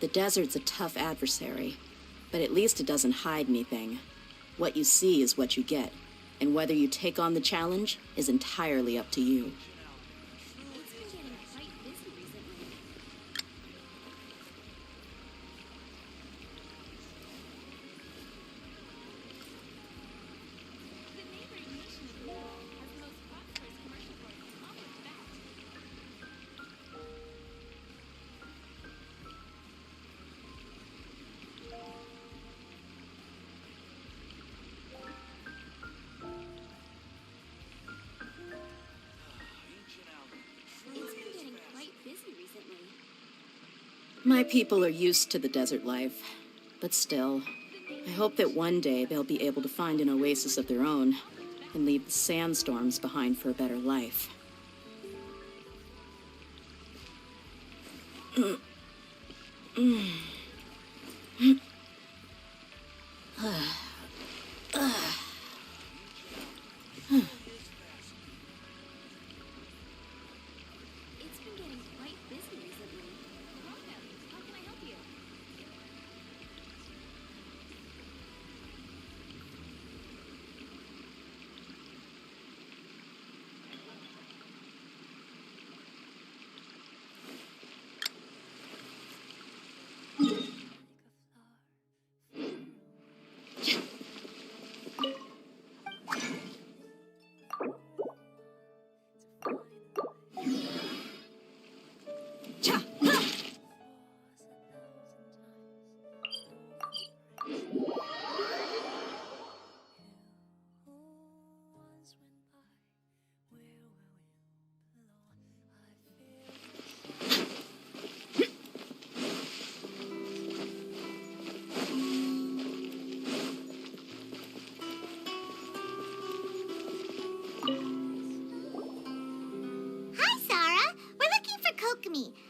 The desert's a tough adversary, but at least it doesn't hide anything. What you see is what you get, and whether you take on the challenge is entirely up to you. My people are used to the desert life, but still, I hope that one day they'll be able to find an oasis of their own and leave the sandstorms behind for a better life.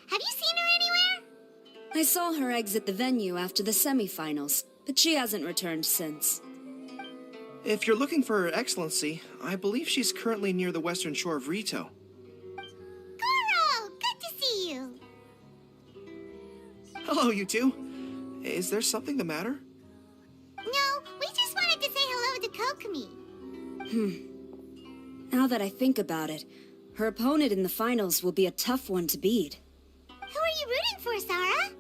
Have you seen her anywhere? I saw her exit the venue after the semifinals, but she hasn't returned since. If you're looking for Her Excellency, I believe she's currently near the western shore of Rito. Goro! Good to see you! Hello, you two. Is there something the matter? No, we just wanted to say hello to Kokomi. Now that I think about it, her opponent in the finals will be a tough one to beat. Who are you rooting for, Sara?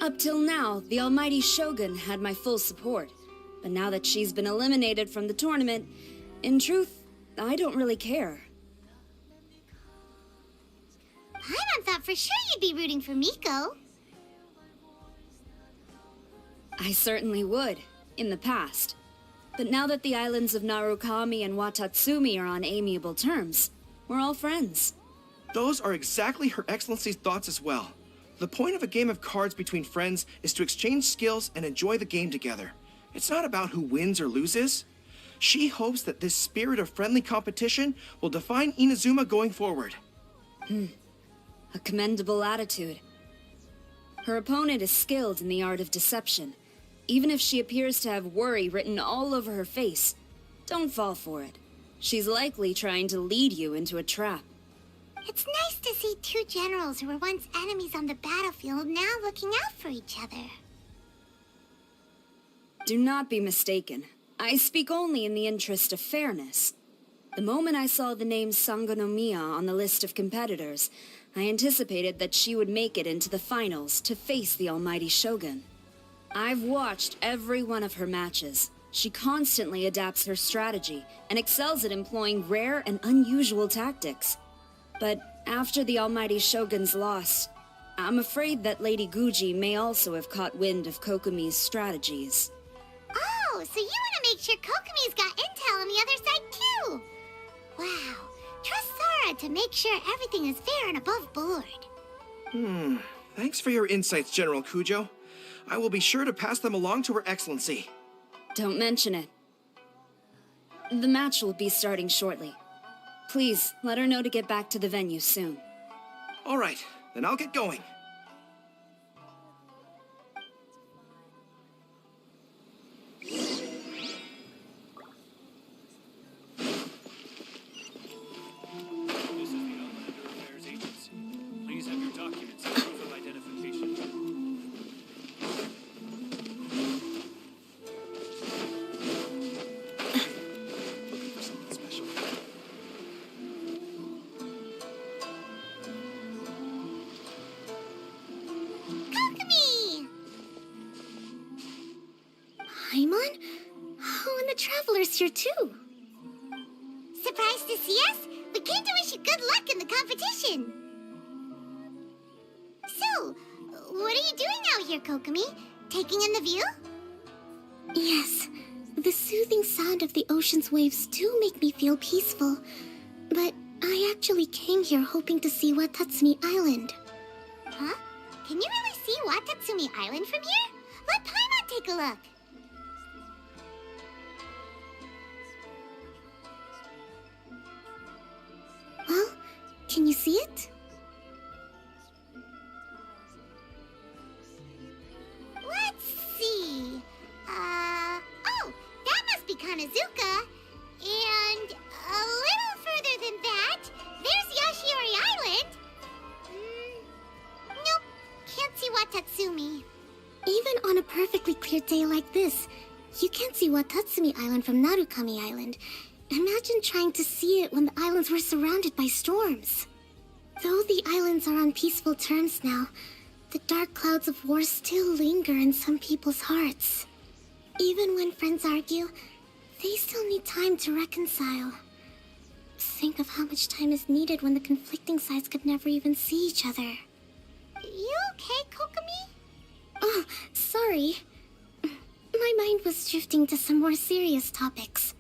Up till now, the almighty Shogun had my full support. But now that she's been eliminated from the tournament, in truth, I don't really care. Paimon thought for sure you'd be rooting for Miko. I certainly would, in the past. But now that the islands of Narukami and Watatsumi are on amiable terms, we're all friends. Those are exactly Her Excellency's thoughts as well. The point of a game of cards between friends is to exchange skills and enjoy the game together. It's not about who wins or loses. She hopes that this spirit of friendly competition will define Inazuma going forward. A commendable attitude. Her opponent is skilled in the art of deception. Even if she appears to have worry written all over her face, don't fall for it. She's likely trying to lead you into a trap. It's nice to see two generals who were once enemies on the battlefield now looking out for each other. Do not be mistaken. I speak only in the interest of fairness. The moment I saw the name Sangonomiya on the list of competitors, I anticipated that she would make it into the finals to face the almighty Shogun. I've watched every one of her matches. She constantly adapts her strategy and excels at employing rare and unusual tactics. But after the almighty Shogun's loss, I'm afraid that Lady Guji may also have caught wind of Kokomi's strategies. Oh, so you want to make sure Kokomi's got intel on the other side too? Wow. Trust Sara to make sure everything is fair and above board. Thanks for your insights, General Kujo. I will be sure to pass them along to Her Excellency. Don't mention it. The match will be starting shortly. Please, let her know to get back to the venue soon. All right, then I'll get going. This is the Outlander Affairs Agency. Please have your documents. is here too. Surprised to see us? We came to wish you good luck in the competition. So, what are you doing out here, Kokomi? Taking in the view? Yes. The soothing sound of the ocean's waves do make me feel peaceful. But I actually came here hoping to see Watatsumi Island. Huh? Can you really see Watatsumi Island from here? Let Paimon take a look. Well, can you see it? Let's see. Oh, that must be Kanazuka. And a little further than that, there's Yashiori Island. Nope, can't see Watatsumi. Even on a perfectly clear day like this, you can't see Watatsumi Island from Narukami Island. Imagine trying to see it when the islands were surrounded by storms. Though the islands are on peaceful terms now, the dark clouds of war still linger in some people's hearts. Even when friends argue, they still need time to reconcile. Think of how much time is needed when the conflicting sides could never even see each other. You okay, Kokomi? Oh, sorry. My mind was drifting to some more serious topics.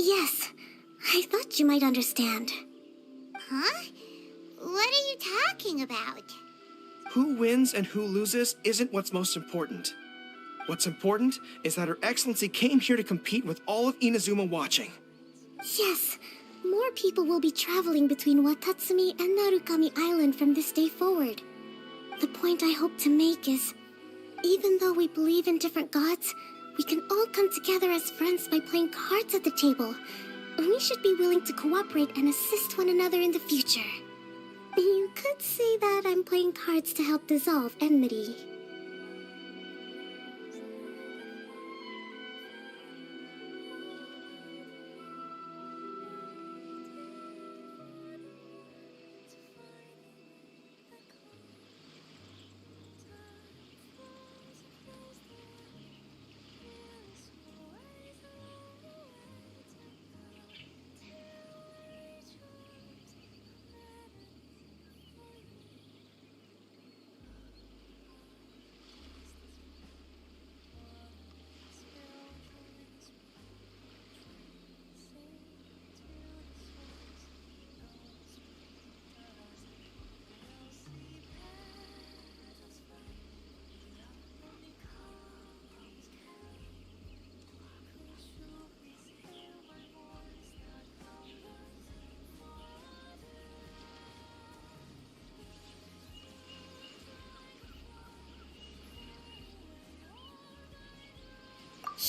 Yes, I thought you might understand. Huh? What are you talking about? Who wins and who loses isn't what's most important. What's important is that Her Excellency came here to compete with all of Inazuma watching. Yes, more people will be traveling between Watatsumi and Narukami Island from this day forward. The point I hope to make is, even though we believe in different gods, we can all come together as friends by playing cards at the table. We should be willing to cooperate and assist one another in the future. You could say that I'm playing cards to help dissolve enmity.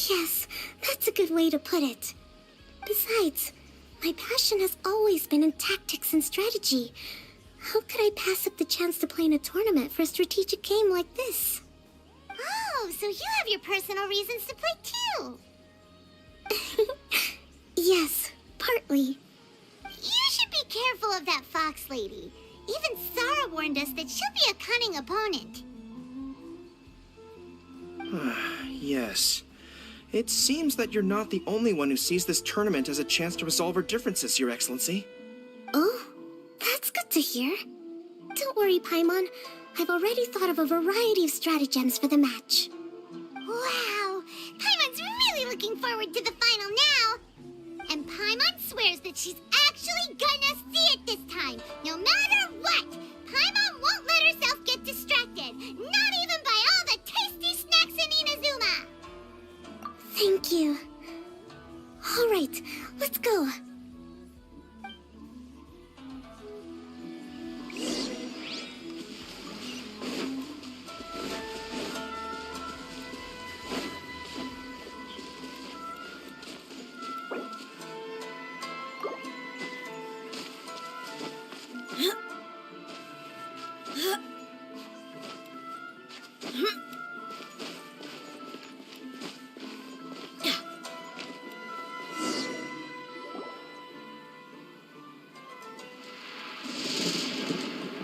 Yes, that's a good way to put it. Besides, my passion has always been in tactics and strategy. How could I pass up the chance to play in a tournament for a strategic game like this? Oh, so you have your personal reasons to play too. Yes, partly. You should be careful of that fox lady. Even Sarah warned us that she'll be a cunning opponent. Yes. It seems that you're not the only one who sees this tournament as a chance to resolve our differences, Your Excellency. Oh, that's good to hear. Don't worry, Paimon. I've already thought of a variety of stratagems for the match. Wow! Paimon's really looking forward to the final now! And Paimon swears that she's actually actually gonna see it this time, no matter what! Paimon won't let herself get distracted, not even by all the tasty snacks in Inazuma! Thank you. Alright, let's go.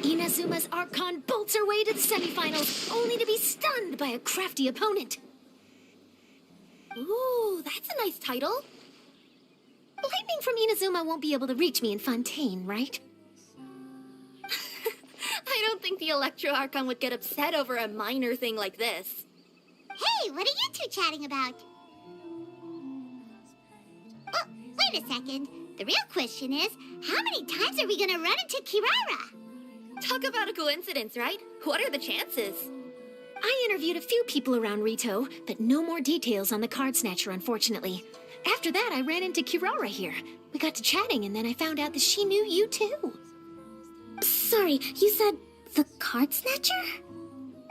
Inazuma's Archon bolts her way to the semifinals, only to be stunned by a crafty opponent. Ooh, that's a nice title. Lightning from Inazuma won't be able to reach me in Fontaine, right? I don't think the Electro Archon would get upset over a minor thing like this. Hey, what are you two chatting about? Oh, wait a second. The real question is, how many times are we gonna run into Kirara? Talk about a coincidence, right? What are the chances? I interviewed a few people around Rito, but no more details on the card snatcher, unfortunately. After that, I ran into Kirara here. We got to chatting, and then I found out that she knew you too. Sorry, you said the card snatcher?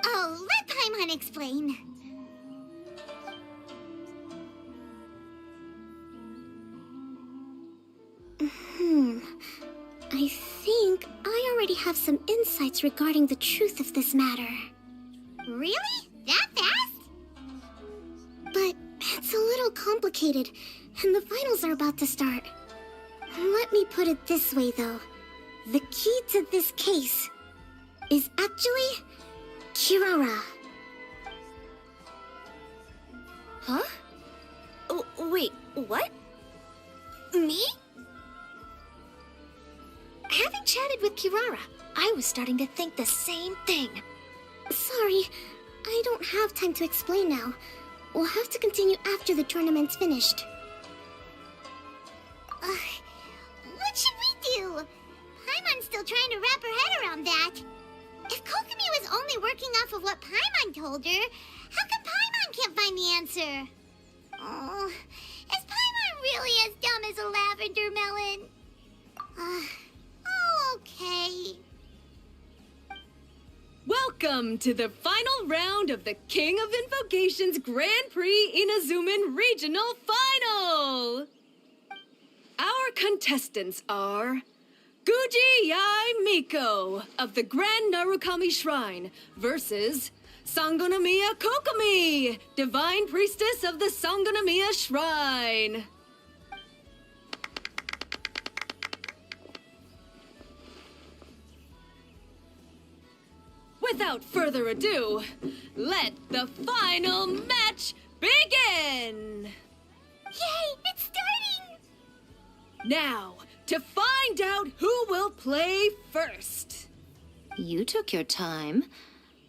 Oh, let Paimon explain. I think I already have some insights regarding the truth of this matter. Really? That fast? But it's a little complicated, and the finals are about to start. Let me put it this way, though. The key to this case is actually Kirara. Huh? Oh, wait, what? Me? Having chatted with Kirara, I was starting to think the same thing. Sorry, I don't have time to explain now. We'll have to continue after the tournament's finished. What should we do? Paimon's still trying to wrap her head around that. If Kokomi was only working off of what Paimon told her, how come Paimon can't find the answer? Oh, is Paimon really as dumb as a lavender melon? Okay. Welcome to the final round of the King of Invocations Grand Prix Inazuman Regional Final! Our contestants are Guji Yai Miko of the Grand Narukami Shrine versus Sangonomiya Kokomi, Divine Priestess of the Sangonomiya Shrine. Without further ado, let the final match begin! Yay, it's starting! Now, to find out who will play first. You took your time.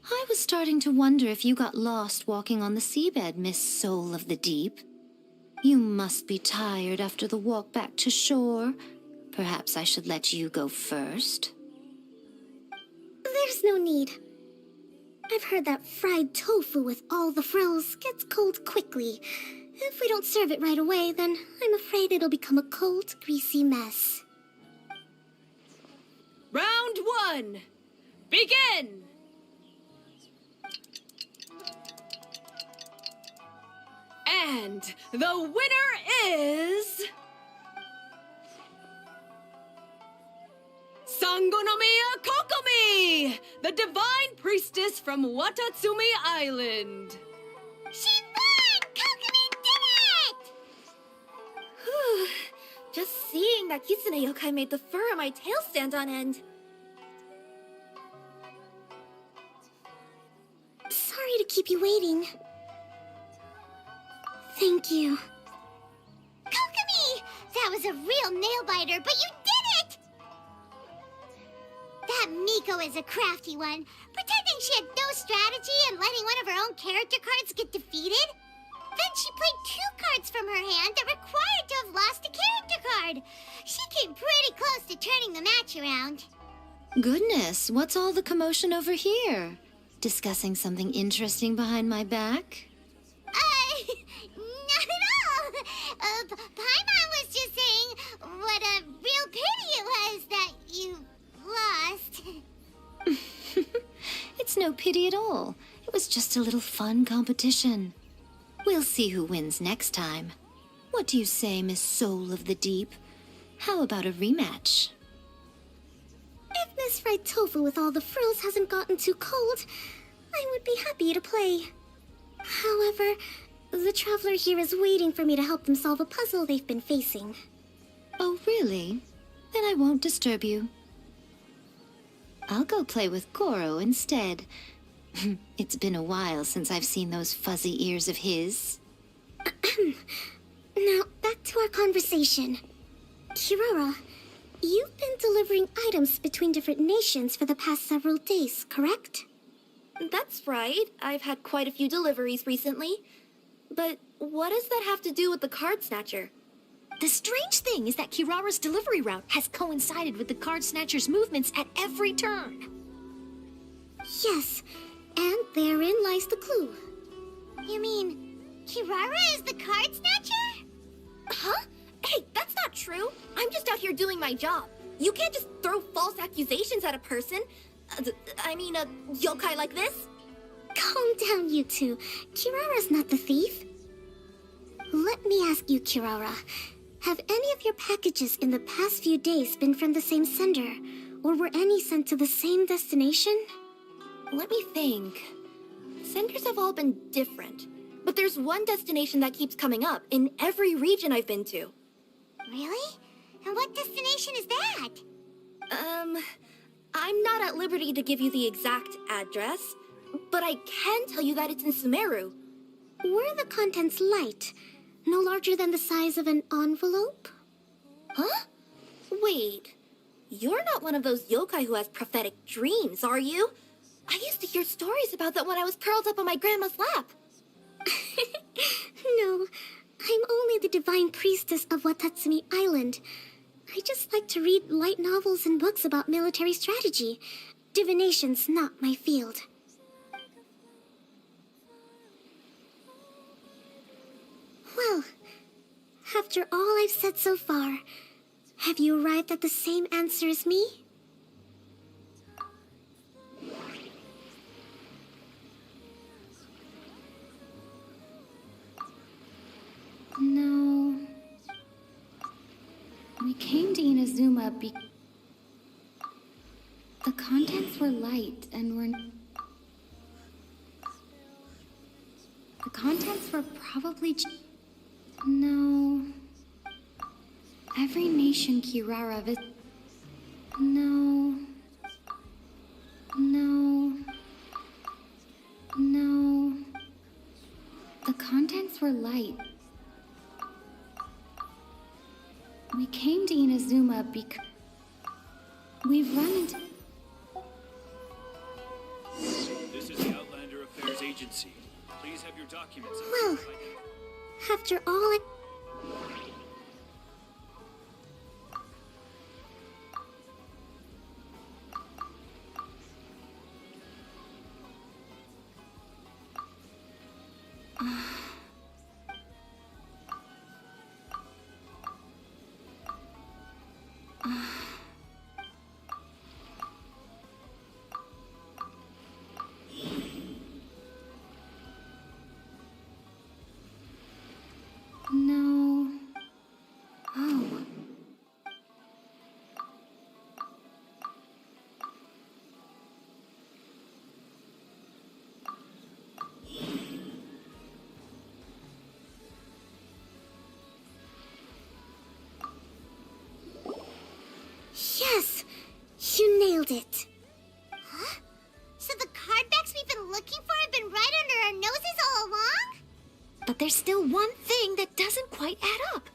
I was starting to wonder if you got lost walking on the seabed, Miss Soul of the Deep. You must be tired after the walk back to shore. Perhaps I should let you go first. There's no need. I've heard that fried tofu with all the frills gets cold quickly. If we don't serve it right away, then I'm afraid it'll become a cold, greasy mess. Round one, begin! And the winner is... Sangonomiya Kokomi, the Divine Priestess from Watatsumi Island. She won! Kokomi did it! Just seeing that Kitsune yokai made the fur on my tail stand on end. Sorry to keep you waiting. Thank you. Kokomi! That was a real nail-biter, but you did it! That Miko is a crafty one, pretending she had no strategy and letting one of her own character cards get defeated. Then she played 2 cards from her hand that required to have lost a character card. She came pretty close to turning the match around. Goodness, what's all the commotion over here? Discussing something interesting behind my back? Not at all. Paimon was just saying what a real pity it was that you lost. It's no pity at all. It was just a little fun competition. We'll see who wins next time. What do you say, Miss Soul of the Deep? How about a rematch? If Miss Fried Tofu with all the frills hasn't gotten too cold, I would be happy to play. However, the traveler here is waiting for me to help them solve a puzzle they've been facing. Oh, really? Then I won't disturb you. I'll go play with Goro instead. It's been a while since I've seen those fuzzy ears of his. Now, back to our conversation. Kirara, you've been delivering items between different nations for the past several days, correct? That's right. I've had quite a few deliveries recently. But what does that have to do with the card snatcher? The strange thing is that Kirara's delivery route has coincided with the card snatcher's movements at every turn. Yes, and therein lies the clue. You mean, Kirara is the card snatcher? Huh? Hey, that's not true. I'm just out here doing my job. You can't just throw false accusations at a person. A yokai like this. Calm down, you two. Kirara's not the thief. Let me ask you, Kirara. Have any of your packages in the past few days been from the same sender? Or were any sent to the same destination? Let me think. Senders have all been different. But there's one destination that keeps coming up in every region I've been to. Really? And what destination is that? I'm not at liberty to give you the exact address, but I can tell you that it's in Sumeru. Were the contents light? No larger than the size of an envelope? Huh? Wait. You're not one of those yokai who has prophetic dreams, are you? I used to hear stories about that when I was curled up on my grandma's lap. No, I'm only the divine priestess of Watatsumi Island. I just like to read light novels and books about military strategy. Divination's not my field. Well, after all I've said so far, have you arrived at the same answer as me? No. We came to Inazuma the contents were light and were... The contents were probably... No. Every nation Kirara No. No. No. The contents were light. We came to Inazuma because... We've run into... This is the Outlander Affairs Agency. Please have your documents. Well, after all I... No. Oh. Yes! You nailed it! Huh? So the cardbacks we've been looking for have been right under our noses all along? But there's still one thing that doesn't quite add up.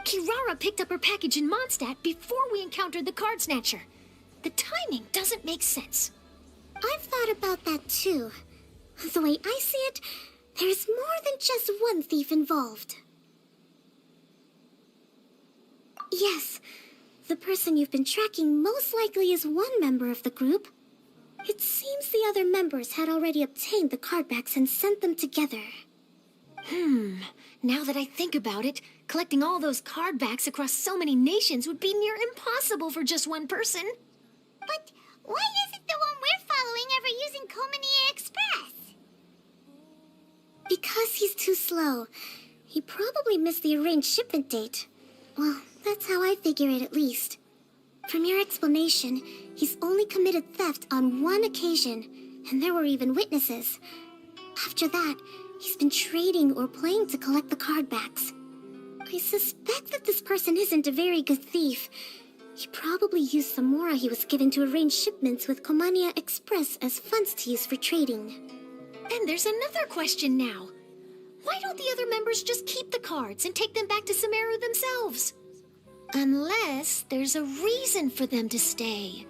Kirara picked up her package in Mondstadt before we encountered the card snatcher. The timing doesn't make sense. I've thought about that too. The way I see it, there's more than just one thief involved. Yes. The person you've been tracking most likely is one member of the group. It seems the other members had already obtained the card backs and sent them together. Now that I think about it, collecting all those card backs across so many nations would be near impossible for just one person. But why isn't the one we're following ever using Komania Express? Because he's too slow. He probably missed the arranged shipment date. Well, that's how I figure it at least. From your explanation, he's only committed theft on one occasion, and there were even witnesses. After that, he's been trading or playing to collect the card backs. I suspect that this person isn't a very good thief. He probably used the mora he was given to arrange shipments with Komania Express as funds to use for trading. And there's another question now. Why don't the other members just keep the cards and take them back to Sumeru themselves? Unless there's a reason for them to stay.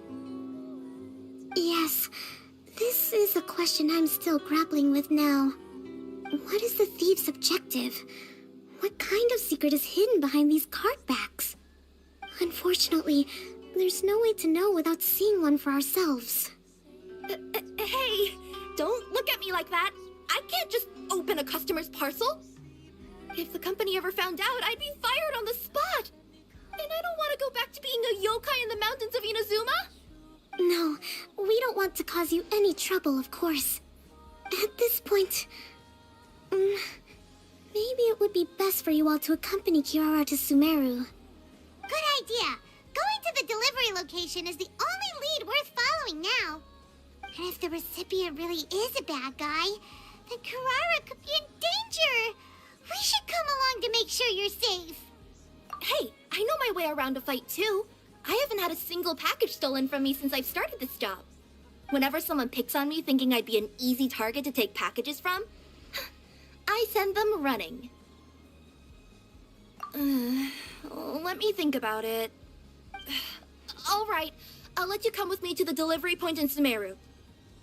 Yes, this is a question I'm still grappling with now. What is the thief's objective? What kind of secret is hidden behind these card backs? Unfortunately, there's no way to know without seeing one for ourselves. Hey, don't look at me like that. I can't just open a customer's parcel. If the company ever found out, I'd be fired on the spot. And I don't want to go back to being a yokai in the mountains of Inazuma. No, we don't want to cause you any trouble, of course. At this point, maybe it would be best for you all to accompany Kirara to Sumeru. Good idea. Going to the delivery location is the only lead worth following now. And if the recipient really is a bad guy, then Kirara could be in danger. We should come along to make sure you're safe. Hey, I know my way around a fight too. I haven't had a single package stolen from me since I've started this job. Whenever someone picks on me thinking I'd be an easy target to take packages from, I send them running. Let me think about it. All right, I'll let you come with me to the delivery point in Sumeru.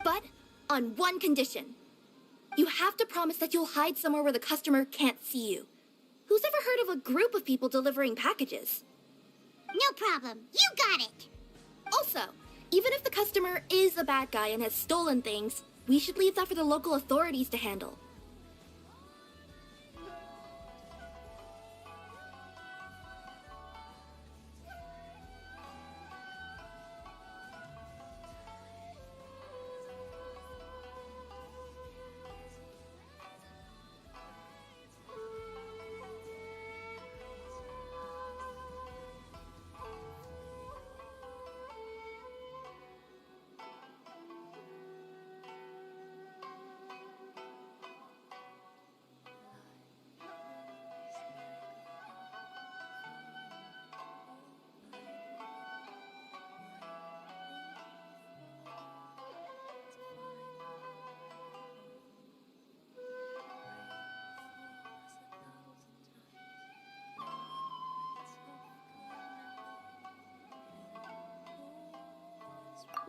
But on one condition. You have to promise that you'll hide somewhere where the customer can't see you. Who's ever heard of a group of people delivering packages? No problem. You got it. Also, even if the customer is a bad guy and has stolen things, we should leave that for the local authorities to handle.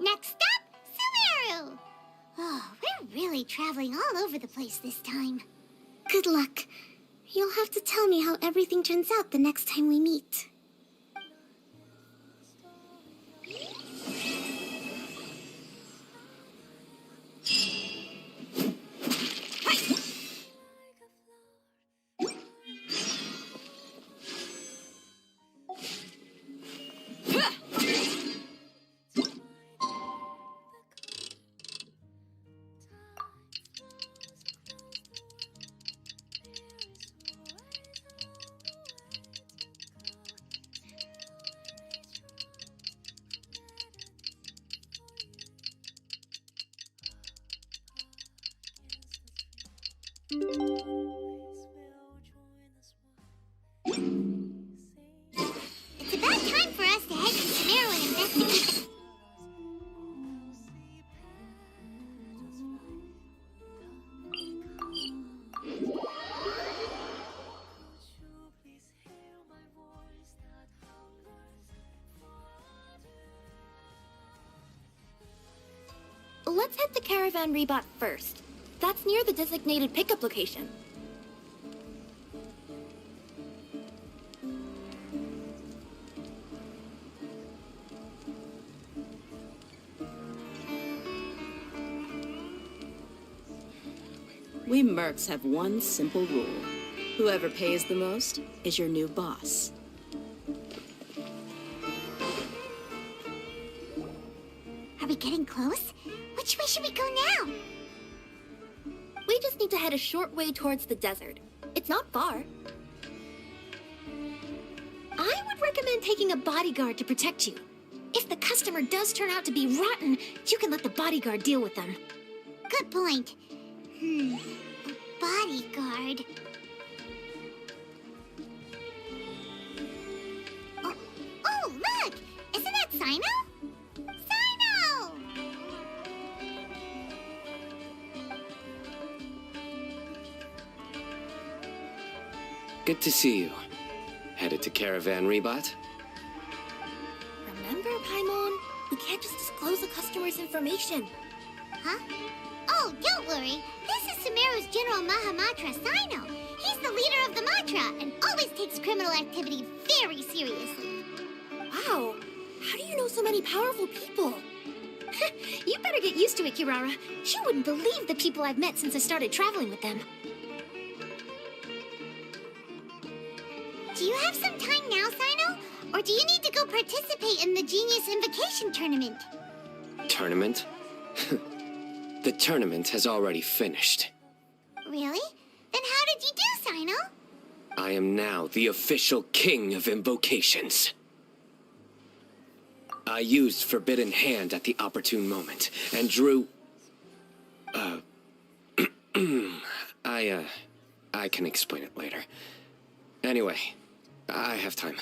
Next stop, Sumeru! Oh, we're really traveling all over the place this time. Good luck. You'll have to tell me how everything turns out the next time we meet. It's about time for us to head to Sumeru and investigate. Let's hit the Caravan Rebot first. That's near the designated pickup location. We mercs have one simple rule. Whoever pays the most is your new boss. Are we getting close? Which way should we go now? We just need to head a short way towards the desert. It's not far. I would recommend taking a bodyguard to protect you. If the customer does turn out to be rotten, you can let the bodyguard deal with them. Good point. A bodyguard. Oh, look! Isn't that Sino? Sino! Good to see you. Headed to Caravan Rebot? Remember, Paimon? We can't just disclose the customer's information. Huh? Oh, don't worry. This is Sumeru's General Mahamatra, Sino. He's the leader of the Matra and always takes criminal activity very seriously. Wow. How do you know so many powerful people? You better get used to it, Kirara. You wouldn't believe the people I've met since I started traveling with them. Do you have some time now, Sino? Or do you need to go participate in the Genius Invocation Tournament? Tournament? The tournament has already finished. Really? Then how did you do, Sino? I am now the official king of invocations. I used Forbidden Hand at the opportune moment, and drew... I can explain it later. Anyway, I have time.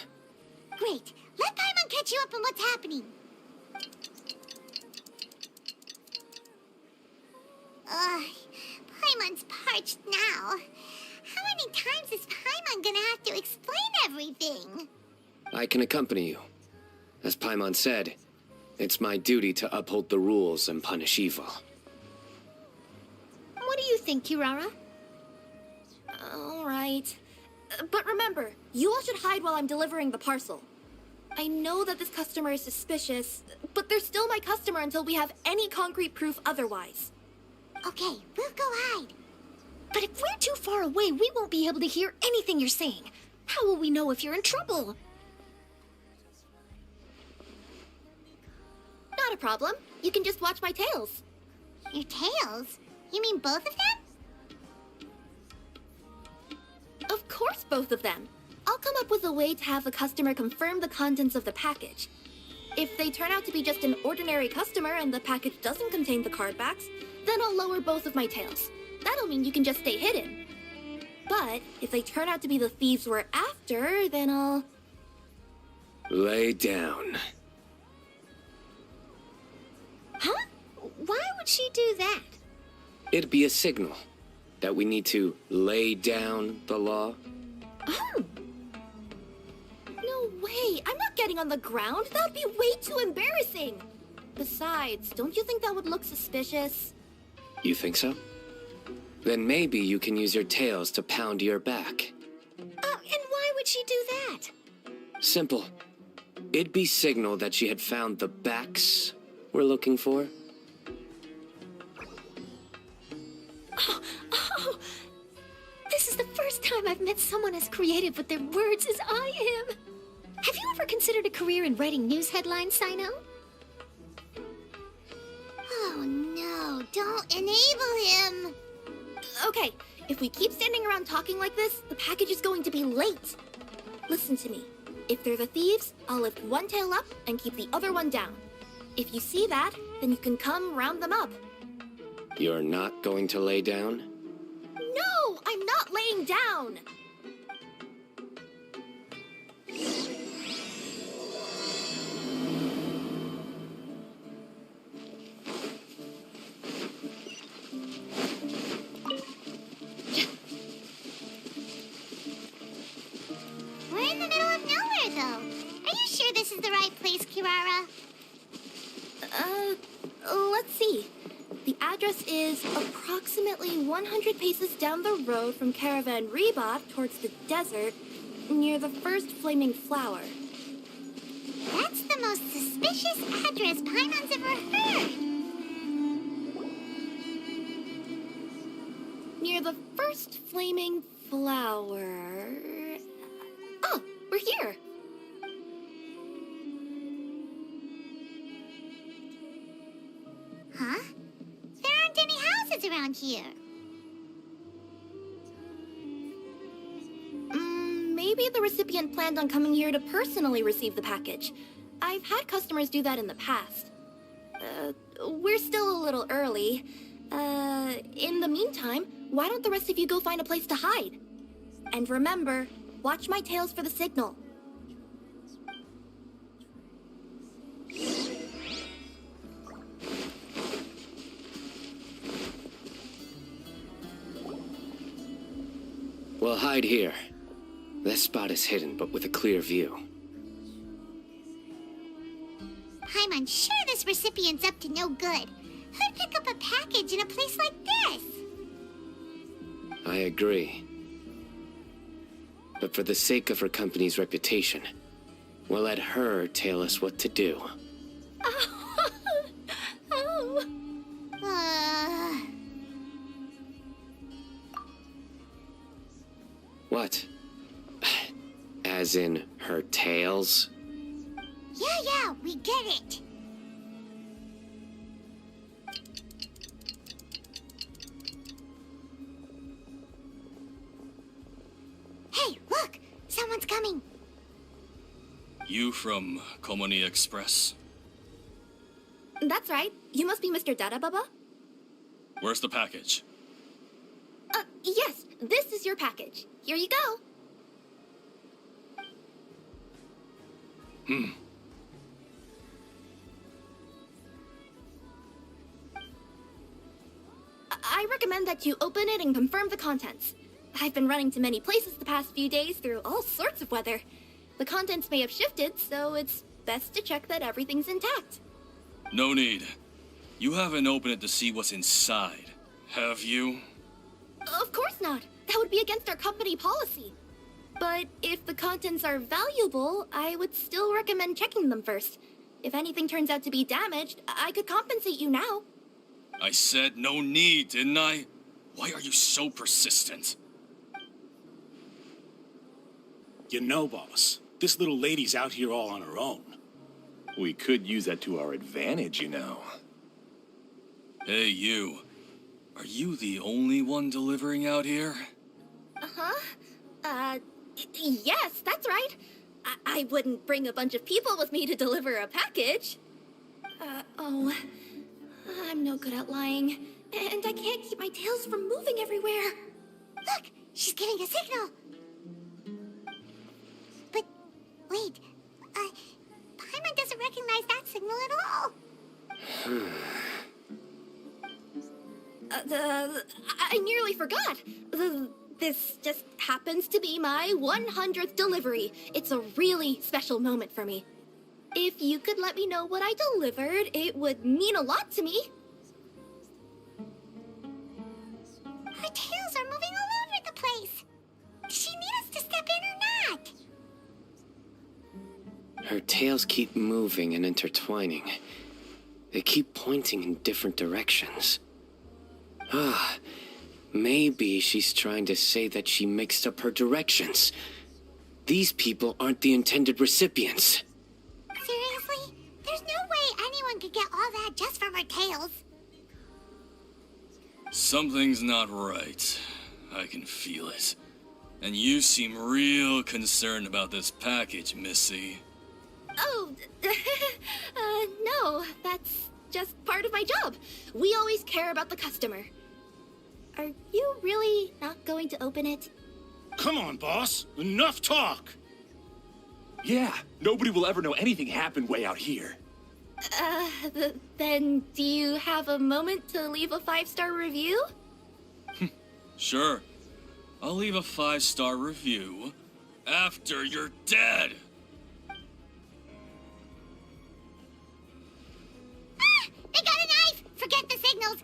Great. Let Paimon catch you up on what's happening. Paimon's parched now. How many times is Paimon gonna have to explain everything? I can accompany you. As Paimon said, it's my duty to uphold the rules and punish evil. What do you think, Kirara? All right. But remember, you all should hide while I'm delivering the parcel. I know that this customer is suspicious, but they're still my customer until we have any concrete proof otherwise. Okay, we'll go hide. But if we're too far away, we won't be able to hear anything you're saying. How will we know if you're in trouble? Not a problem. You can just watch my tails. Your tails? You mean both of them? Of course, both of them. I'll come up with a way to have the customer confirm the contents of the package. If they turn out to be just an ordinary customer and the package doesn't contain the card backs, then I'll lower both of my tails. That'll mean you can just stay hidden. But if they turn out to be the thieves we're after, then I'll... Lay down. Huh? Why would she do that? It'd be a signal that we need to lay down the law. Oh. No way. I'm not getting on the ground. That would be way too embarrassing. Besides, don't you think that would look suspicious? You think so? Then maybe you can use your tails to pound your back. And why would she do that? Simple. It'd be signal that she had found the backs we're looking for. Oh, this is the first time I've met someone as creative with their words as I am. Have you ever considered a career in writing news headlines, Sino? Oh no, don't enable him! Okay, if we keep standing around talking like this, the package is going to be late. Listen to me. If they're the thieves, I'll lift one tail up and keep the other one down. If you see that, then you can come round them up. You're not going to lay down? No, I'm not laying down. We're in the middle of nowhere, though. Are you sure this is the right place, Kirara? Let's see. The address is approximately 100 paces down the road from Caravan Rebot towards the desert, near the first flaming flower. That's the most suspicious address Paimon's ever heard. Near We're the first flaming flower. Oh, we're here. Huh? There aren't any houses around here. Maybe the recipient planned on coming here to personally receive the package. I've had customers do that in the past. We're still a little early. In the meantime, why don't the rest of you go find a place to hide? And remember, watch my tails for the signal. We'll hide here. This spot is hidden, but with a clear view. I'm unsure this recipient's up to no good. Who'd pick up a package in a place like this? I agree. But for the sake of her company's reputation, we'll let her tell us what to do. Oh. What? As in her tails? Yeah, we get it. Hey, look! Someone's coming. You from Komoni Express? That's right. You must be Mr. Dada Baba? Where's the package? Yes, this is your package. Here you go. I recommend that you open it and confirm the contents. I've been running to many places the past few days through all sorts of weather. The contents may have shifted, so it's best to check that everything's intact. No need. You haven't opened it to see what's inside, have you? Of course not. That would be against our company policy. But if the contents are valuable, I would still recommend checking them first. If anything turns out to be damaged, I could compensate you now. I said no need, didn't I? Why are you so persistent? You know, boss, this little lady's out here all on her own. We could use that to our advantage, you know. Hey, you. Are you the only one delivering out here? Yes, that's right. I wouldn't bring a bunch of people with me to deliver a package. I'm no good at lying, and I can't keep my tails from moving everywhere. Look, she's giving a signal. But, wait, Paimon doesn't recognize that signal at all. I nearly forgot. This just happens to be my 100th delivery. It's a really special moment for me. If you could let me know what I delivered, it would mean a lot to me. Her tails are moving all over the place. Does she need us to step in or not? Her tails keep moving and intertwining. They keep pointing in different directions. Maybe she's trying to say that she mixed up her directions. These people aren't the intended recipients. Seriously? There's no way anyone could get all that just from her tails. Something's not right. I can feel it. And you seem real concerned about this package, Missy. Oh, no, that's just part of my job. We always care about the customer. Are you really not going to open it? Come on, boss. Enough talk. Yeah, nobody will ever know anything happened way out here. Then do you have a moment to leave a 5-star review? Sure. I'll leave a 5-star review after you're dead. They got a knife! Forget the signals.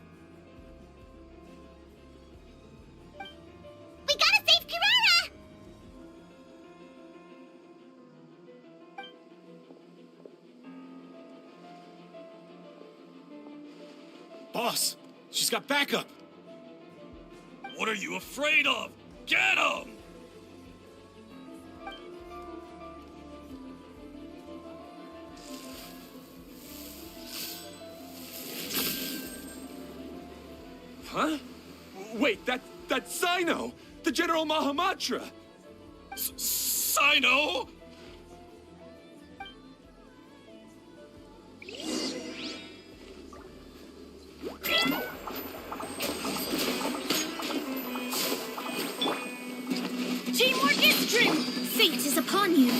We gotta save Kirara! Boss, she's got backup. What are you afraid of? Get him! Huh? Wait, that's Sino! The General Mahamatra! Sino? Teamwork is trim! Fate is upon you!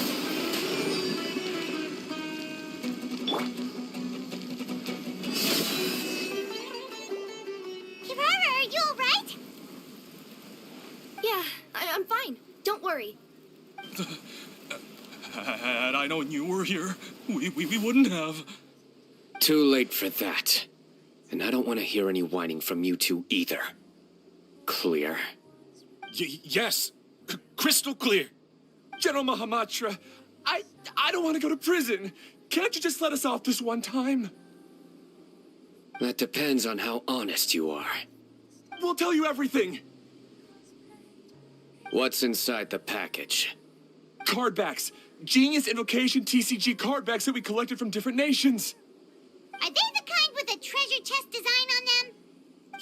Kirara, are you alright? Yeah, I'm fine. Don't worry. Had I known you were here, we wouldn't have. Too late for that. And I don't want to hear any whining from you two either. Clear? Yes. Crystal clear. General Mahamatra, I don't want to go to prison. Can't you just let us off this one time? That depends on how honest you are. We'll tell you everything. What's inside the package? Card backs. Genius Invocation TCG card backs that we collected from different nations. Are they the kind with a treasure chest design on them?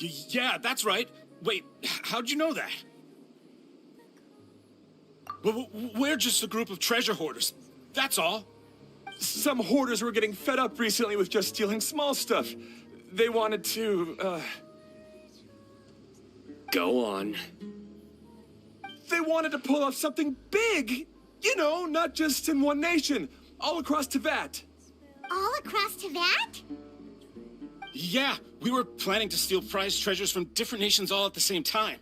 Yeah, that's right. Wait, how'd you know that? We're just a group of treasure hoarders. That's all. Some hoarders were getting fed up recently with just stealing small stuff. They wanted to, Go on. They wanted to pull off something big. You know, not just in one nation. All across Teyvat. All across Teyvat? Yeah, we were planning to steal prized treasures from different nations all at the same time.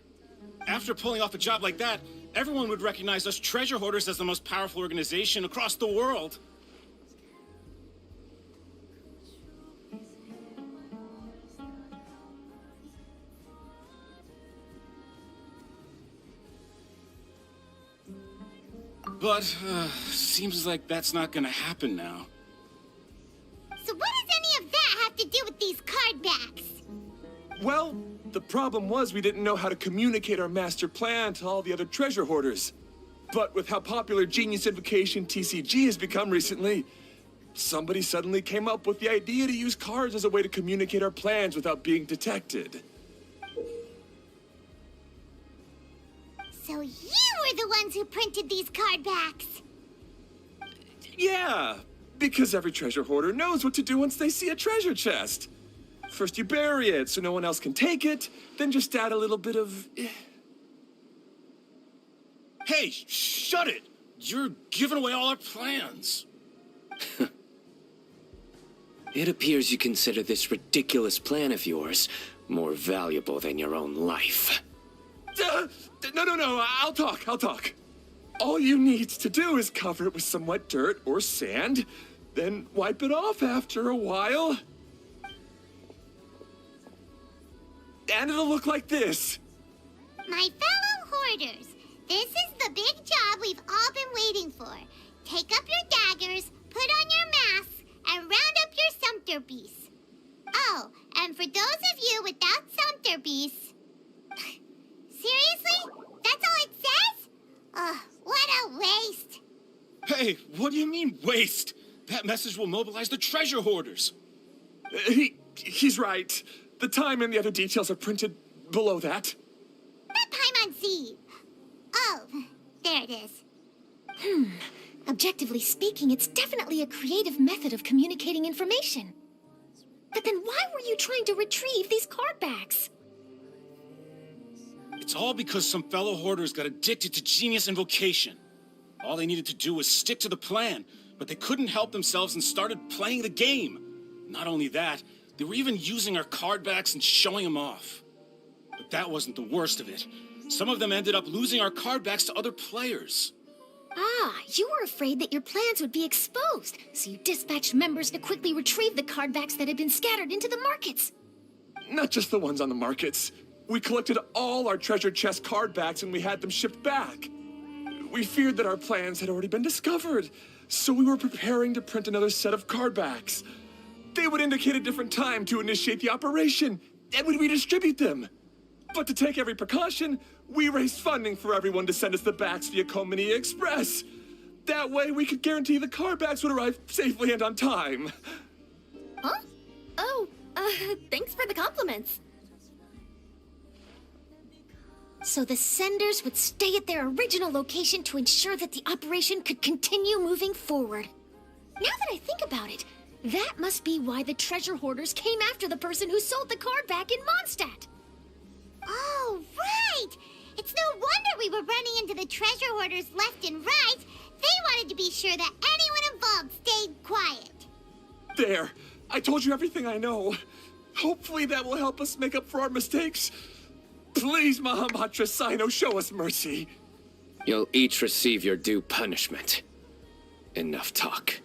After pulling off a job like that, everyone would recognize us treasure hoarders as the most powerful organization across the world. But, seems like that's not gonna happen now. So what does any of that have to do with these card backs? Well, the problem was we didn't know how to communicate our master plan to all the other treasure hoarders. But with how popular Genius Invocation TCG has become recently, somebody suddenly came up with the idea to use cards as a way to communicate our plans without being detected. So you were the ones who printed these card backs? Yeah, because every treasure hoarder knows what to do once they see a treasure chest. First you bury it so no one else can take it, then just add a little bit of... Hey, shut it! You're giving away all our plans. It appears you consider this ridiculous plan of yours more valuable than your own life. No, I'll talk. All you need to do is cover it with some wet dirt or sand, then wipe it off after a while. And it'll look like this. My fellow hoarders, this is the big job we've all been waiting for. Take up your daggers, put on your masks, and round up your sumpter beasts. Oh, and for those of you without sumpter beasts... Seriously? That's all it says? Ugh, what a waste. Hey, what do you mean, waste? That message will mobilize the treasure hoarders. He's right. The time and the other details are printed below that. That Paimon-Z. Oh, there it is. Objectively speaking, it's definitely a creative method of communicating information. But then why were you trying to retrieve these card backs? It's all because some fellow hoarders got addicted to Genius Invocation. All they needed to do was stick to the plan, but they couldn't help themselves and started playing the game. Not only that, they were even using our card backs and showing them off. But that wasn't the worst of it. Some of them ended up losing our card backs to other players. Ah, you were afraid that your plans would be exposed, so you dispatched members to quickly retrieve the card backs that had been scattered into the markets. Not just the ones on the markets. We collected all our treasure chest card backs and we had them shipped back. We feared that our plans had already been discovered, so we were preparing to print another set of card backs. They would indicate a different time to initiate the operation, and we'd redistribute them. But to take every precaution, we raised funding for everyone to send us the backs via Komini Express. That way, we could guarantee the card backs would arrive safely and on time. Huh? Oh, thanks for the compliments. So the senders would stay at their original location to ensure that the operation could continue moving forward. Now that I think about it, that must be why the treasure hoarders came after the person who sold the card back in Mondstadt. Oh, right! It's no wonder we were running into the treasure hoarders left and right. They wanted to be sure that anyone involved stayed quiet. There. I told you everything I know. Hopefully that will help us make up for our mistakes. Please, Mahamatra Sino, show us mercy. You'll each receive your due punishment. Enough talk.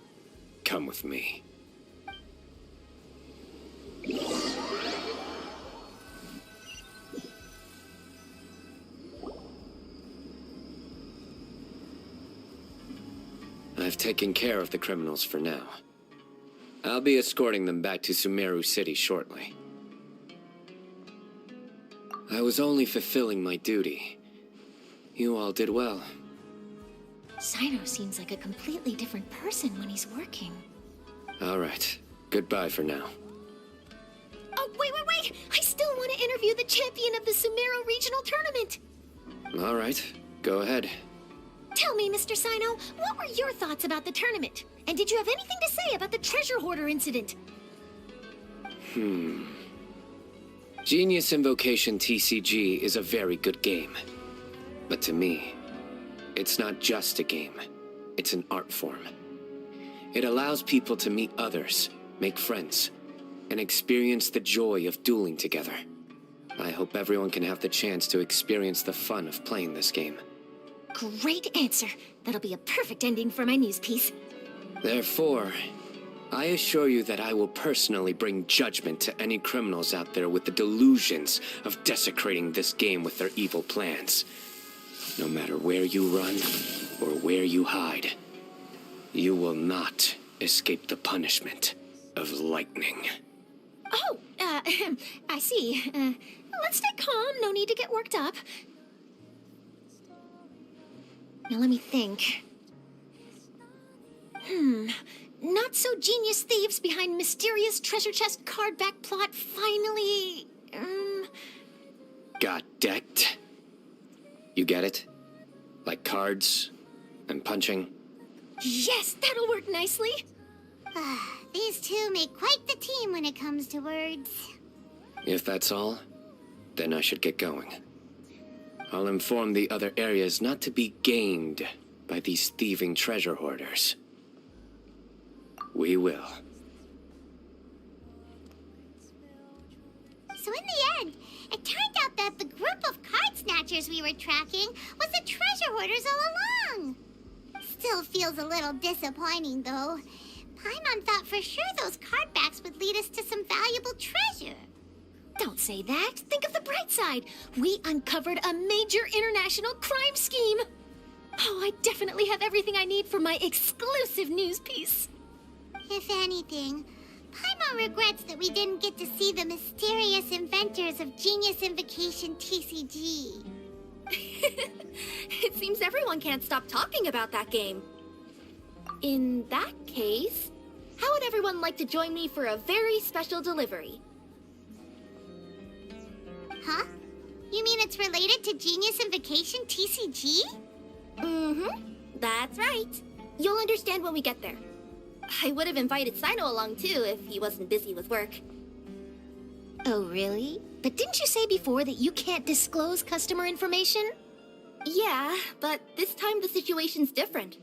Come with me. I've taken care of the criminals for now. I'll be escorting them back to Sumeru City shortly. I was only fulfilling my duty. You all did well. Sino seems like a completely different person when he's working. All right. Goodbye for now. Oh, wait! I still want to interview the champion of the Sumeru Regional Tournament! All right. Go ahead. Tell me, Mr. Sino, what were your thoughts about the tournament? And did you have anything to say about the treasure hoarder incident? Genius Invocation TCG is a very good game. But to me, it's not just a game. It's an art form. It allows people to meet others, make friends, and experience the joy of dueling together. I hope everyone can have the chance to experience the fun of playing this game. Great answer. That'll be a perfect ending for my news piece. Therefore, I assure you that I will personally bring judgment to any criminals out there with the delusions of desecrating this game with their evil plans. No matter where you run or where you hide, you will not escape the punishment of lightning. Oh, I see. Let's stay calm. No need to get worked up. Now let me think. Not so genius thieves behind mysterious treasure chest card back plot finally... Got decked? You get it? Like cards and punching? Yes, that'll work nicely. These two make quite the team when it comes to words. If that's all, then I should get going. I'll inform the other areas not to be gamed by these thieving treasure hoarders. We will. So in the end, it turned out that the group of card snatchers we were tracking was the treasure hoarders all along. Still feels a little disappointing, though. Paimon thought for sure those card backs would lead us to some valuable treasure. Don't say that. Think of the bright side. We uncovered a major international crime scheme. Oh, I definitely have everything I need for my exclusive news piece. If anything, Paimon regrets that we didn't get to see the mysterious inventors of Genius Invocation TCG. It seems everyone can't stop talking about that game. In that case, how would everyone like to join me for a very special delivery? Huh? You mean it's related to Genius Invocation TCG? That's right. You'll understand when we get there. I would have invited Sino along too if he wasn't busy with work. Oh, really? But didn't you say before that you can't disclose customer information? Yeah, but this time the situation's different.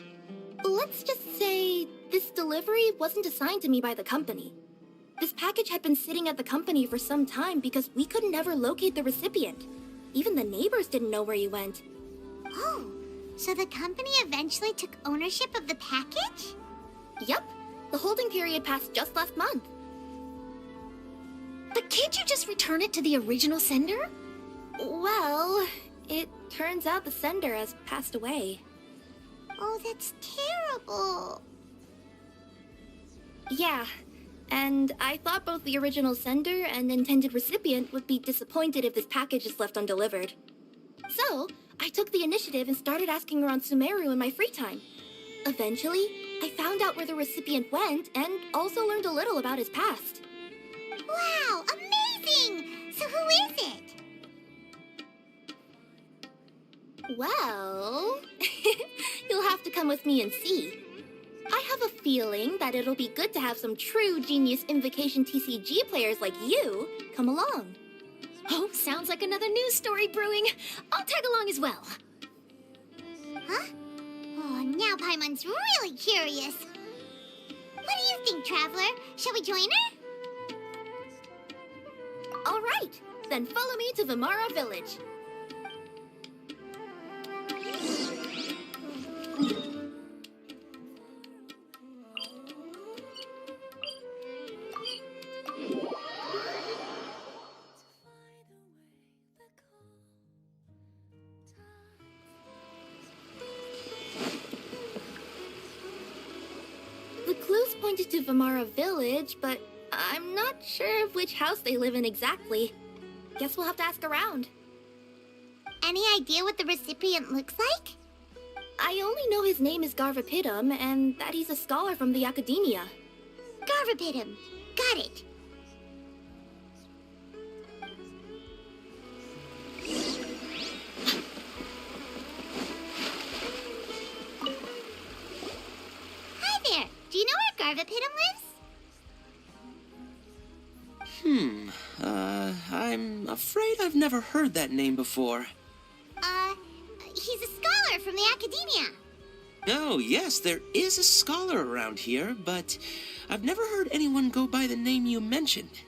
Let's just say this delivery wasn't assigned to me by the company. This package had been sitting at the company for some time because we could never locate the recipient. Even the neighbors didn't know where he went. Oh, so the company eventually took ownership of the package? Yup. The holding period passed just last month. But can't you just return it to the original sender? Well, it turns out the sender has passed away. Oh, that's terrible. Yeah. And I thought both the original sender and intended recipient would be disappointed if this package is left undelivered. So, I took the initiative and started asking around Sumeru in my free time. Eventually, I found out where the recipient went and also learned a little about his past. Wow, amazing! So who is it? Well, you'll have to come with me and see. I have a feeling that it'll be good to have some true Genius Invocation TCG players like you come along. Oh, sounds like another news story brewing. I'll tag along as well. Huh? Oh, now Paimon's really curious. What do you think, Traveler? Shall we join her? All right, then follow me to Vimara Village. The clues pointed to Vimara Village, but I'm not sure of which house they live in exactly. Guess we'll have to ask around. Any idea what the recipient looks like? I only know his name is Garvapitum and that he's a scholar from the Academia. Garvapitum. Got it. Hi there. Do you know where Garvapitum lives? I'm afraid I've never heard that name before. He's a scholar from the Academia. Oh, yes, there is a scholar around here, but I've never heard anyone go by the name you mentioned.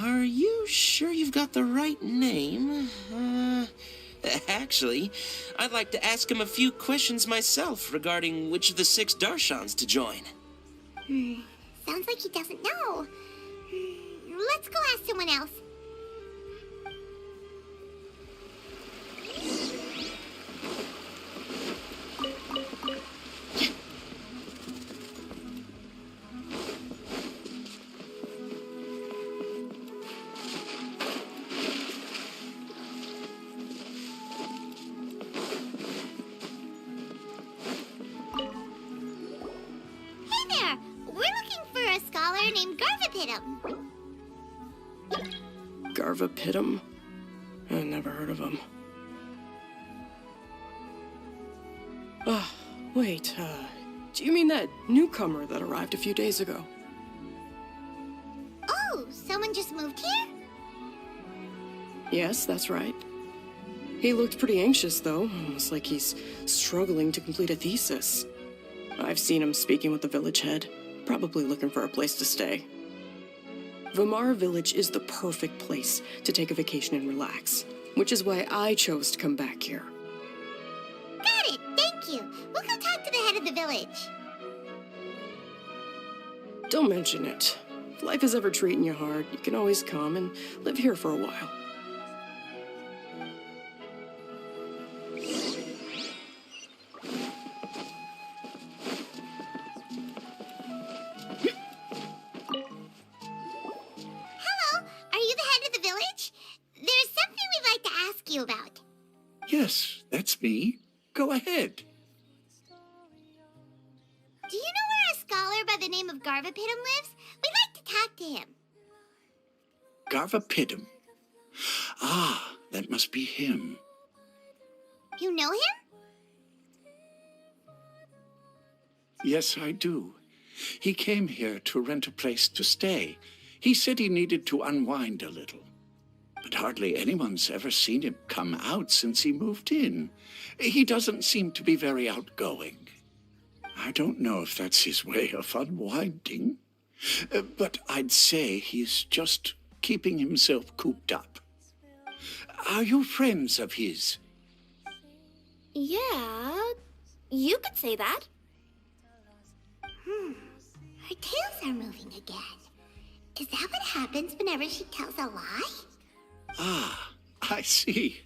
Are you sure you've got the right name? Actually, I'd like to ask him a few questions myself regarding which of the 6 Darshans to join. Sounds like he doesn't know. Let's go ask someone else. Hey there! We're looking for a scholar named Garvapitum. Garvapitum? I never heard of him. Wait, do you mean that newcomer that arrived a few days ago? Oh, someone just moved here? Yes, that's right. He looked pretty anxious, though, almost like he's struggling to complete a thesis. I've seen him speaking with the village head, probably looking for a place to stay. Vimara Village is the perfect place to take a vacation and relax, which is why I chose to come back here. Got it, thank you. We'll go talk to the head of the village. Don't mention it. If life is ever treating you hard, you can always come and live here for a while. Hello, are you the head of the village? There's something we'd like to ask you about. Yes, that's me. Go ahead. Do you know where a scholar by the name of Garvapitum lives? We'd like to talk to him. Garvapitum. Ah, that must be him. You know him? Yes, I do. He came here to rent a place to stay. He said he needed to unwind a little. But hardly anyone's ever seen him come out since he moved in. He doesn't seem to be very outgoing. I don't know if that's his way of unwinding, but I'd say he's just keeping himself cooped up. Are you friends of his? Yeah, you could say that. Her tails are moving again. Is that what happens whenever she tells a lie? Ah, I see.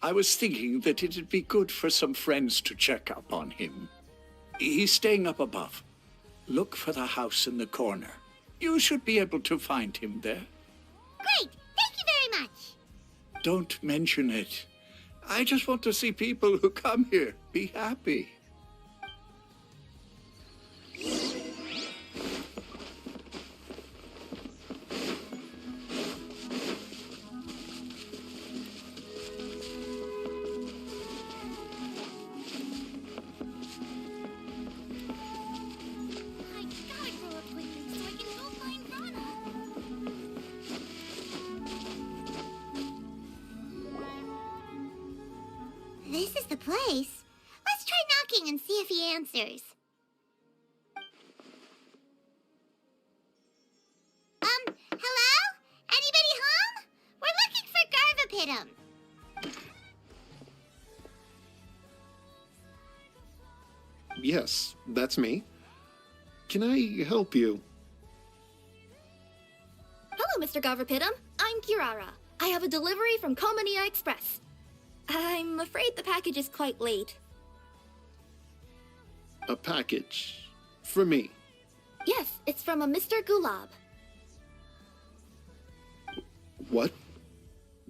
I was thinking that it'd be good for some friends to check up on him. He's staying up above. Look for the house in the corner. You should be able to find him there. Great! Thank you very much! Don't mention it. I just want to see people who come here be happy. I gotta grow up quickly so I can go find Rana. This is the place. Let's try knocking and see if he answers. Hello? Anybody home? We're looking for Garvapitum. Yes, that's me. Can I help you? Hello, Mr. Garvapitum. I'm Kirara. I have a delivery from Komania Express. I'm afraid the package is quite late. A package. For me. Yes, it's from a Mr. Gulab. What?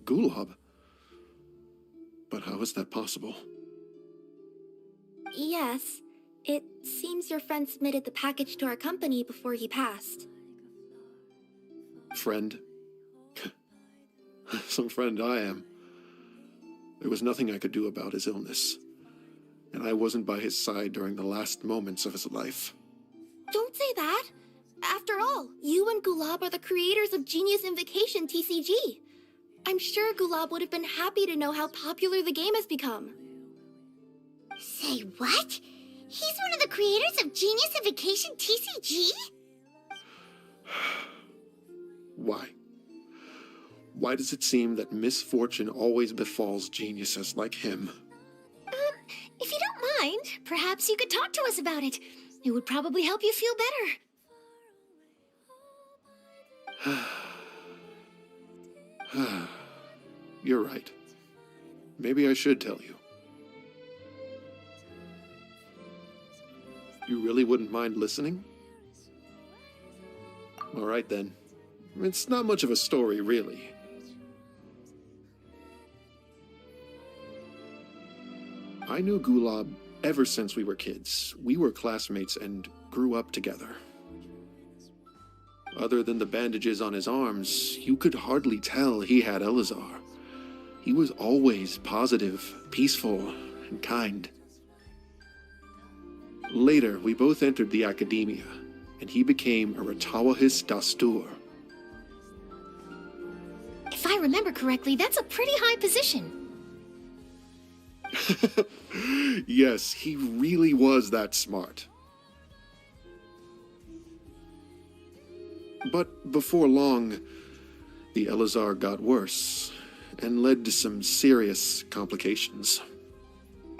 Gulab? But how is that possible? Yes, it seems your friend submitted the package to our company before he passed. Friend? Some friend I am. There was nothing I could do about his illness, and I wasn't by his side during the last moments of his life. Don't say that. After all, you and Gulab are the creators of Genius Invocation TCG. I'm sure Gulab would have been happy to know how popular the game has become. Say what? He's one of the creators of Genius Invocation TCG? Why? Why does it seem that misfortune always befalls geniuses like him? If you don't mind, perhaps you could talk to us about it. It would probably help you feel better. You're right. Maybe I should tell you. You really wouldn't mind listening? All right then. It's not much of a story, really. I knew Gulab ever since we were kids. We were classmates and grew up together. Other than the bandages on his arms, you could hardly tell he had Elazar. He was always positive, peaceful, and kind. Later, we both entered the academia, and he became a Ratawahis Dastur. If I remember correctly, that's a pretty high position. Yes, he really was that smart. But before long, the Elazar got worse and led to some serious complications.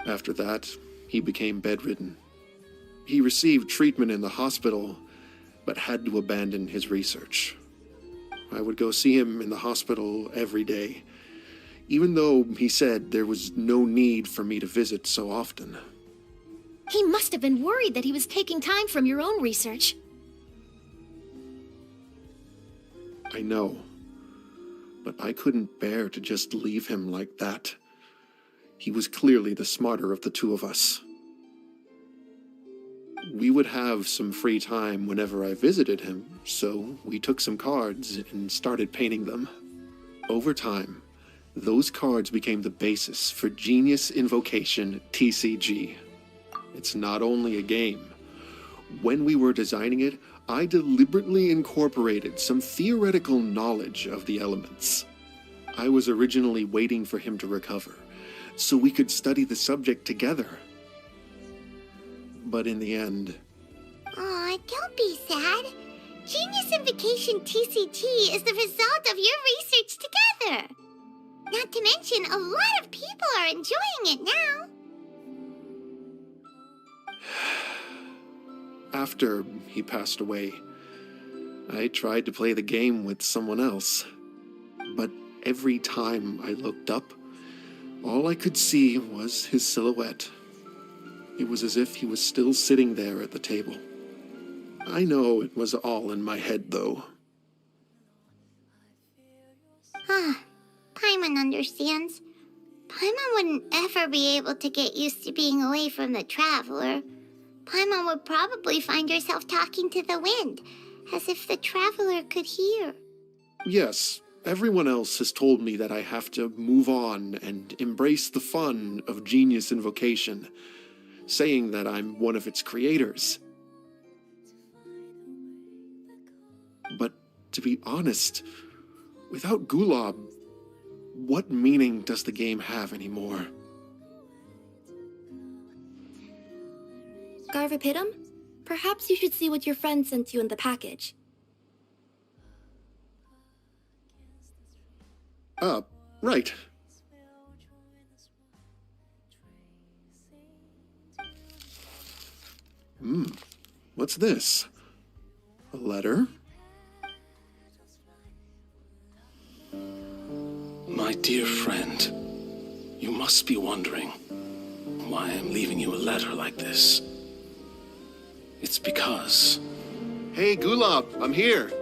After that, he became bedridden. He received treatment in the hospital, but had to abandon his research. I would go see him in the hospital every day, even though he said there was no need for me to visit so often. He must have been worried that he was taking time from your own research. I know, but I couldn't bear to just leave him like that. He was clearly the smarter of the two of us. We would have some free time whenever I visited him, so we took some cards and started painting them. Over time, those cards became the basis for Genius Invocation TCG. It's not only a game. When we were designing it, I deliberately incorporated some theoretical knowledge of the elements. I was originally waiting for him to recover, so we could study the subject together. But in the end... Aw, don't be sad. Genius Invocation TCG is the result of your research together. Not to mention, a lot of people are enjoying it now. After he passed away, I tried to play the game with someone else. But every time I looked up, all I could see was his silhouette. It was as if he was still sitting there at the table. I know it was all in my head, though. Paimon understands. Paimon wouldn't ever be able to get used to being away from the Traveler. Paimon would probably find herself talking to the wind, as if the Traveler could hear. Yes, everyone else has told me that I have to move on and embrace the fun of Genius Invocation, saying that I'm one of its creators. But to be honest, without Gulob, what meaning does the game have anymore? Garvapitum, perhaps you should see what your friend sent you in the package. Right. What's this? A letter? My dear friend, you must be wondering why I'm leaving you a letter like this. It's because... Hey, Gulob, I'm here.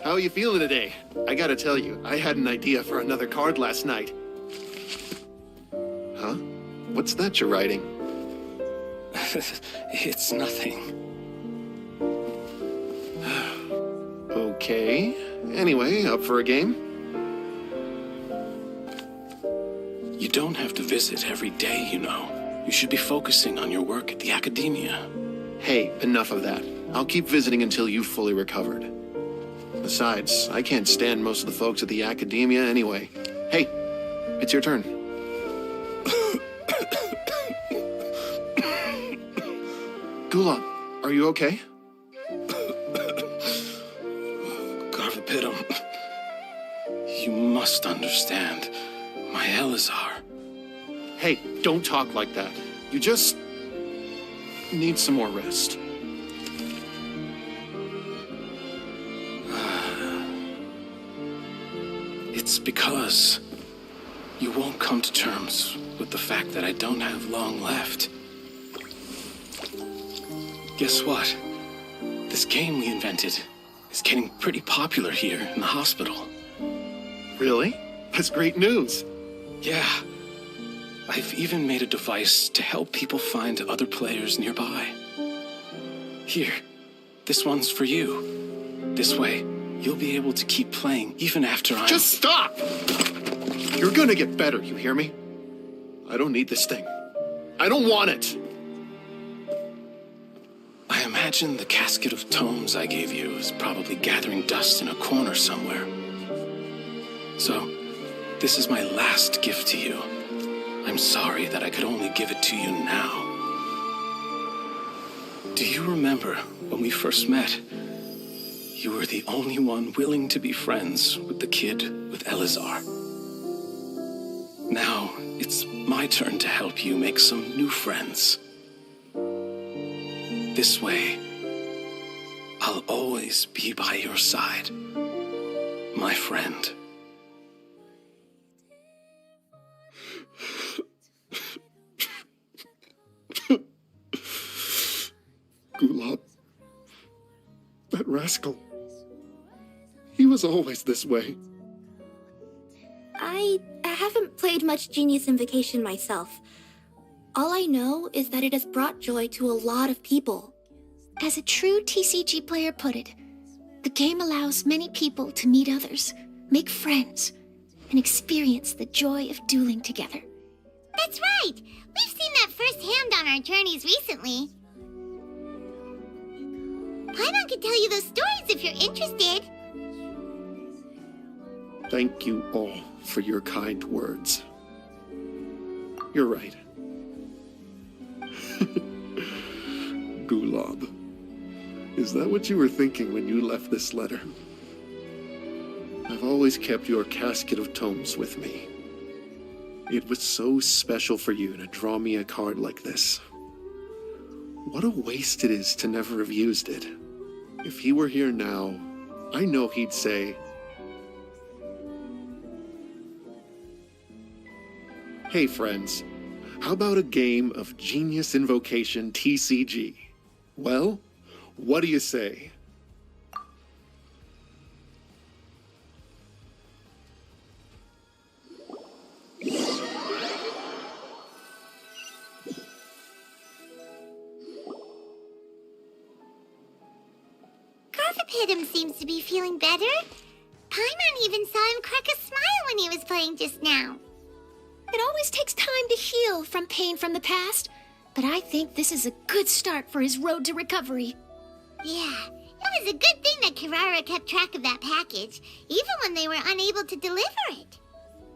How are you feeling today? I gotta tell you, I had an idea for another card last night. Huh? What's that you're writing? It's nothing. Okay. Anyway, up for a game? You don't have to visit every day, you know. You should be focusing on your work at the academia. Hey, enough of that. I'll keep visiting until you've fully recovered. Besides, I can't stand most of the folks at the academia anyway. Hey, it's your turn. Gulob, are you okay? Garvapitum, you must understand. My Elazar. Hey, don't talk like that. You just need some more rest. It's because you won't come to terms with the fact that I don't have long left. Guess what? This game we invented is getting pretty popular here in the hospital. Really? That's great news. Yeah. I've even made a device to help people find other players nearby. Here, this one's for you. This way, you'll be able to keep playing even after I'm... Just stop! You're gonna get better, you hear me? I don't need this thing. I don't want it! I imagine the casket of tomes I gave you is probably gathering dust in a corner somewhere. So, this is my last gift to you. I'm sorry that I could only give it to you now. Do you remember when we first met? You were the only one willing to be friends with the kid with Elazar. Now, it's my turn to help you make some new friends. This way, I'll always be by your side, my friend. Gulob. That rascal. He was always this way. I haven't played much Genius Invocation myself. All I know is that it has brought joy to a lot of people. As a true TCG player put it, the game allows many people to meet others, make friends, and experience the joy of dueling together. That's right! We've seen that firsthand on our journeys recently. Paimon could tell you those stories if you're interested. Thank you all for your kind words. You're right. Gulob. Is that what you were thinking when you left this letter? I've always kept your casket of tomes with me. It was so special for you to draw me a card like this. What a waste it is to never have used it. If he were here now, I know he'd say, "Hey friends, how about a game of Genius Invocation TCG? Well, What do you say? Gothipidum seems to be feeling better. Paimon even saw him crack a smile when he was playing just now. It always takes time to heal from pain from the past, but I think this is a good start for his road to recovery. Yeah, it was a good thing that Kirara kept track of that package, even when they were unable to deliver it.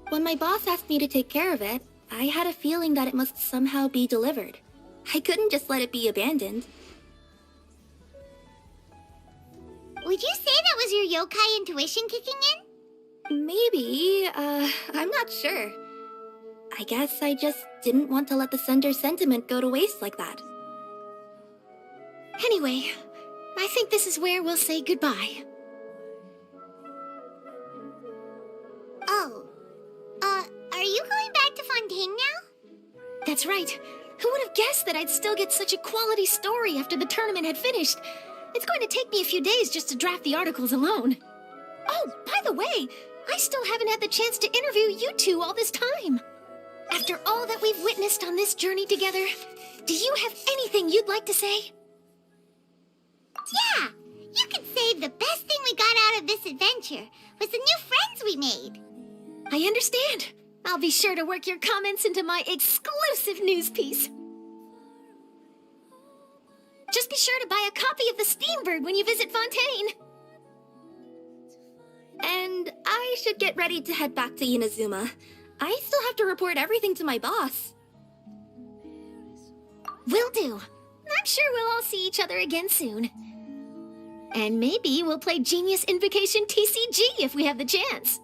When my boss asked me to take care of it, I had a feeling that it must somehow be delivered. I couldn't just let it be abandoned. Would you say that was your yokai intuition kicking in? Maybe, I'm not sure. I guess I just didn't want to let the sender's sentiment go to waste like that. Anyway, I think this is where we'll say goodbye. Oh, are you going back to Fontaine now? That's right. Who would have guessed that I'd still get such a quality story after the tournament had finished? It's going to take me a few days just to draft the articles alone. Oh, by the way, I still haven't had the chance to interview you two all this time. After all that we've witnessed on this journey together, do you have anything you'd like to say? Yeah, you could say the best thing we got out of this adventure was the new friends we made. I understand. I'll be sure to work your comments into my exclusive news piece. Just be sure to buy a copy of the Steambird when you visit Fontaine. And I should get ready to head back to Inazuma. I still have to report everything to my boss. Will do. I'm sure we'll all see each other again soon. And maybe we'll play Genius Invocation TCG if we have the chance.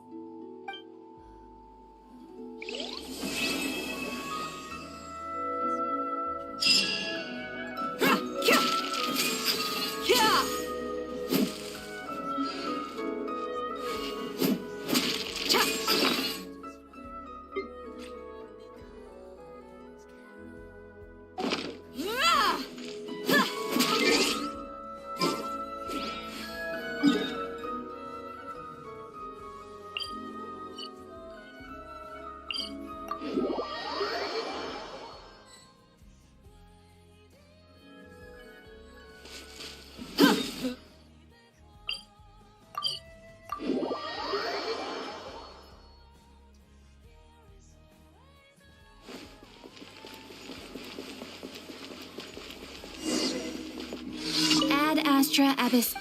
Ad Astra Abyss.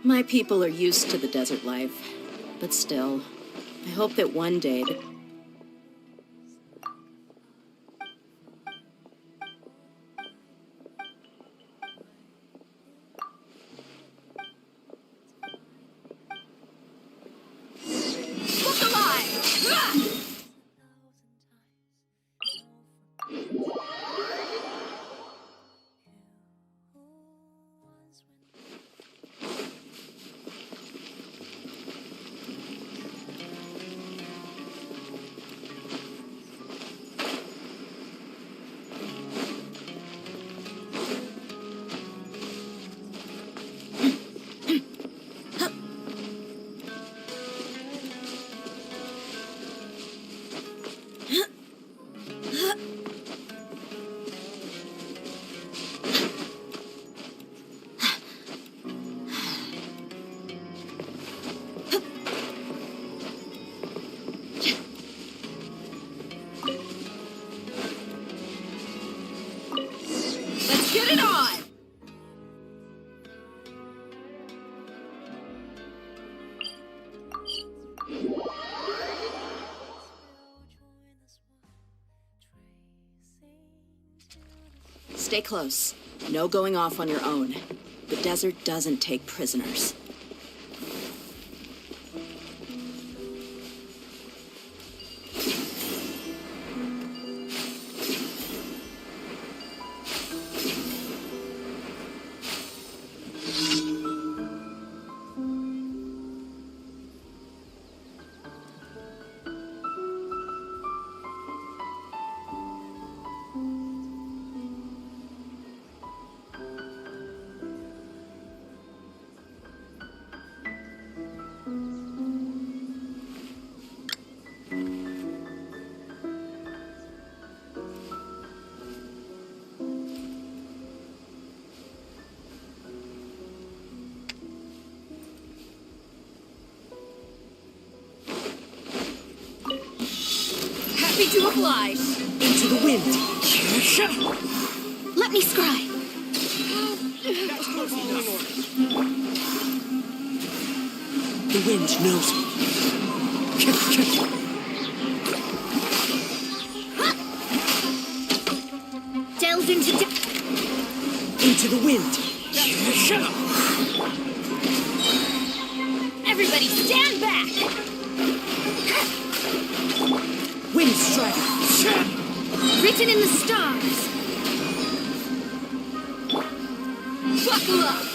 My people are used to the desert life, but still, I hope that one day Stay close. No going off on your own. The desert doesn't take prisoners. Happy to oblige. Into the wind. Let me scry. The wind knows me. Delve into Into the wind. Everybody stand back! Wind strider. Written in the stars. Buckle up!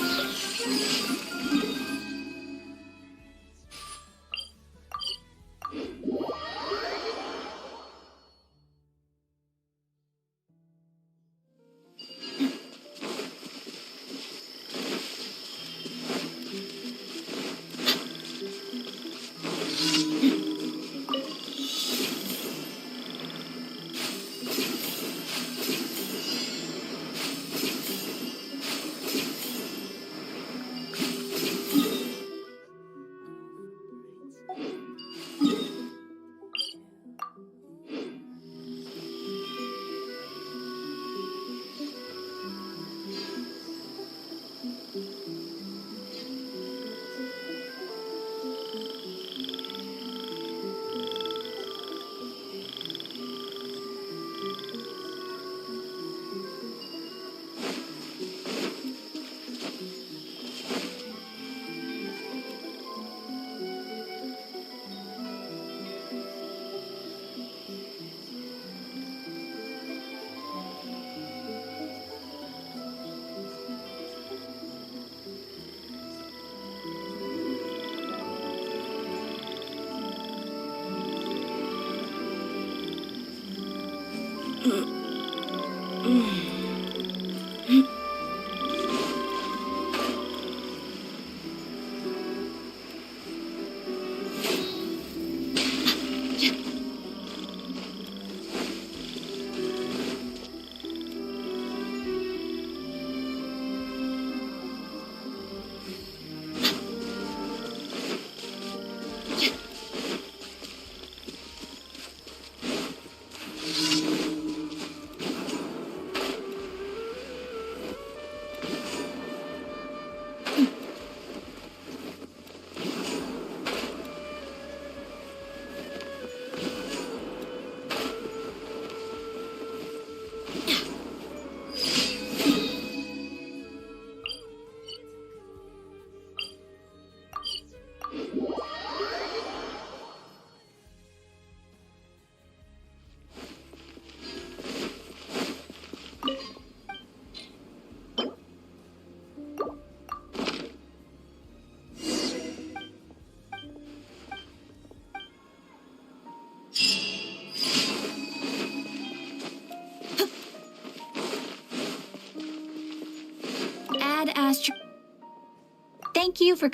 Thank you for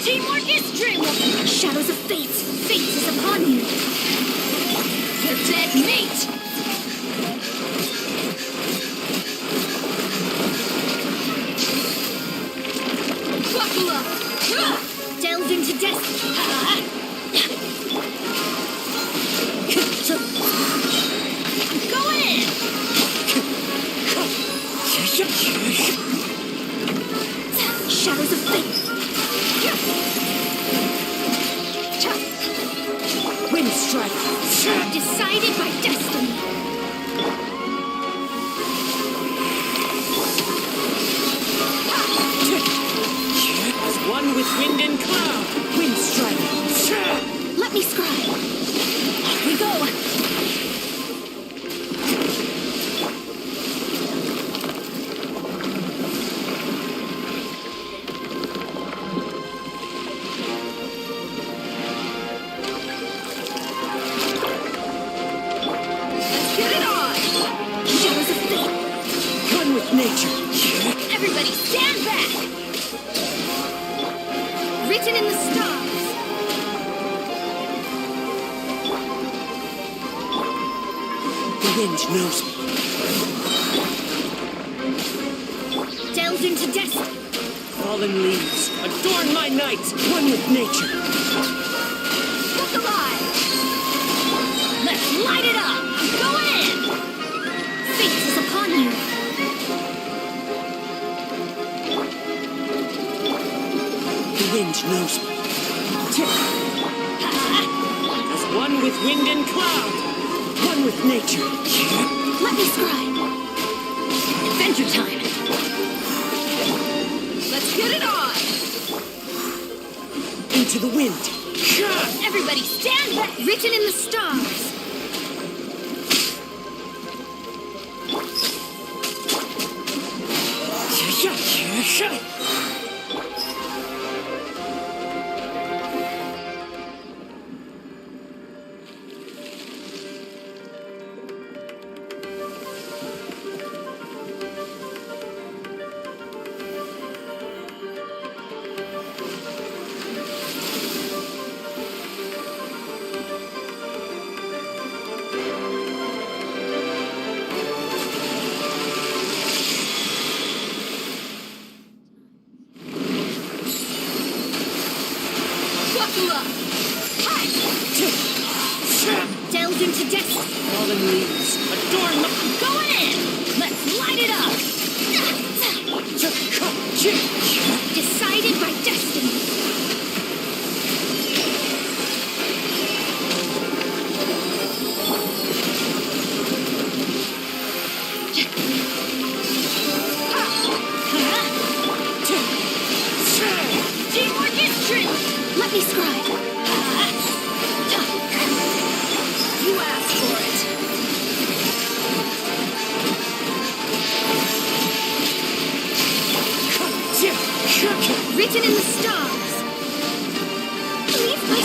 Teamwork is dreamwork! Shadows of fate! Fate is upon you! The dead mate! Buckle up! Delve into destiny! I'm going in! Shadows of fate! Wind strike! Decided by destiny! As one with wind and cloud! Wind strike! Let me scry! Off we go! Everybody stand back! Written in the stars! The wind knows me. Delved into destiny! Fallen leaves, adorn my night, one with nature. Look alive! Let's light it up! Go in! Fate is upon you! The wind knows me. As one with wind and cloud, one with nature. Let me scribe. Adventure time. Let's get it on! Into the wind. Everybody stand back! Written in the stars. Buckle up! Delved into destiny. Fallen leaves, adorn my... I'm going in! Let's light it up! Decided by destiny. Teamwork is true! Let me scribe. You asked for it. Written in the stars. Leave my...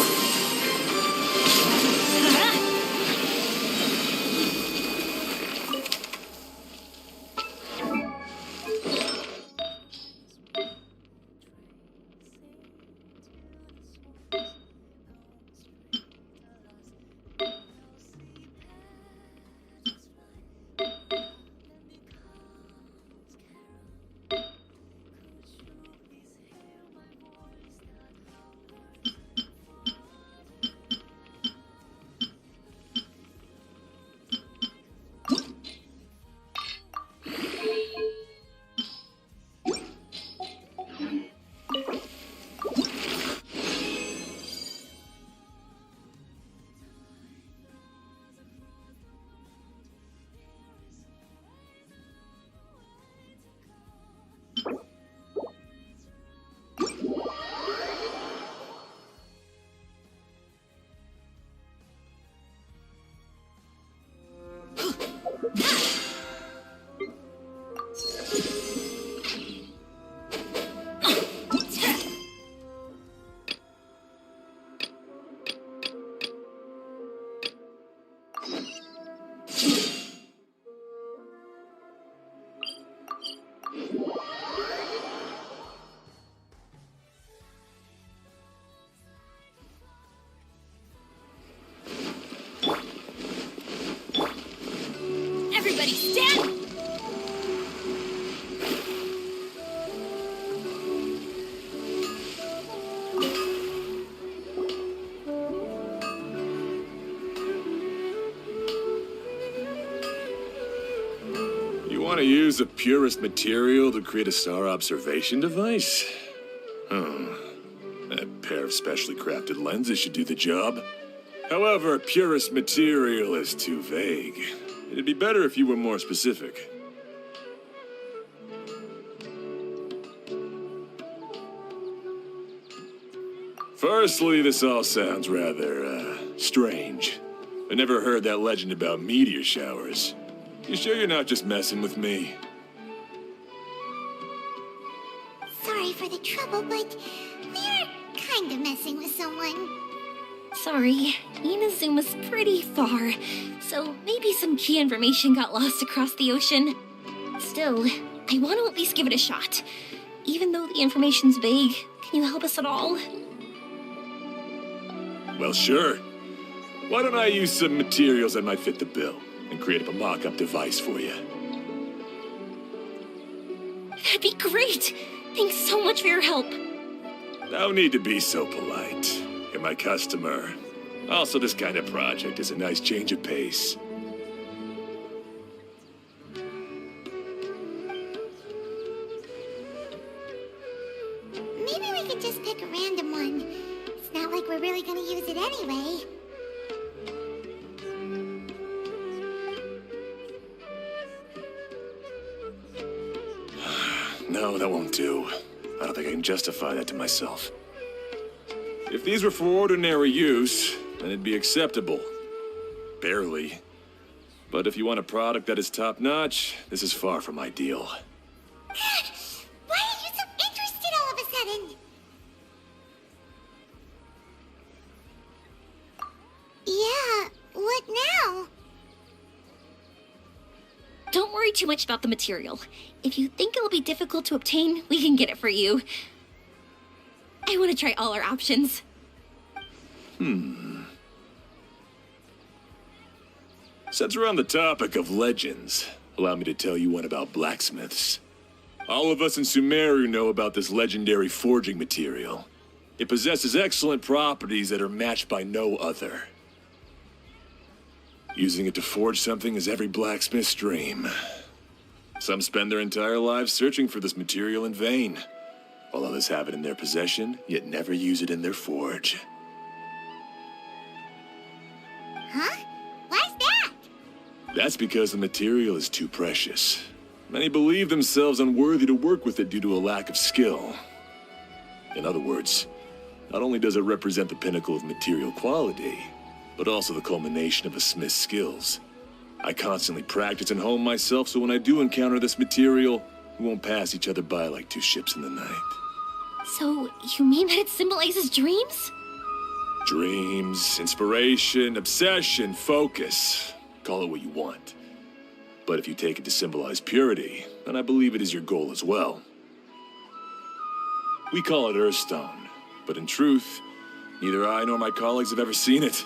to use the purest material to create a star observation device? Oh, a pair of specially crafted lenses should do the job. However, purest material is too vague. It'd be better if you were more specific. Firstly, this all sounds rather, strange. I never heard that legend about meteor showers. You sure you're not just messing with me? Sorry for the trouble, but we are kind of messing with someone. Sorry, Inazuma's pretty far, so maybe some key information got lost across the ocean. Still, I want to at least give it a shot. Even though the information's vague, can you help us at all? Well, sure. Why don't I use some materials that might fit the bill and create up a mock-up device for you? That'd be great! Thanks so much for your help. No need to be so polite. You're my customer. Also, this kind of project is a nice change of pace. Maybe we could just pick a random one. It's not like we're really gonna use it anyway. No, that won't do. I don't think I can justify that to myself. If these were for ordinary use, then it'd be acceptable. Barely. But if you want a product that is top-notch, this is far from ideal. Why are you so interested all of a sudden? Yeah, what now? Don't worry too much about the material. If you think it'll be difficult to obtain, we can get it for you. I want to try all our options. Since we're on the topic of legends, allow me to tell you one about blacksmiths. All of us in Sumeru know about this legendary forging material. It possesses excellent properties that are matched by no other. Using it to forge something is every blacksmith's dream. Some spend their entire lives searching for this material in vain, while others have it in their possession, yet never use it in their forge. Huh? Why's that? That's because the material is too precious. Many believe themselves unworthy to work with it due to a lack of skill. In other words, not only does it represent the pinnacle of material quality, but also the culmination of a smith's skills. I constantly practice and hone myself, so when I do encounter this material, we won't pass each other by like two ships in the night. So, you mean that it symbolizes dreams? Dreams, inspiration, obsession, focus. Call it what you want. But if you take it to symbolize purity, then I believe it is your goal as well. We call it Earthstone, but in truth, neither I nor my colleagues have ever seen it.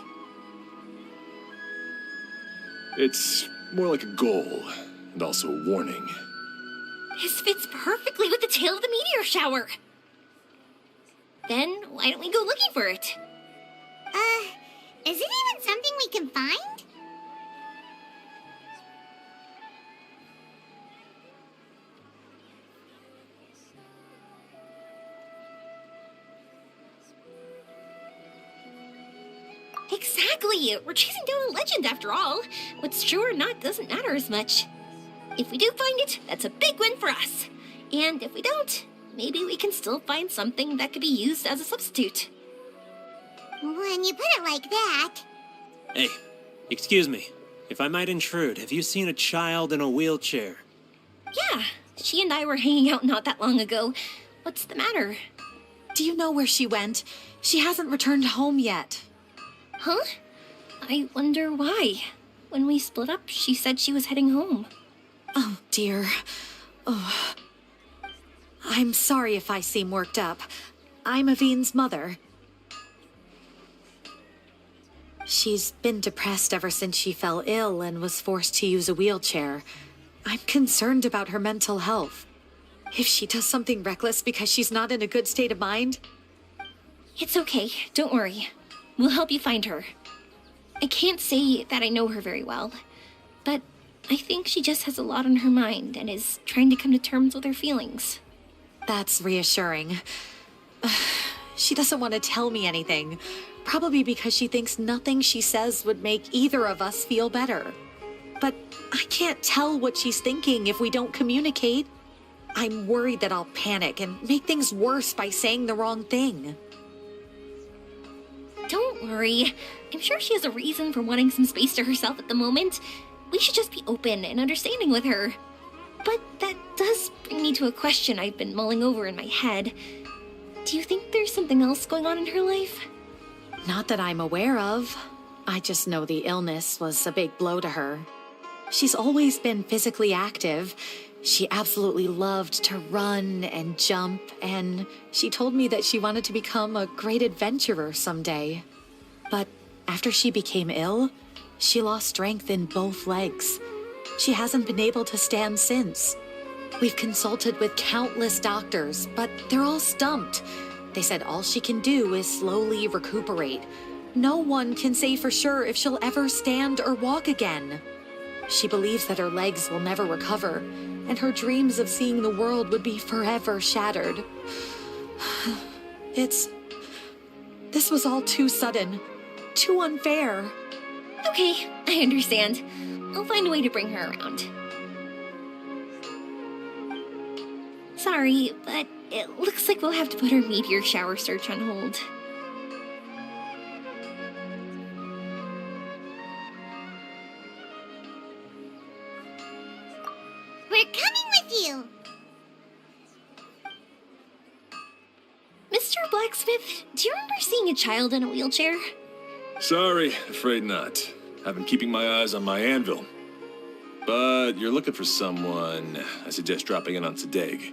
It's more like a goal, and also a warning. This fits perfectly with the tale of the meteor shower. Then, why don't we go looking for it? Is it even something we can find? Exactly! We're chasing down a legend after all. What's true or not doesn't matter as much. If we do find it, that's a big win for us. And if we don't, maybe we can still find something that could be used as a substitute. When you put it like that... Hey, excuse me. If I might intrude, have you seen a child in a wheelchair? Yeah, she and I were hanging out not that long ago. What's the matter? Do you know where she went? She hasn't returned home yet. Huh? I wonder why. When we split up, she said she was heading home. Oh, dear. Oh. I'm sorry if I seem worked up. I'm Avine's mother. She's been depressed ever since she fell ill and was forced to use a wheelchair. I'm concerned about her mental health. If she does something reckless because she's not in a good state of mind... It's okay, don't worry. We'll help you find her. I can't say that I know her very well, but I think she just has a lot on her mind and is trying to come to terms with her feelings. That's reassuring. She doesn't want to tell me anything, probably because she thinks nothing she says would make either of us feel better. But I can't tell what she's thinking if we don't communicate. I'm worried that I'll panic and make things worse by saying the wrong thing. Don't worry. I'm sure she has a reason for wanting some space to herself at the moment. We should just be open and understanding with her. But that does bring me to a question I've been mulling over in my head. Do you think there's something else going on in her life? Not that I'm aware of. I just know the illness was a big blow to her. She's always been physically active. She absolutely loved to run and jump, and she told me that she wanted to become a great adventurer someday. But after she became ill, she lost strength in both legs. She hasn't been able to stand since. We've consulted with countless doctors, but they're all stumped. They said all she can do is slowly recuperate. No one can say for sure if she'll ever stand or walk again. She believes that her legs will never recover, and her dreams of seeing the world would be forever shattered. This was all too sudden, too unfair. Okay, I understand. I'll find a way to bring her around. Sorry, but it looks like we'll have to put our meteor shower search on hold. We're coming with you! Mr. Blacksmith, do you remember seeing a child in a wheelchair? Sorry, afraid not. I've been keeping my eyes on my anvil. But you're looking for someone, I suggest dropping in on Sadeg.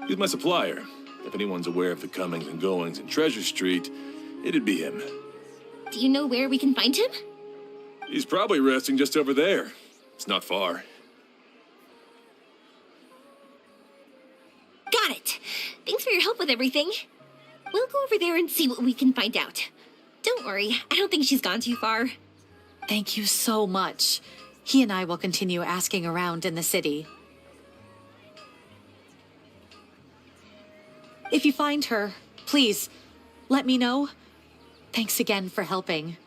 He's my supplier. If anyone's aware of the comings and goings in Treasure Street, it'd be him. Do you know where we can find him? He's probably resting just over there. It's not far. Got it! Thanks for your help with everything. We'll go over there and see what we can find out. Don't worry, I don't think she's gone too far. Thank you so much. He and I will continue asking around in the city. If you find her, please, let me know. Thanks again for helping.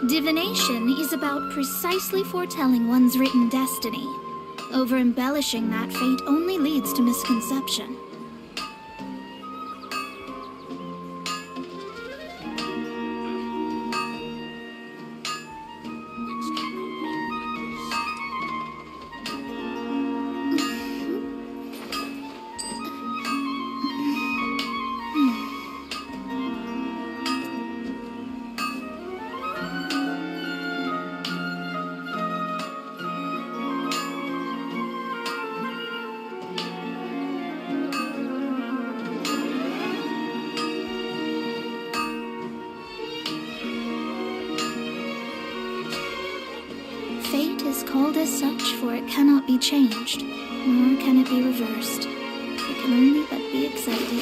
Divination is about precisely foretelling one's written destiny. Over-embellishing that fate only leads to misconception. Fate is called as such, for it cannot be changed, nor can it be reversed. It can only but be accepted.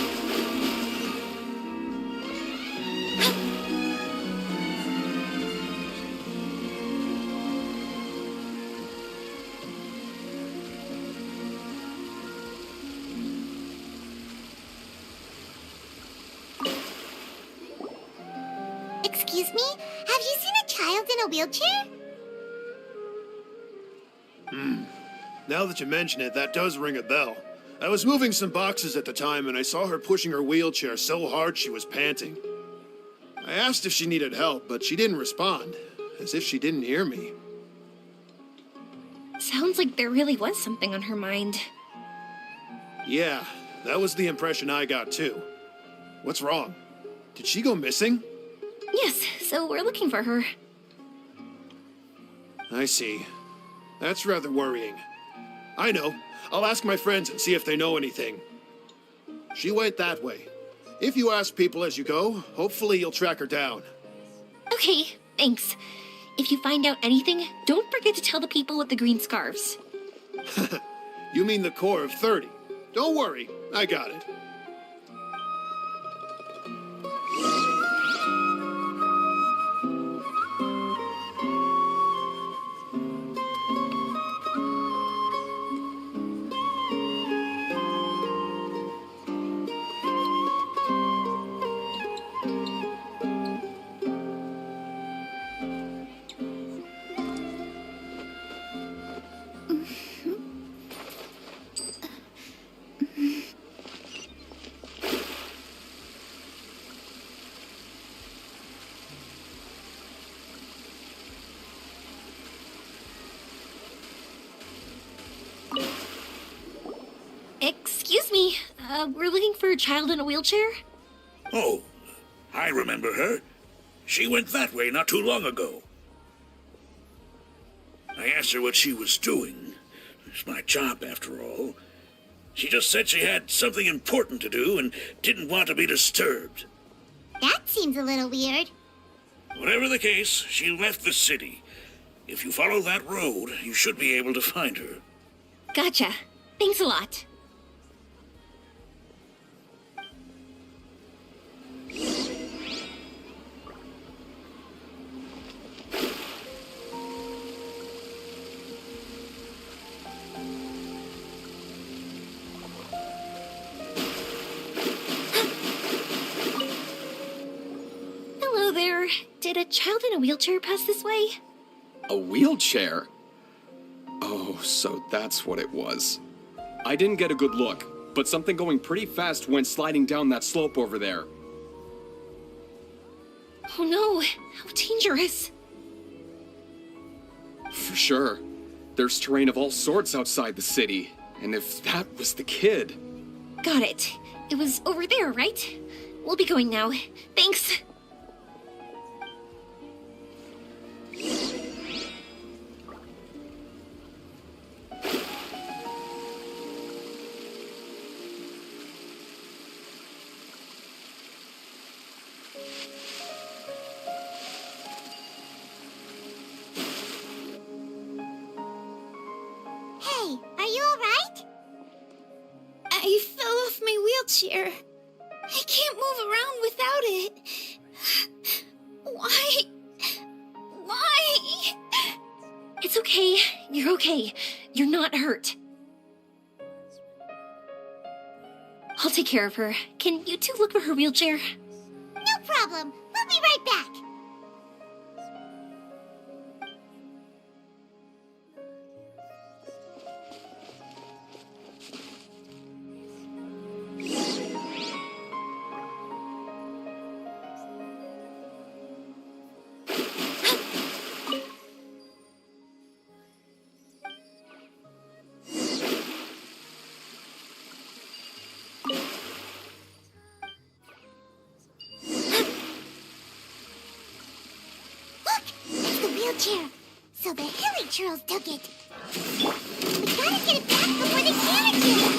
Excuse me? Have you seen a child in a wheelchair? Now that you mention it, that does ring a bell. I was moving some boxes at the time and I saw her pushing her wheelchair so hard she was panting. I asked if she needed help, but she didn't respond, as if she didn't hear me. Sounds like there really was something on her mind. Yeah, that was the impression I got too. What's wrong? Did she go missing? Yes, so we're looking for her. I see. That's rather worrying. I know. I'll ask my friends and see if they know anything. She went that way. If you ask people as you go, hopefully you'll track her down. Okay, thanks. If you find out anything, don't forget to tell the people with the green scarves. You mean the core of 30. Don't worry, I got it. Excuse me, we're looking for a child in a wheelchair? Oh, I remember her. She went that way not too long ago. I asked her what she was doing. It's my job, after all. She just said she had something important to do and didn't want to be disturbed. That seems a little weird. Whatever the case, she left the city. If you follow that road, you should be able to find her. Gotcha. Thanks a lot. Hello there. Did a child in a wheelchair pass this way? A wheelchair? Oh, so that's what it was. I didn't get a good look, but something going pretty fast went sliding down that slope over there. Oh no, how dangerous. For sure. There's terrain of all sorts outside the city, and if that was the kid... Got it. It was over there, right? We'll be going now. Thanks. Hey, are you alright? I fell off my wheelchair. I can't move around without it. Why? Why? It's okay. You're okay. You're not hurt. I'll take care of her. Can you two look for her wheelchair? No problem. We'll be right back. Wheelchair. So the hilly churls took it. We gotta get it back before they damage it.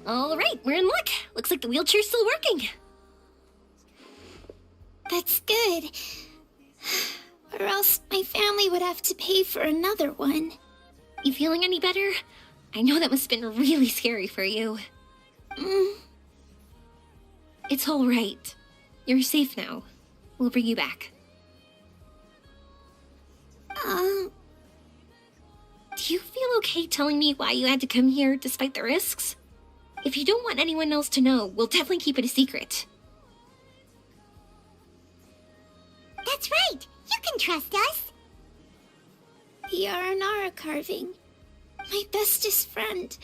All right, we're in luck. Looks like the wheelchair's still working. That's good. Or else my family would have to pay for another one. You feeling any better? I know that must have been really scary for you. It's all right. You're safe now. We'll bring you back. Do you feel okay telling me why you had to come here despite the risks? If you don't want anyone else to know, we'll definitely keep it a secret. That's right. You can trust us. The Aranara carving. My bestest friend.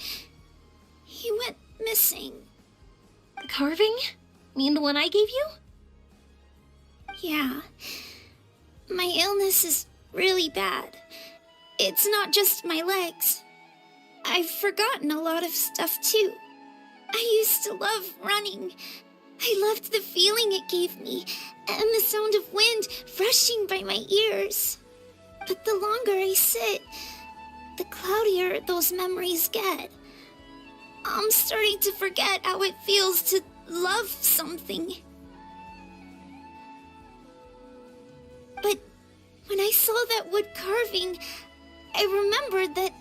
He went missing. The carving? Mean the one I gave you? Yeah. My illness is really bad. It's not just my legs. I've forgotten a lot of stuff too. I used to love running. I loved the feeling it gave me, and the sound of wind rushing by my ears. But the longer I sit, the cloudier those memories get. I'm starting to forget how it feels to love something. But when I saw that wood carving, I remembered that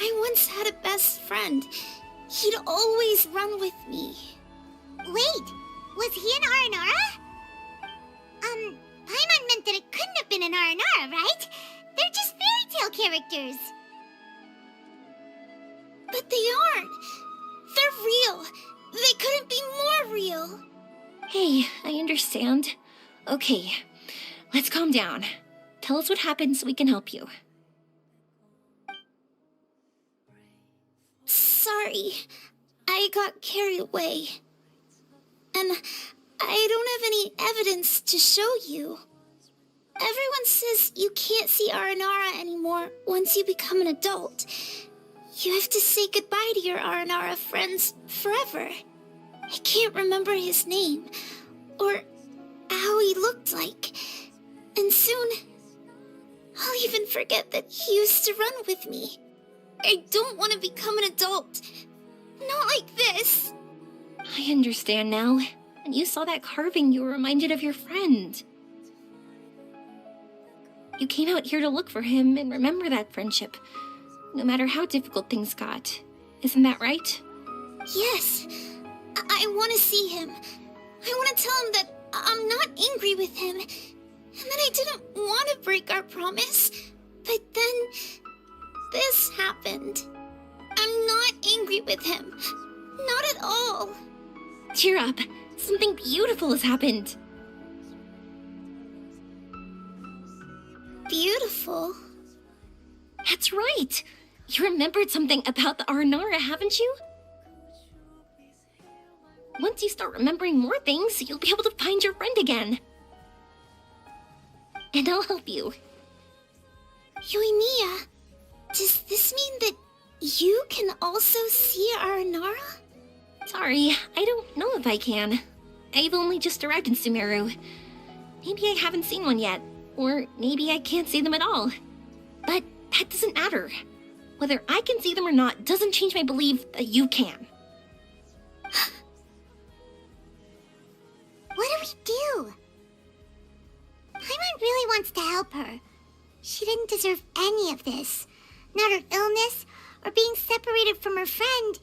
I once had a best friend. He'd always run with me. Wait, was he an Aranara? Paimon meant that it couldn't have been an Aranara, right? They're just fairy tale characters. But they aren't. They're real. They couldn't be more real. Hey, I understand. Okay, let's calm down. Tell us what happened so we can help you. Sorry, I got carried away. And I don't have any evidence to show you. Everyone says you can't see Aranara anymore once you become an adult. You have to say goodbye to your Aranara friends forever. I can't remember his name, or how he looked like. And soon, I'll even forget that he used to run with me. I don't want to become an adult. Not like this. I understand now. When you saw that carving, you were reminded of your friend. You came out here to look for him and remember that friendship, no matter how difficult things got. Isn't that right? Yes. I want to see him. I want to tell him that I'm not angry with him, and that I didn't want to break our promise. But then this happened. I'm not angry with him. Not at all. Cheer up. Something beautiful has happened. Beautiful? That's right. You remembered something about the Aranara, haven't you? Once you start remembering more things, you'll be able to find your friend again. And I'll help you. Yoimiya, does this mean that you can also see Aranara? Sorry, I don't know if I can. I've only just arrived in Sumeru. Maybe I haven't seen one yet, or maybe I can't see them at all. But that doesn't matter. Whether I can see them or not doesn't change my belief that you can. What do we do? Paimon really wants to help her. She didn't deserve any of this. Not her illness, or being separated from her friend,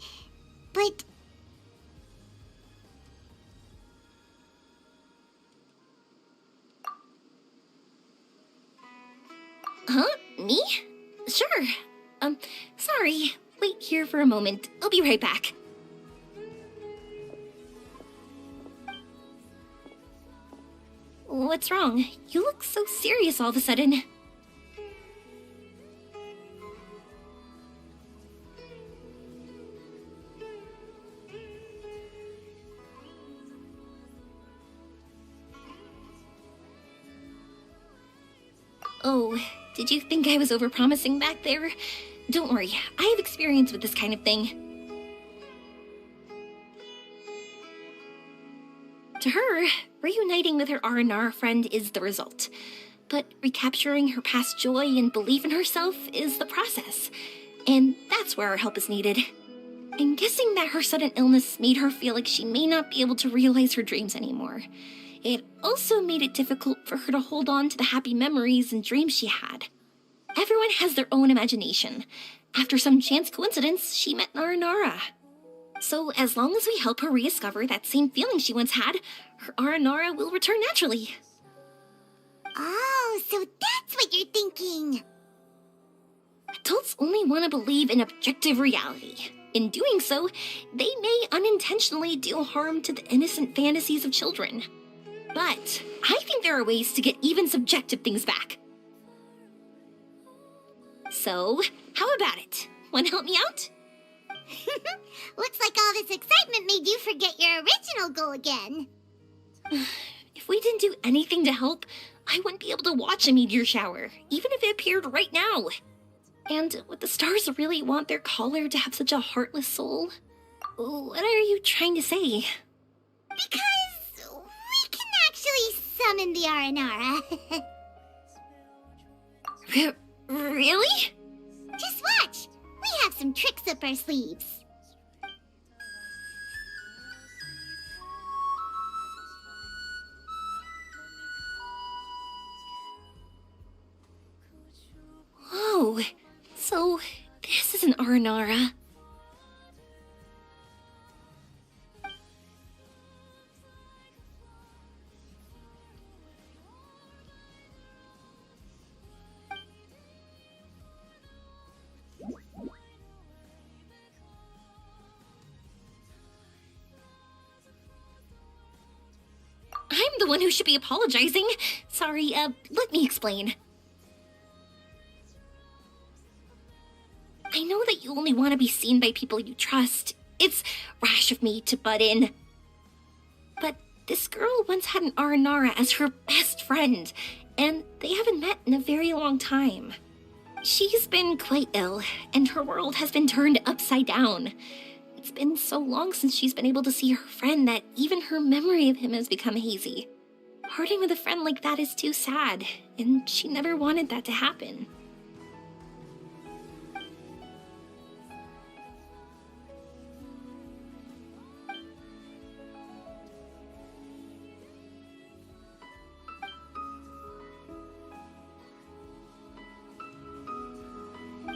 but... Huh? Me? Sure. Sorry. Wait here for a moment. I'll be right back. What's wrong? You look so serious all of a sudden. Oh, did you think I was overpromising back there? Don't worry, I have experience with this kind of thing. To her, reuniting with her Aranara friend is the result. But recapturing her past joy and belief in herself is the process. And that's where our help is needed. I'm guessing that her sudden illness made her feel like she may not be able to realize her dreams anymore. It also made it difficult for her to hold on to the happy memories and dreams she had. Everyone has their own imagination. After some chance coincidence, she met Aranara. So as long as we help her rediscover that same feeling she once had, her Aranara will return naturally. Oh, so that's what you're thinking. Adults only want to believe in objective reality. In doing so, they may unintentionally do harm to the innocent fantasies of children. But I think there are ways to get even subjective things back. So, how about it? Want to help me out? Looks like all this excitement made you forget your original goal again. If we didn't do anything to help, I wouldn't be able to watch a meteor shower, even if it appeared right now. And would the stars really want their caller to have such a heartless soul? What are you trying to say? Because we can actually summon the Aranara. Really? Just watch. We have some tricks up our sleeves. Whoa, so this is an Aranara. I'm the one who should be apologizing. Sorry, let me explain. I know that you only want to be seen by people you trust. It's rash of me to butt in. But this girl once had an Aranara as her best friend, and they haven't met in a very long time. She's been quite ill, and her world has been turned upside down. It's been so long since she's been able to see her friend that even her memory of him has become hazy. Parting with a friend like that is too sad, and she never wanted that to happen.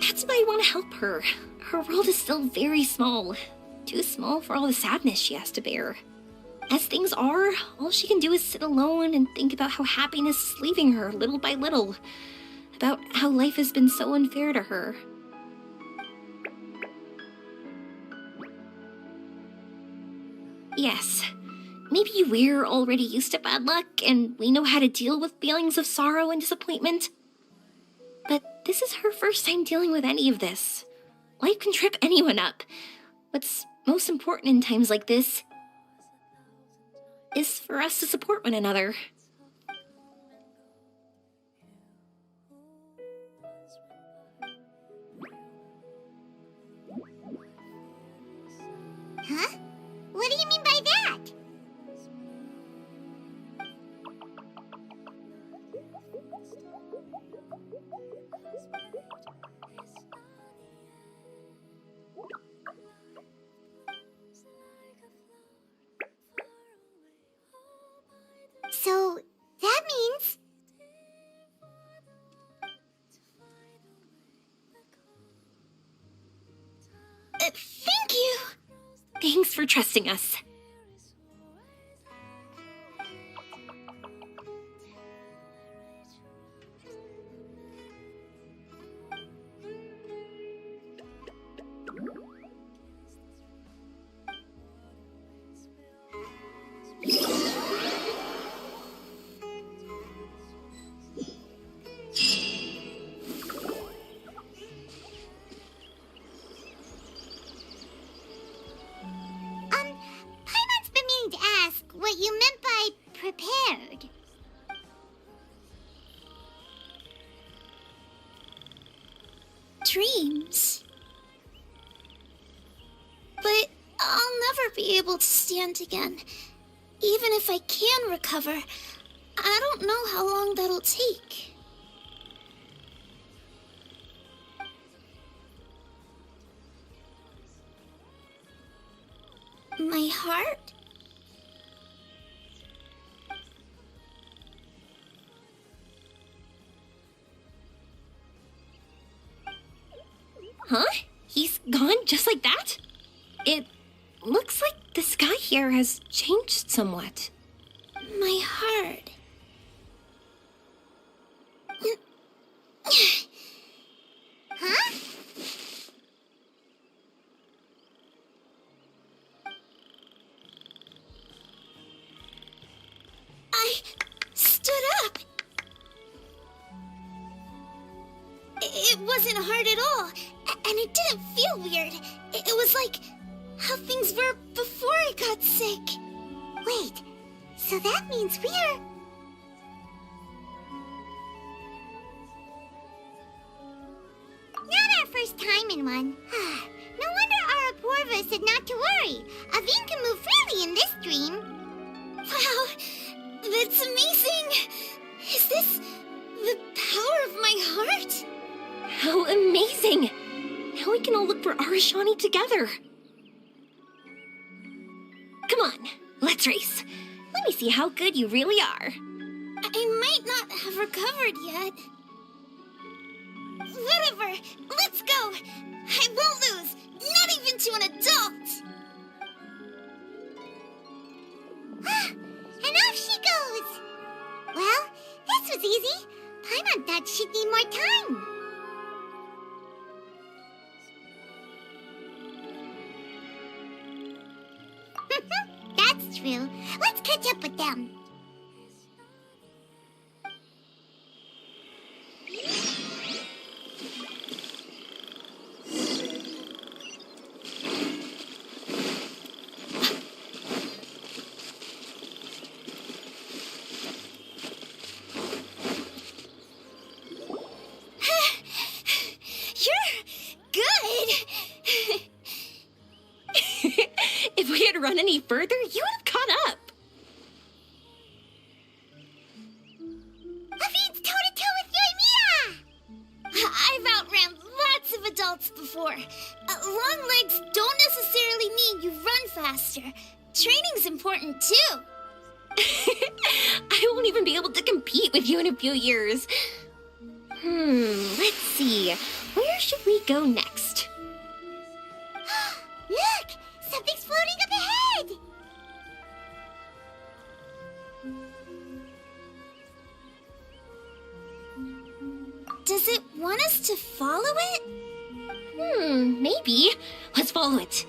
That's why I want to help her. Her world is still very small. Too small for all the sadness she has to bear. As things are, all she can do is sit alone and think about how happiness is leaving her little by little. About how life has been so unfair to her. Yes, maybe we're already used to bad luck and we know how to deal with feelings of sorrow and disappointment. But this is her first time dealing with any of this. Life can trip anyone up. What's most important in times like this is for us to support one another. Huh? What do you mean by that? So, that means... Thank you! Thanks for trusting us. Paimon's been meaning to ask what you meant by prepared. Dreams. But I'll never be able to stand again. Even if I can recover, I don't know how long that'll take. My heart? Huh? He's gone just like that? It looks like the sky here has changed somewhat. My heart. Huh? I stood up. It wasn't hard at all. and it didn't feel weird. It was like how things were before I got sick. Wait, so that means we're... Not our first time in one. No wonder our Aporva said not to worry. Aveen can move freely in this dream. Wow, that's amazing. Is this the power of my heart? How amazing! Now we can all look for Arashani together. Come on, let's race. Let me see how good you really are. I might not have recovered yet. Whatever, let's go. I won't lose, not even to an adult. And off she goes. Well, this was easy. Paimon thought she'd need more time. That's true. Let's catch up with them. If we had run any further, you would have caught up. Aveen's toe-to-toe with Yoimiya! I've outran lots of adults before. Long legs don't necessarily mean you run faster. Training's important too. I won't even be able to compete with you in a few years. Let's see. Where should we go next? Look! Something's floating up ahead! Does it want us to follow it? Maybe. Let's follow it.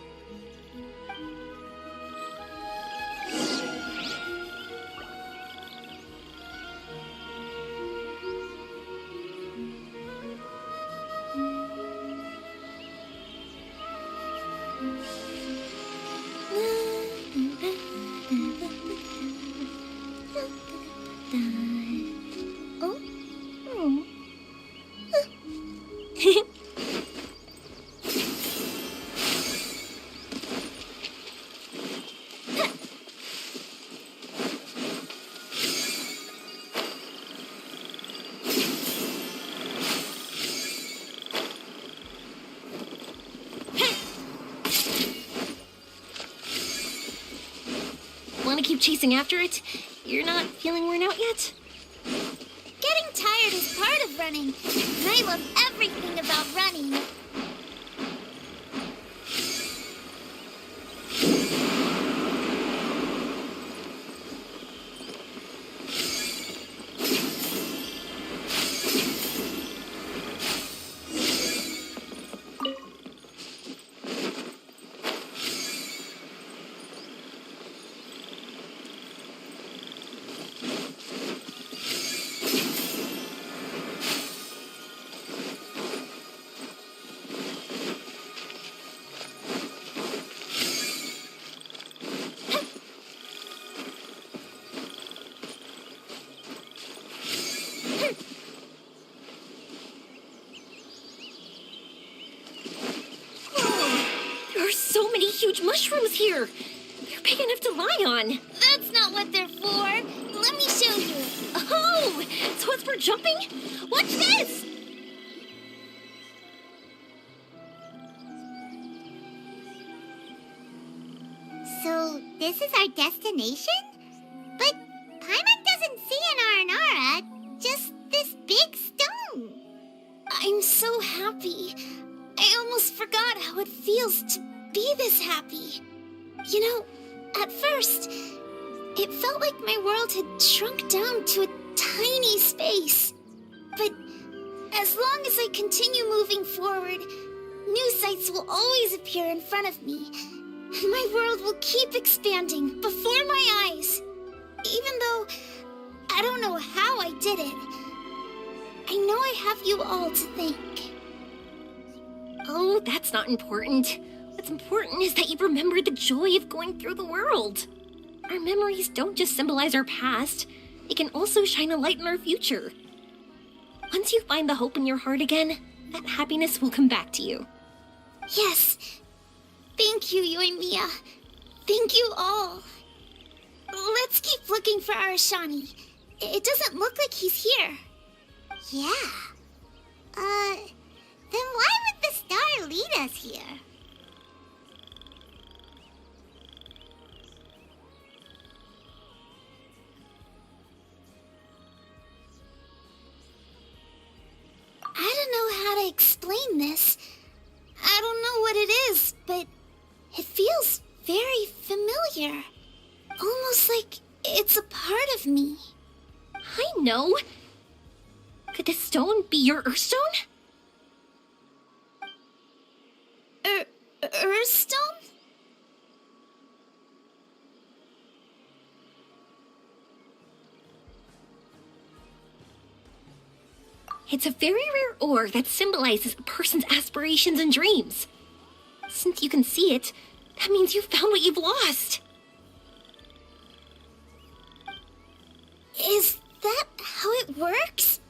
Want to keep chasing after it? You're not feeling worn out yet? Getting tired is part of running, and I love everything about running. So many huge mushrooms here. They're big enough to lie on. That's not what they're for. Let me show you. Oh, so it's for jumping? Watch this. So, this is our destination? But Paimon doesn't see an Aranara, just this big stone. I'm so happy. I almost forgot how it feels to be this happy. You know, at first, it felt like my world had shrunk down to a tiny space. But as long as I continue moving forward, new sights will always appear in front of me. My world will keep expanding before my eyes. Even though I don't know how I did it, I know I have you all to thank. Oh, that's not important. What's important is that you remember the joy of going through the world. Our memories don't just symbolize our past, they can also shine a light in our future. Once you find the hope in your heart again, that happiness will come back to you. Yes. Thank you, Yoimiya. Thank you all. Let's keep looking for Arashani. It doesn't look like he's here. Yeah. Then why would the star lead us here? I don't know how to explain this. I don't know what it is, but it feels very familiar. Almost like it's a part of me. I know. Could this stone be your Earthstone? Earthstone? It's a very rare ore that symbolizes a person's aspirations and dreams. Since you can see it, that means you've found what you've lost. Is that how it works?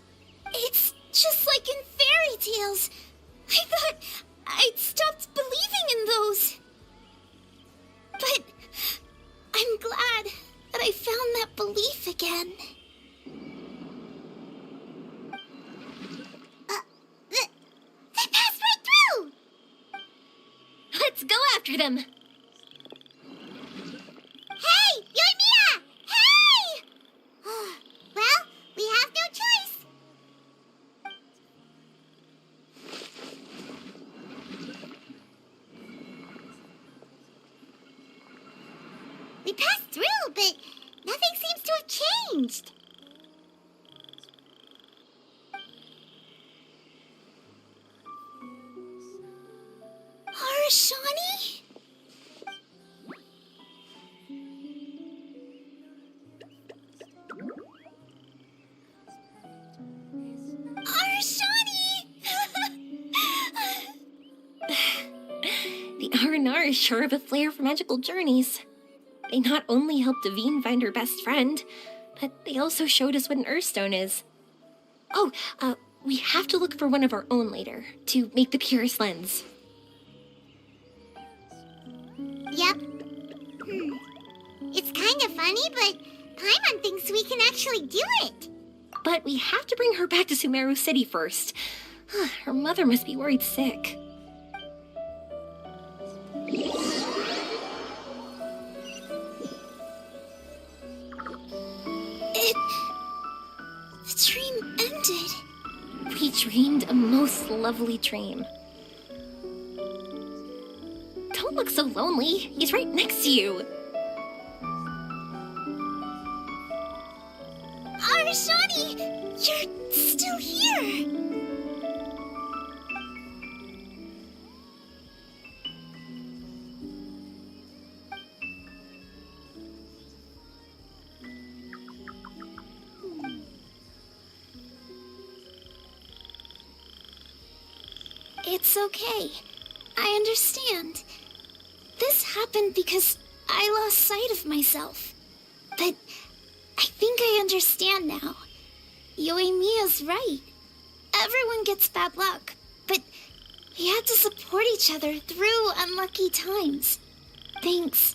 It's just like in fairy tales. I thought I'd stopped believing in those. But I'm glad that I found that belief again. They passed right through! Let's go after them. Hey, Yoimiya! Hey! Well, we have no choice. We passed through, but nothing seems to have changed. Arashani? The R&R is sure of a flair for magical journeys. They not only helped Devine find her best friend, but they also showed us what an Earthstone is. Oh, we have to look for one of our own later, to make the purest lens. Yep. It's kind of funny, but Paimon thinks we can actually do it. But we have to bring her back to Sumeru City first. Her mother must be worried sick. The dream ended. We dreamed a most lovely dream. Don't look so lonely. He's right next to you. Arashani, you're still here. It's okay. I understand. This happened because I lost sight of myself. But I think I understand now. Yoimiya's right. Everyone gets bad luck, but we had to support each other through unlucky times. Thanks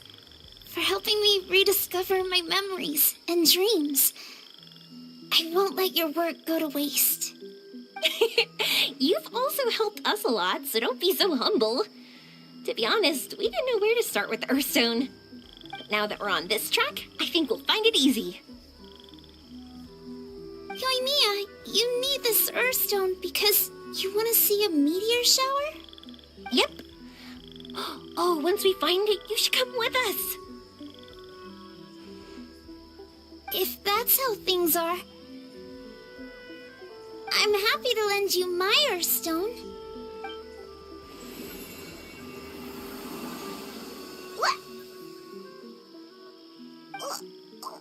for helping me rediscover my memories and dreams. I won't let your work go to waste. You've also helped us a lot, so don't be so humble. To be honest, we didn't know where to start with the Earthstone. But now that we're on this track, I think we'll find it easy. Yoimiya, you need this Earthstone because you want to see a meteor shower? Yep. Oh, once we find it, you should come with us. If that's how things are, I'm happy to lend you my Earthstone.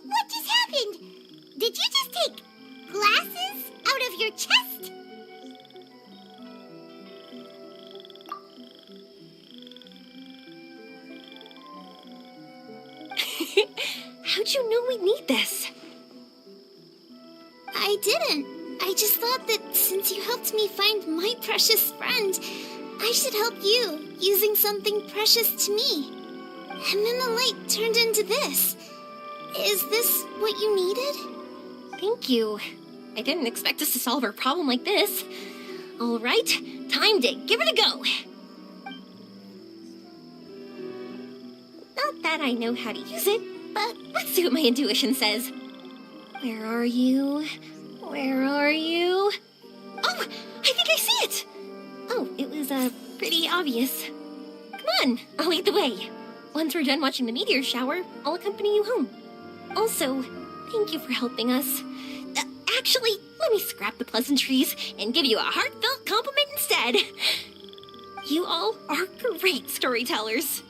What just happened? Did you just take glasses out of your chest? How'd you know we'd need this? I didn't. I just thought that since you helped me find my precious friend, I should help you, using something precious to me. And then the light turned into this. Is this what you needed? Thank you. I didn't expect us to solve our problem like this. All right, time to give it a go. Not that I know how to use it, but let's see what my intuition says. Where are you? Where are you? Oh, I think I see it! Oh, it was, pretty obvious. Come on, I'll lead the way. Once we're done watching the meteor shower, I'll accompany you home. Also, thank you for helping us. Actually, let me scrap the pleasantries and give you a heartfelt compliment instead. You all are great storytellers.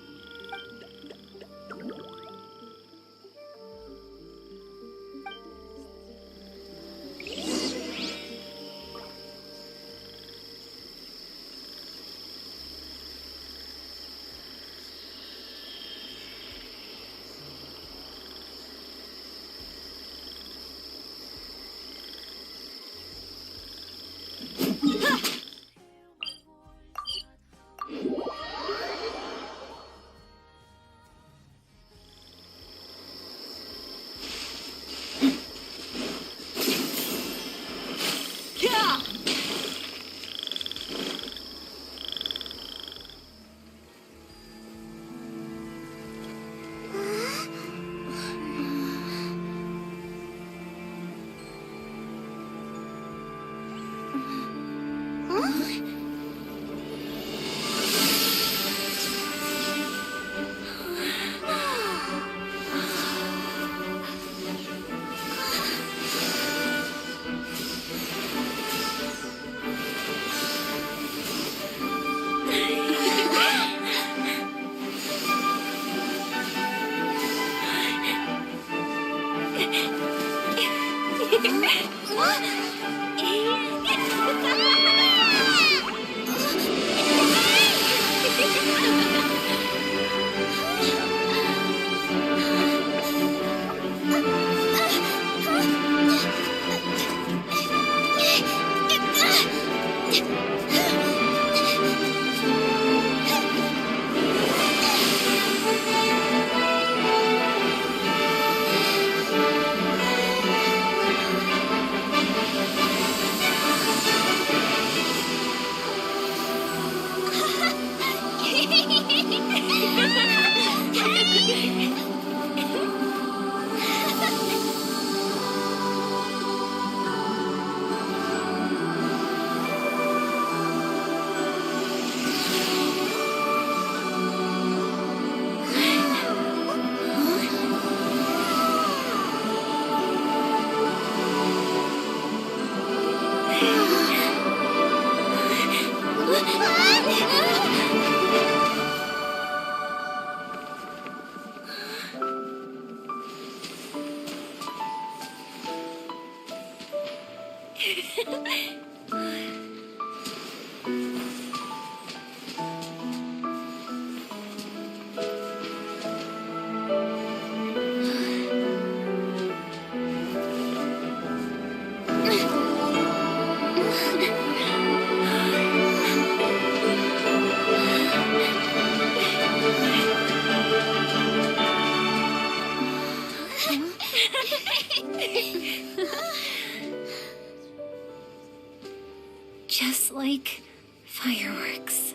Just like fireworks.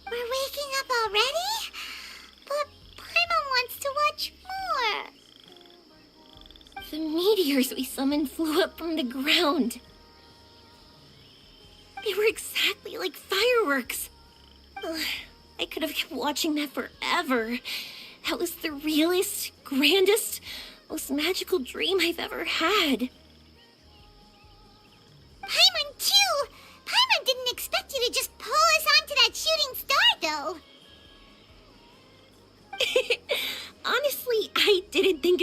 We're waking up already? But Paimon wants to watch more. The meteors we summoned flew up from the ground. They were exactly like fireworks. Ugh, I could have kept watching that forever. That was the realest, grandest, most magical dream I've ever had. Paimon, too! Paimon didn't expect you to just pull us onto that shooting star, though. Honestly,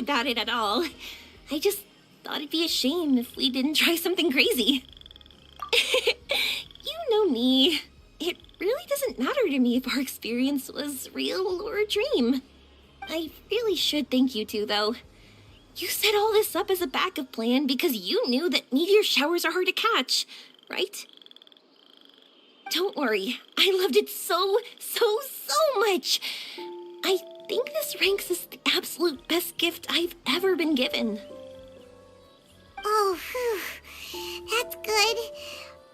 about it at all. I just thought it'd be a shame if we didn't try something crazy. You know me. It really doesn't matter to me if our experience was real or a dream. I really should thank you two, though. You set all this up as a backup plan because you knew that meteor showers are hard to catch, right? Don't worry, I loved it so much. I think this ranks as the absolute best gift I've ever been given. Oh, whew. That's good.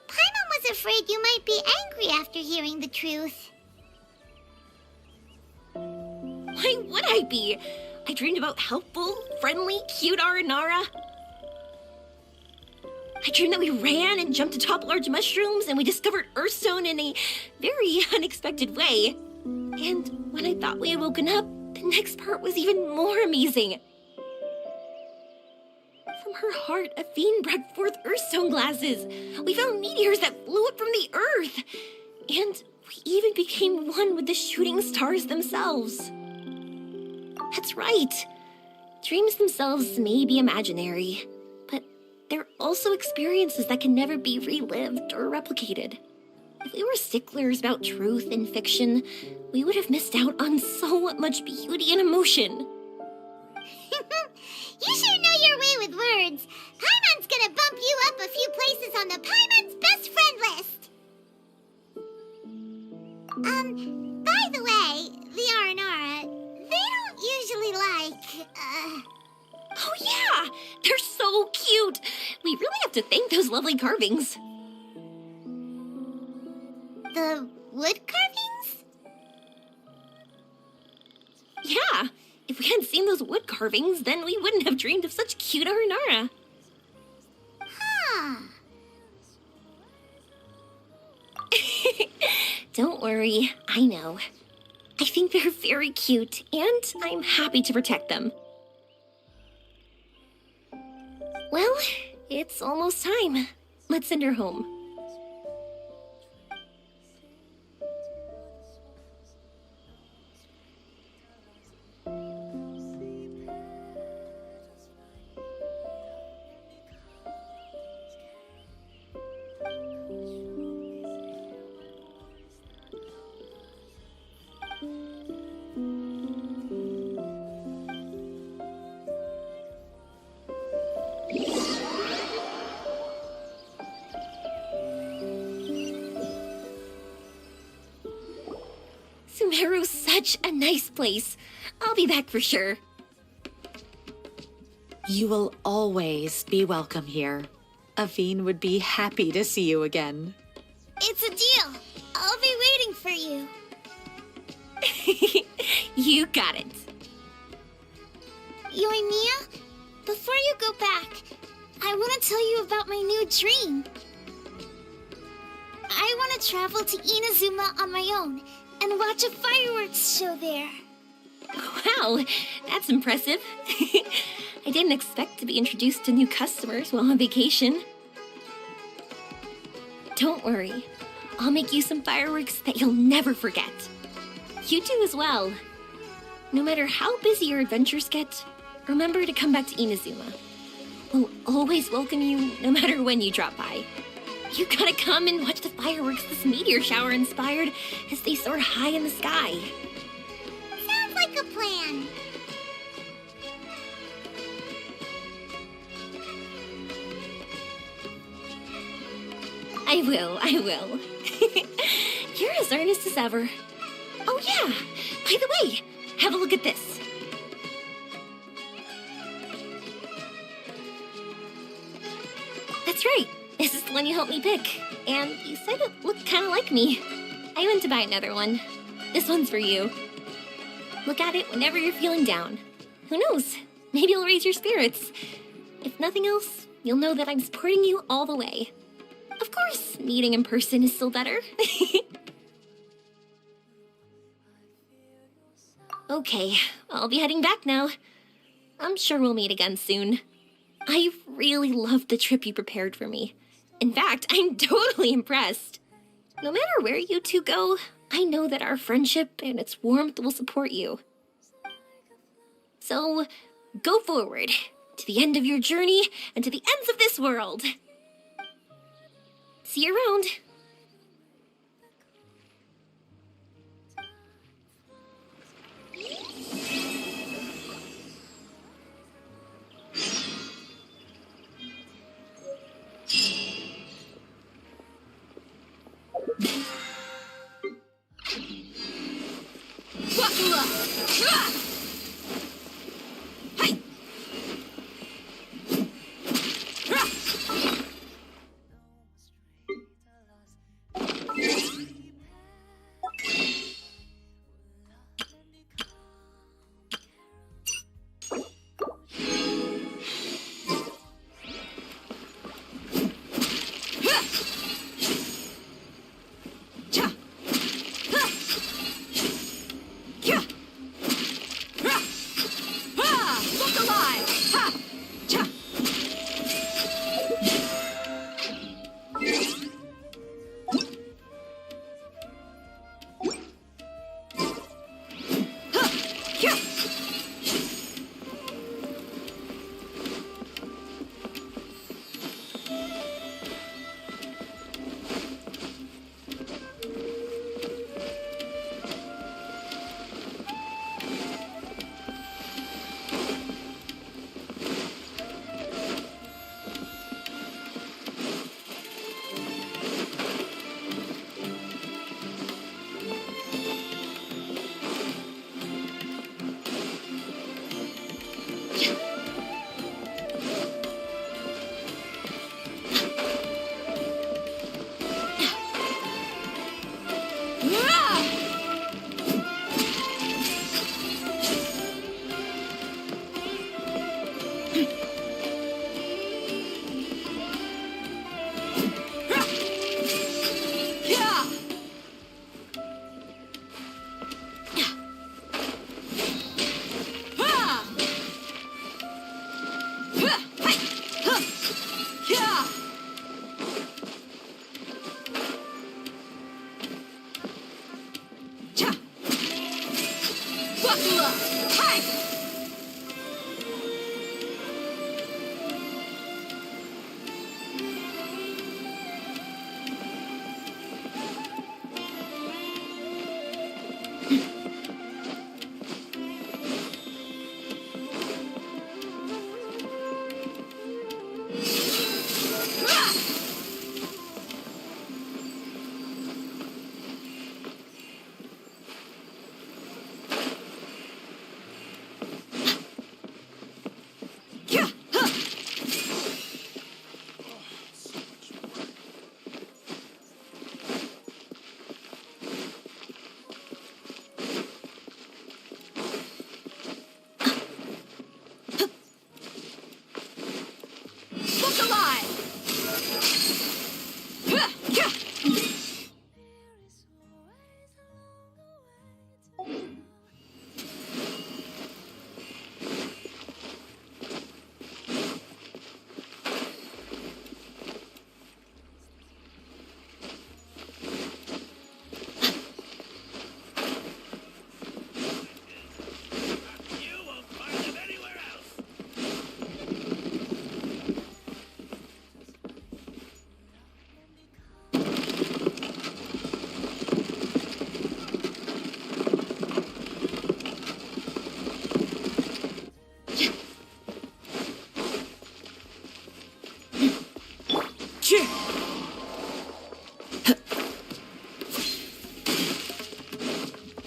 Paimon was afraid you might be angry after hearing the truth. Why would I be? I dreamed about helpful, friendly, cute Aranara. I dreamed that we ran and jumped atop large mushrooms and we discovered Earthstone in a very unexpected way. And when I thought we had woken up, the next part was even more amazing. From her heart, Athene brought forth Earthstone glasses. We found meteors that flew up from the Earth. And we even became one with the shooting stars themselves. That's right. Dreams themselves may be imaginary, but they're also experiences that can never be relived or replicated. If we were sticklers about truth in fiction, we would have missed out on so much beauty and emotion. You sure know your way with words. Paimon's gonna bump you up a few places on the Paimon's best friend list. By the way, the Aranara, they don't usually like, Oh yeah! They're so cute! We really have to thank those lovely carvings. the wood carvings? Yeah! If we hadn't seen those wood carvings, then we wouldn't have dreamed of such cute Aranara. Huh. Don't worry, I know. I think they're very cute, and I'm happy to protect them. Well, it's almost time. Let's send her home. Sumeru's such a nice place. I'll be back for sure. You will always be welcome here. Athene would be happy to see you again. It's a deal. I'll be waiting for you. You got it. Yoimiya, before you go back, I want to tell you about my new dream. I want to travel to Inazuma on my own and watch a fireworks show there. Wow, that's impressive. I didn't expect to be introduced to new customers while on vacation. Don't worry, I'll make you some fireworks that you'll never forget. You do as well. No matter how busy your adventures get, remember to come back to Inazuma. We'll always welcome you no matter when you drop by. You gotta come and watch the fireworks this meteor shower inspired as they soar high in the sky. Sounds like a plan. I will. You're as earnest as ever. Oh yeah, by the way, have a look at this. That's right, this is the one you helped me pick. And you said it looked kind of like me. I went to buy another one. This one's for you. Look at it whenever you're feeling down. Who knows, maybe it'll raise your spirits. If nothing else, you'll know that I'm supporting you all the way. Of course, meeting in person is still better. Okay, I'll be heading back now. I'm sure we'll meet again soon. I really loved the trip you prepared for me. In fact, I'm totally impressed. No matter where you two go, I know that our friendship and its warmth will support you. So, Go forward, to the end of your journey, and to the ends of this world. See you around.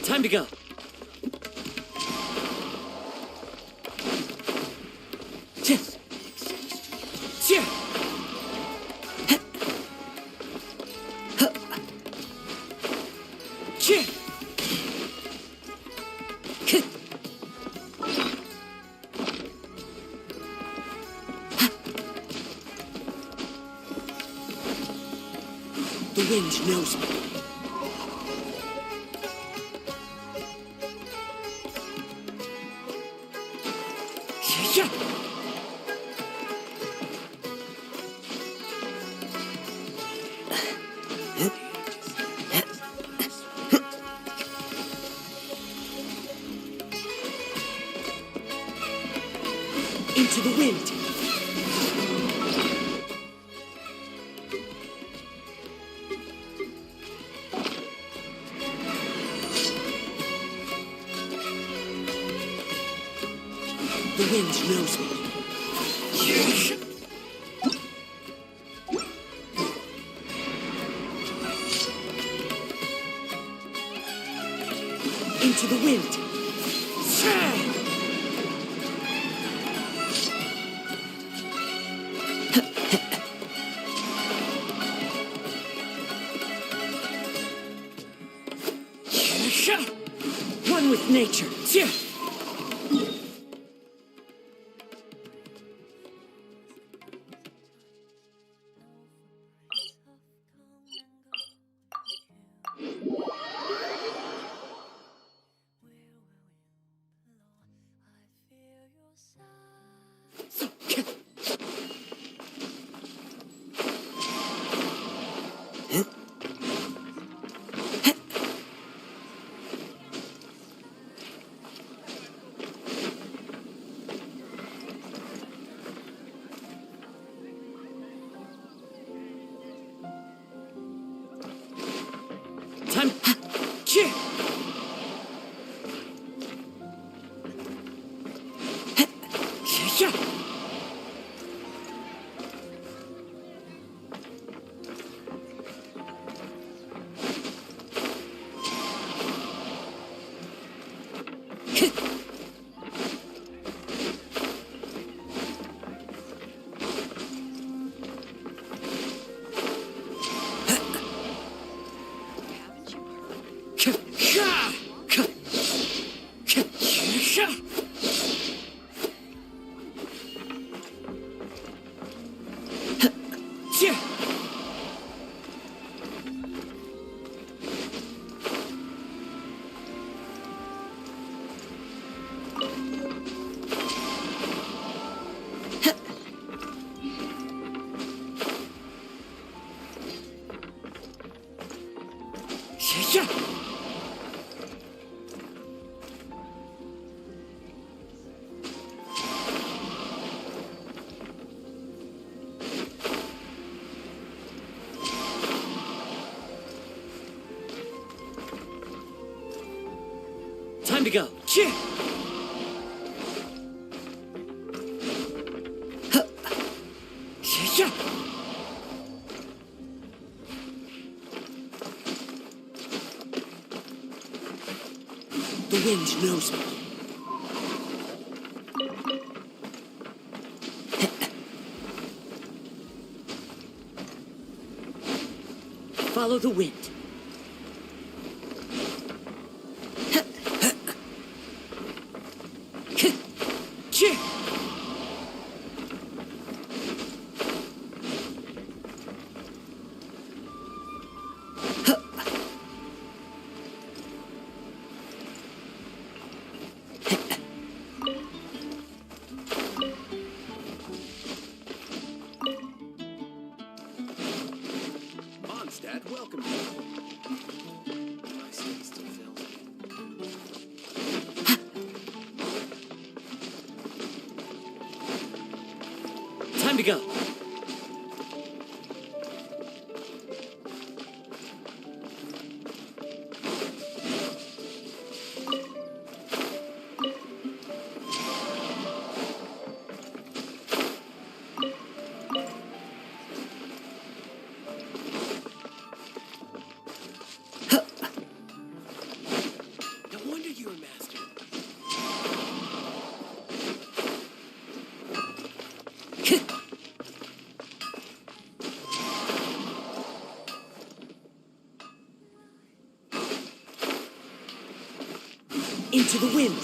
Time to go. The wind knows me. Into the wind. The wind knows me. Into the wind. One with nature. Time. Time to go. The wind knows me. Follow the wind. Dad, welcome. My city still fails me. Time to go. Into the wind.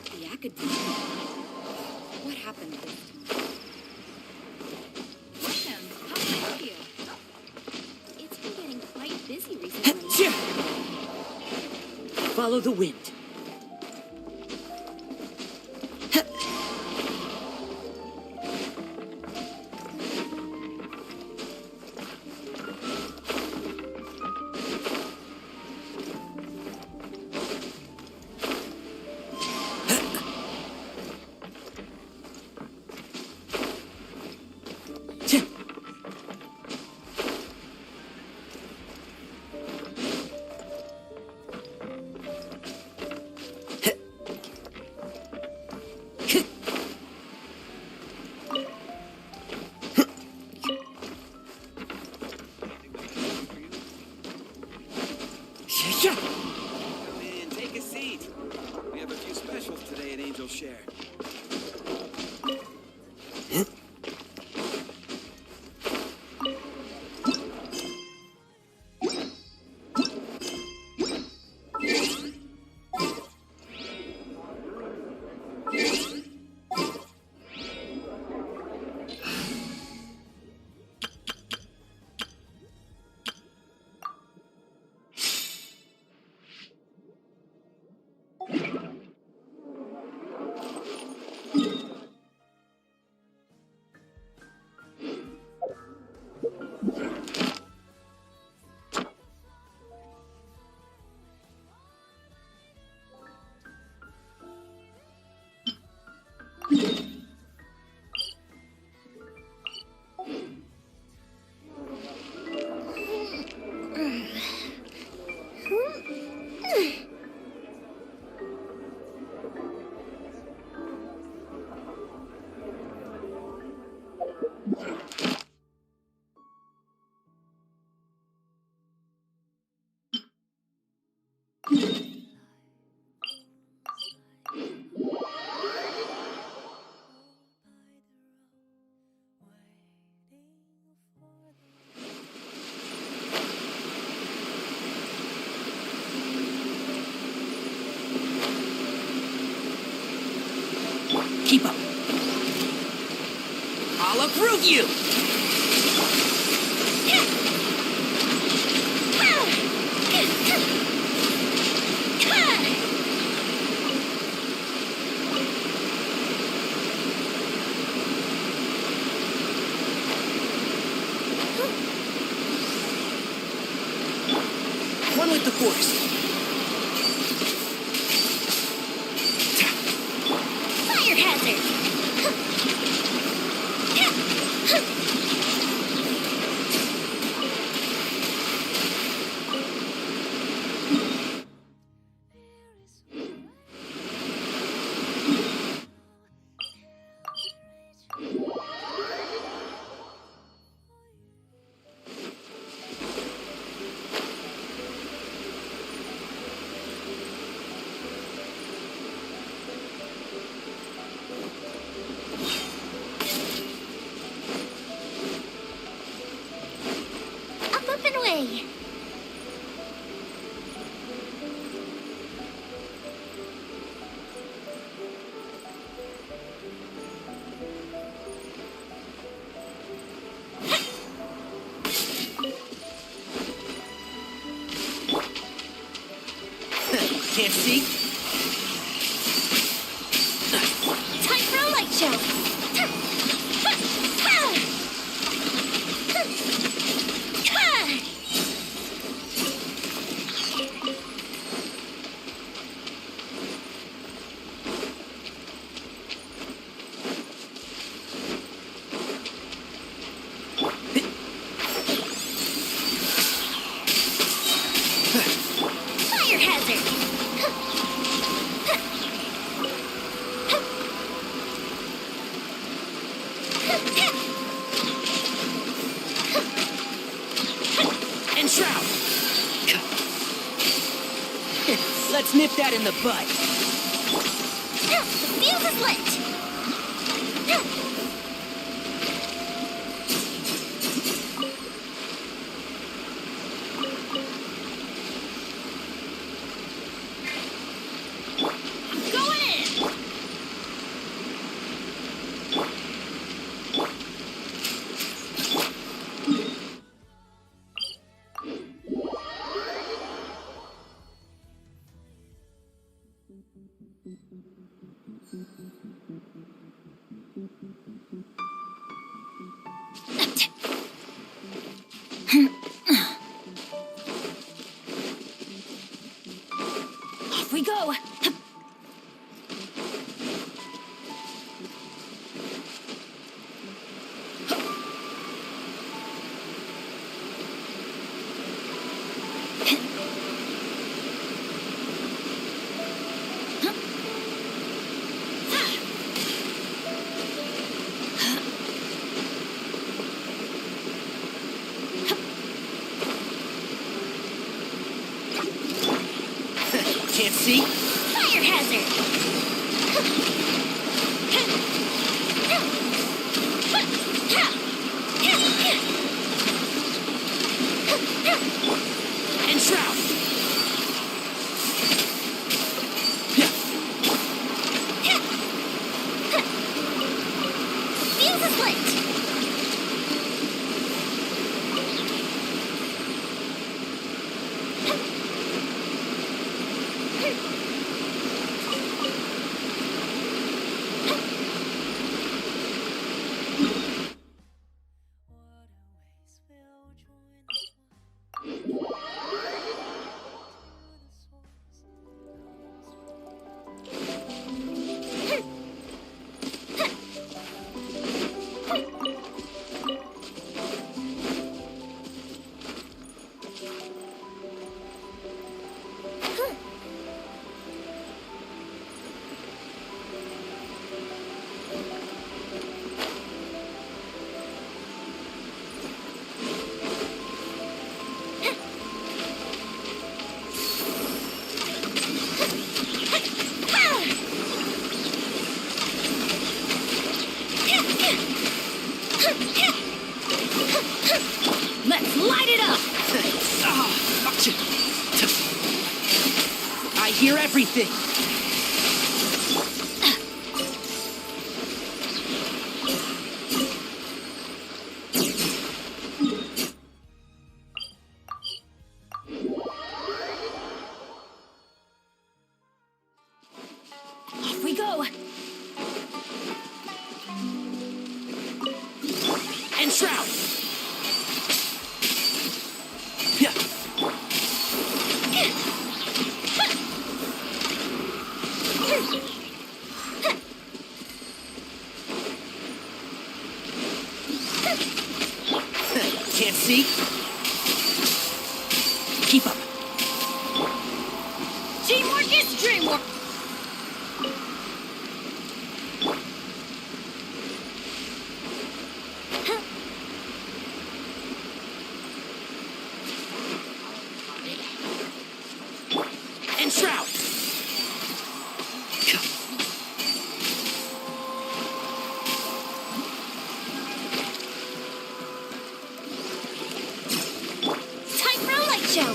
The academia. What happened? Welcome. How can I help you? It's been getting quite busy recently. Follow the wind. wheelchair. Keep up. I'll approve you. One with the force. Fire hazard! Up and away. Can't see? Time for a light show! Fire hazard! And shroud. Let's nip that in the bud. The fuse is lit! Going in! Off we go! Can't see? Fire hazard! hear everything. Off we go. And shroud. Can't see. Keep up. Teamwork is dreamwork. And shroud. Time for a light show.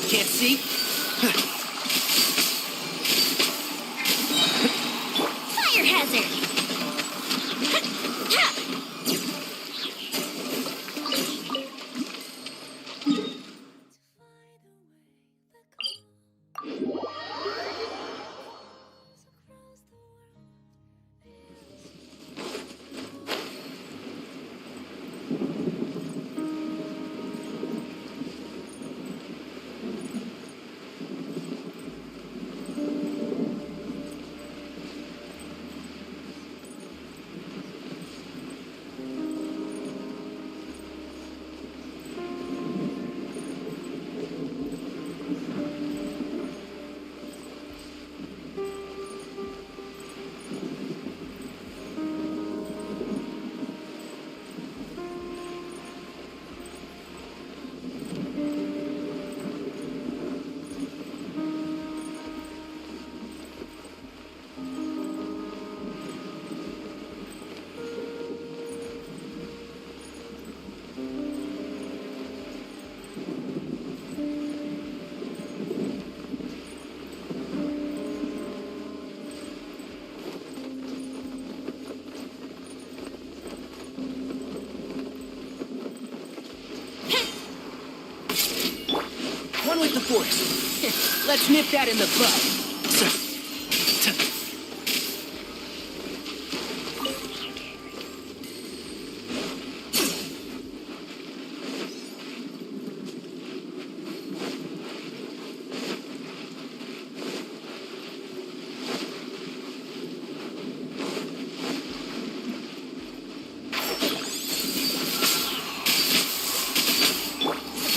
Can't see. Fire hazard. One with the force. Let's nip that in the bud.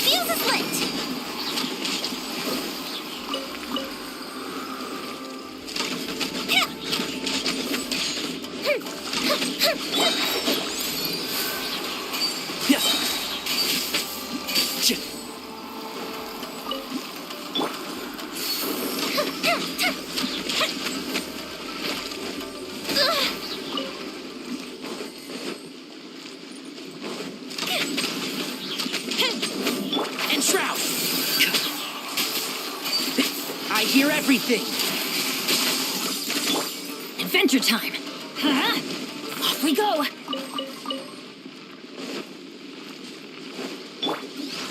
Fuse is lit. And shroud. I hear everything. Adventure time. Off we go.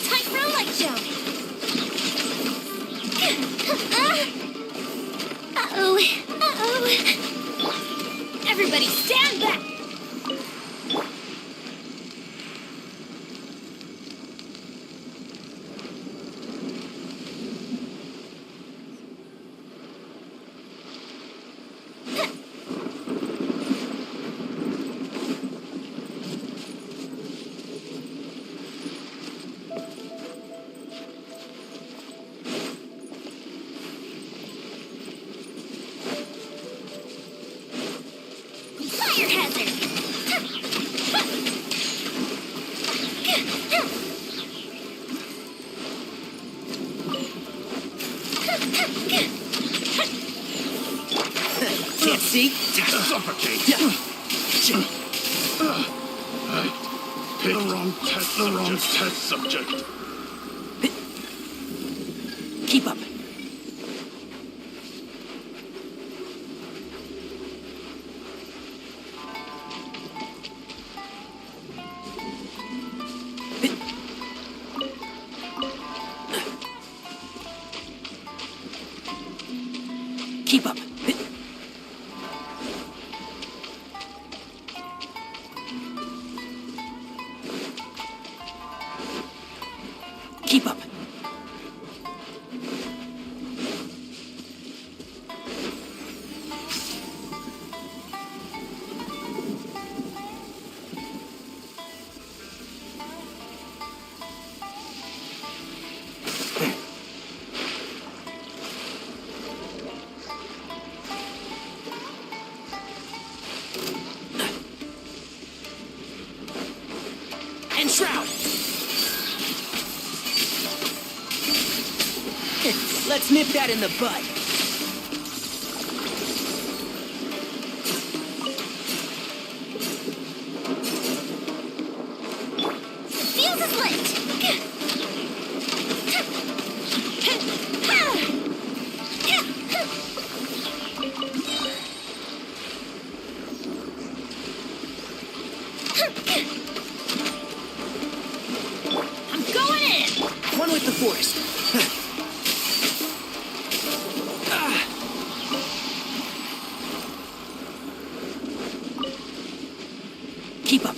Time for a light show. Uh-oh. Uh-oh. Everybody stand back. hazard! Can't see? Suffocate! I picked the wrong test subject. Keep up. Keep up. Keep up. And shroud. Let's nip that in the bud. Fuse is lit! I'm going in! One with the forest. Keep up.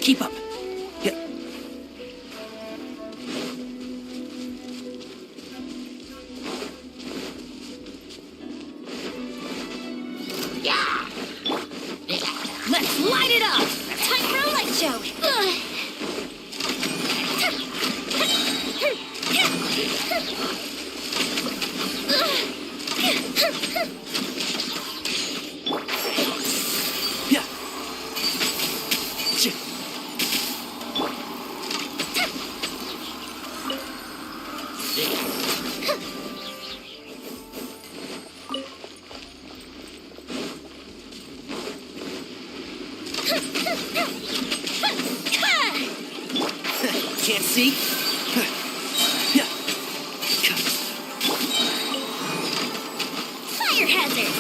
Keep up. Yeah. Yeah! Let's light it up! Time for a light show! Yeah. Can't see? Fire hazard!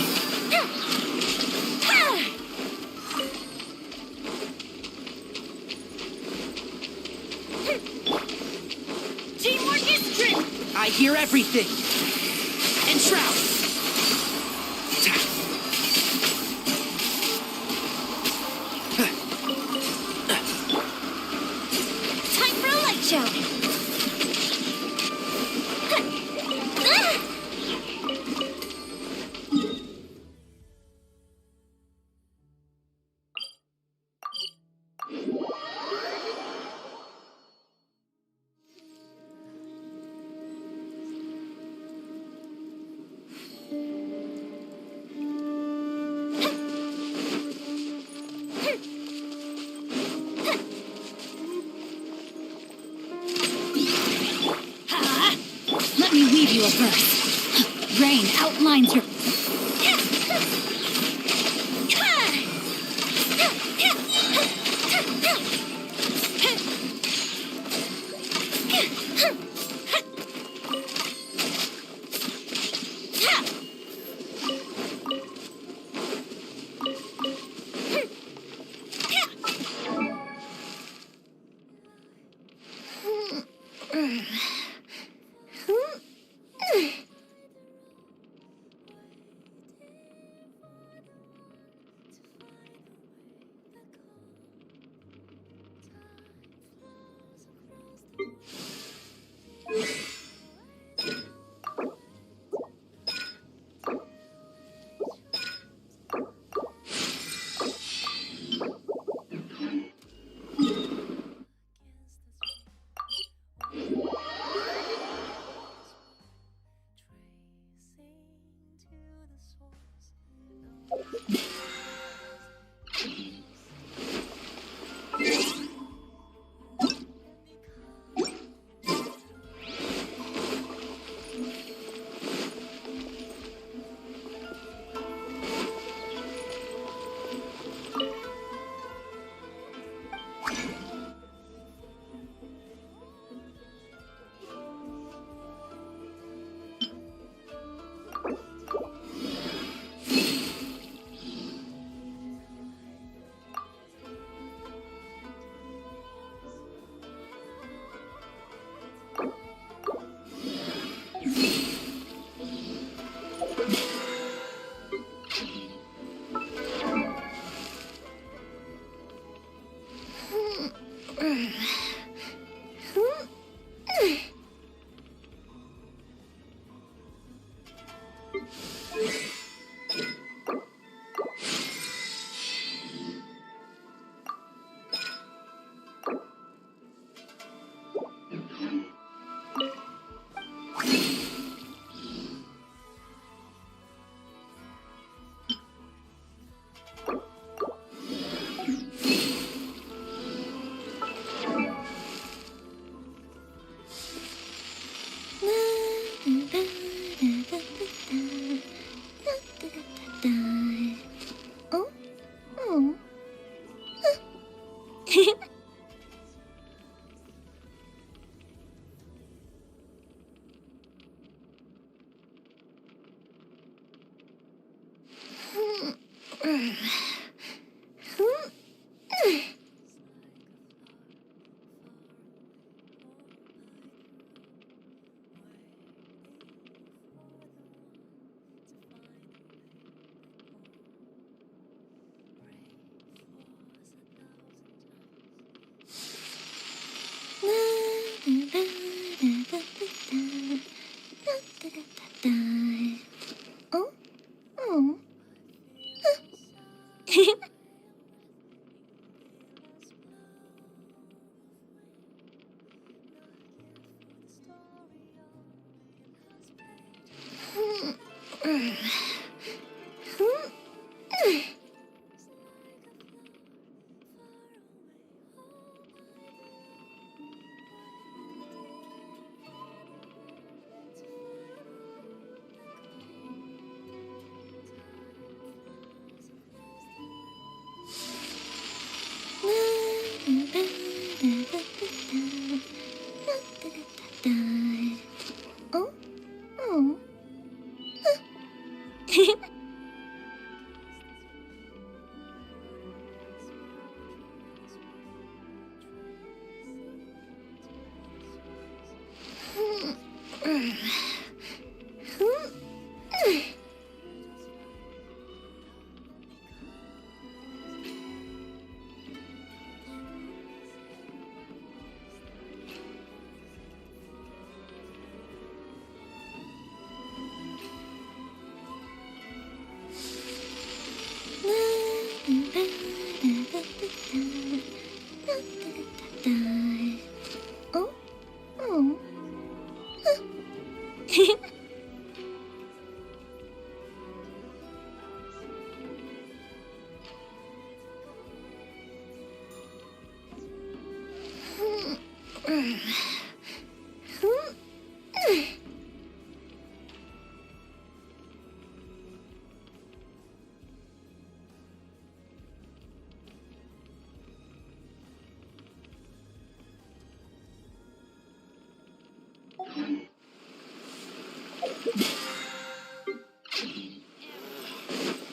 Teamwork is strength! I hear everything. And shroud. Time for a light show! Let me weave you a verse. Rain outlines your...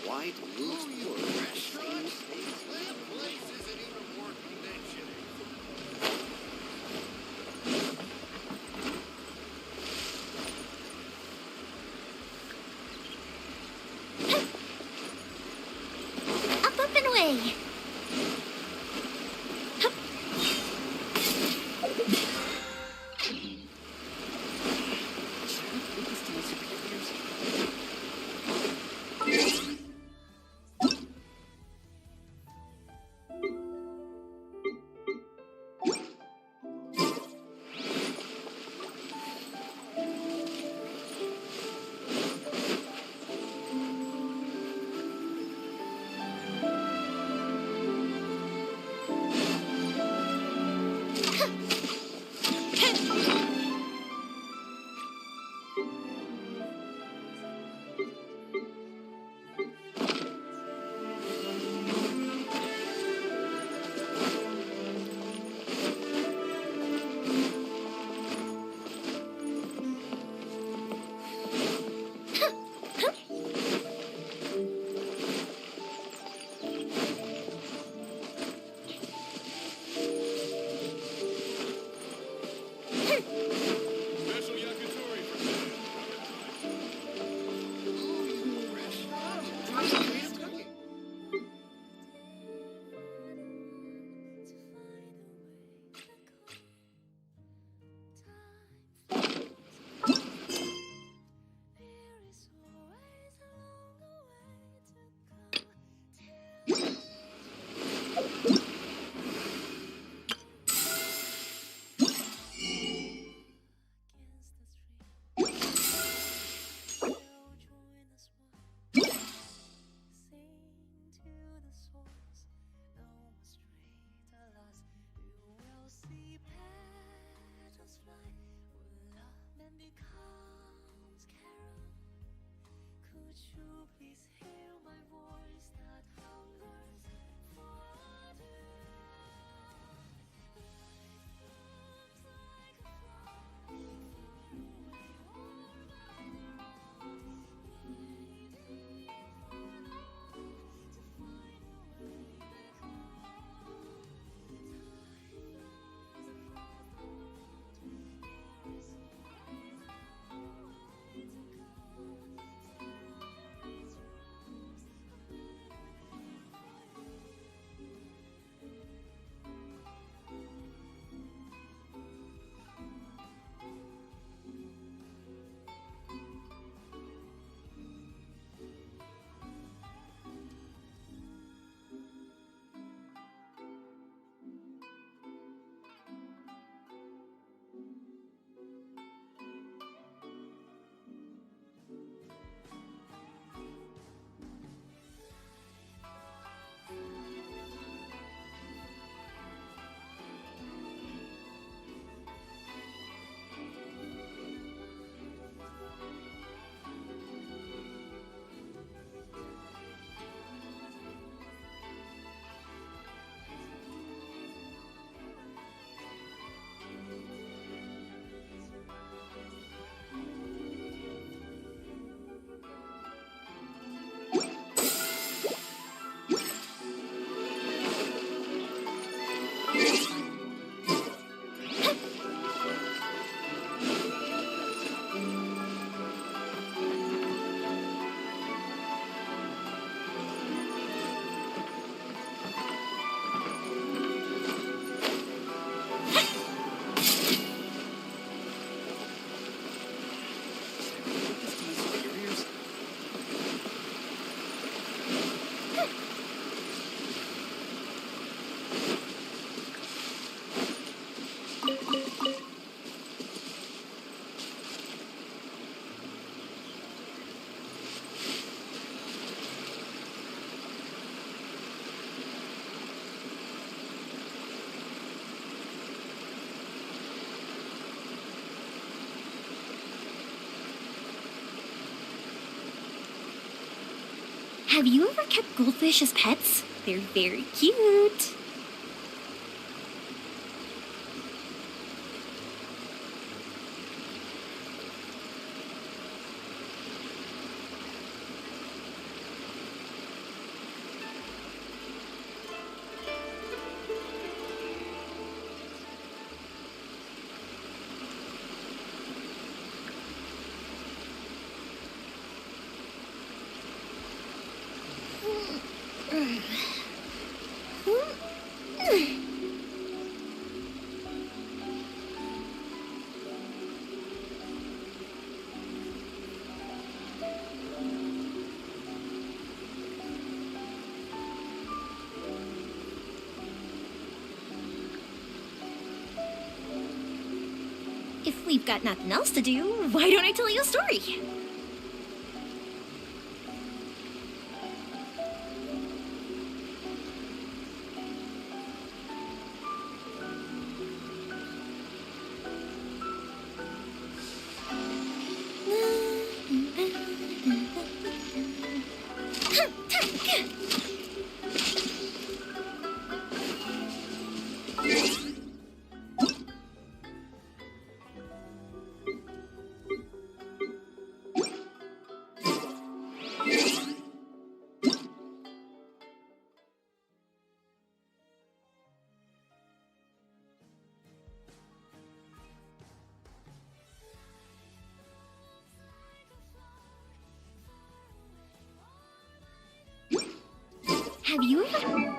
White loose restaurant? That place isn't even worth mentioning. Up and away. Have you ever kept goldfish as pets? They're very cute. If we've got nothing else to do, why don't I tell you a story? Have you ever...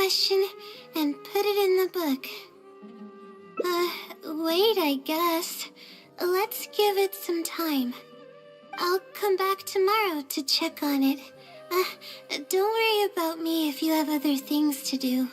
question and put it in the book. Wait, I guess. Let's give it some time. I'll come back tomorrow to check on it. Don't worry about me if you have other things to do.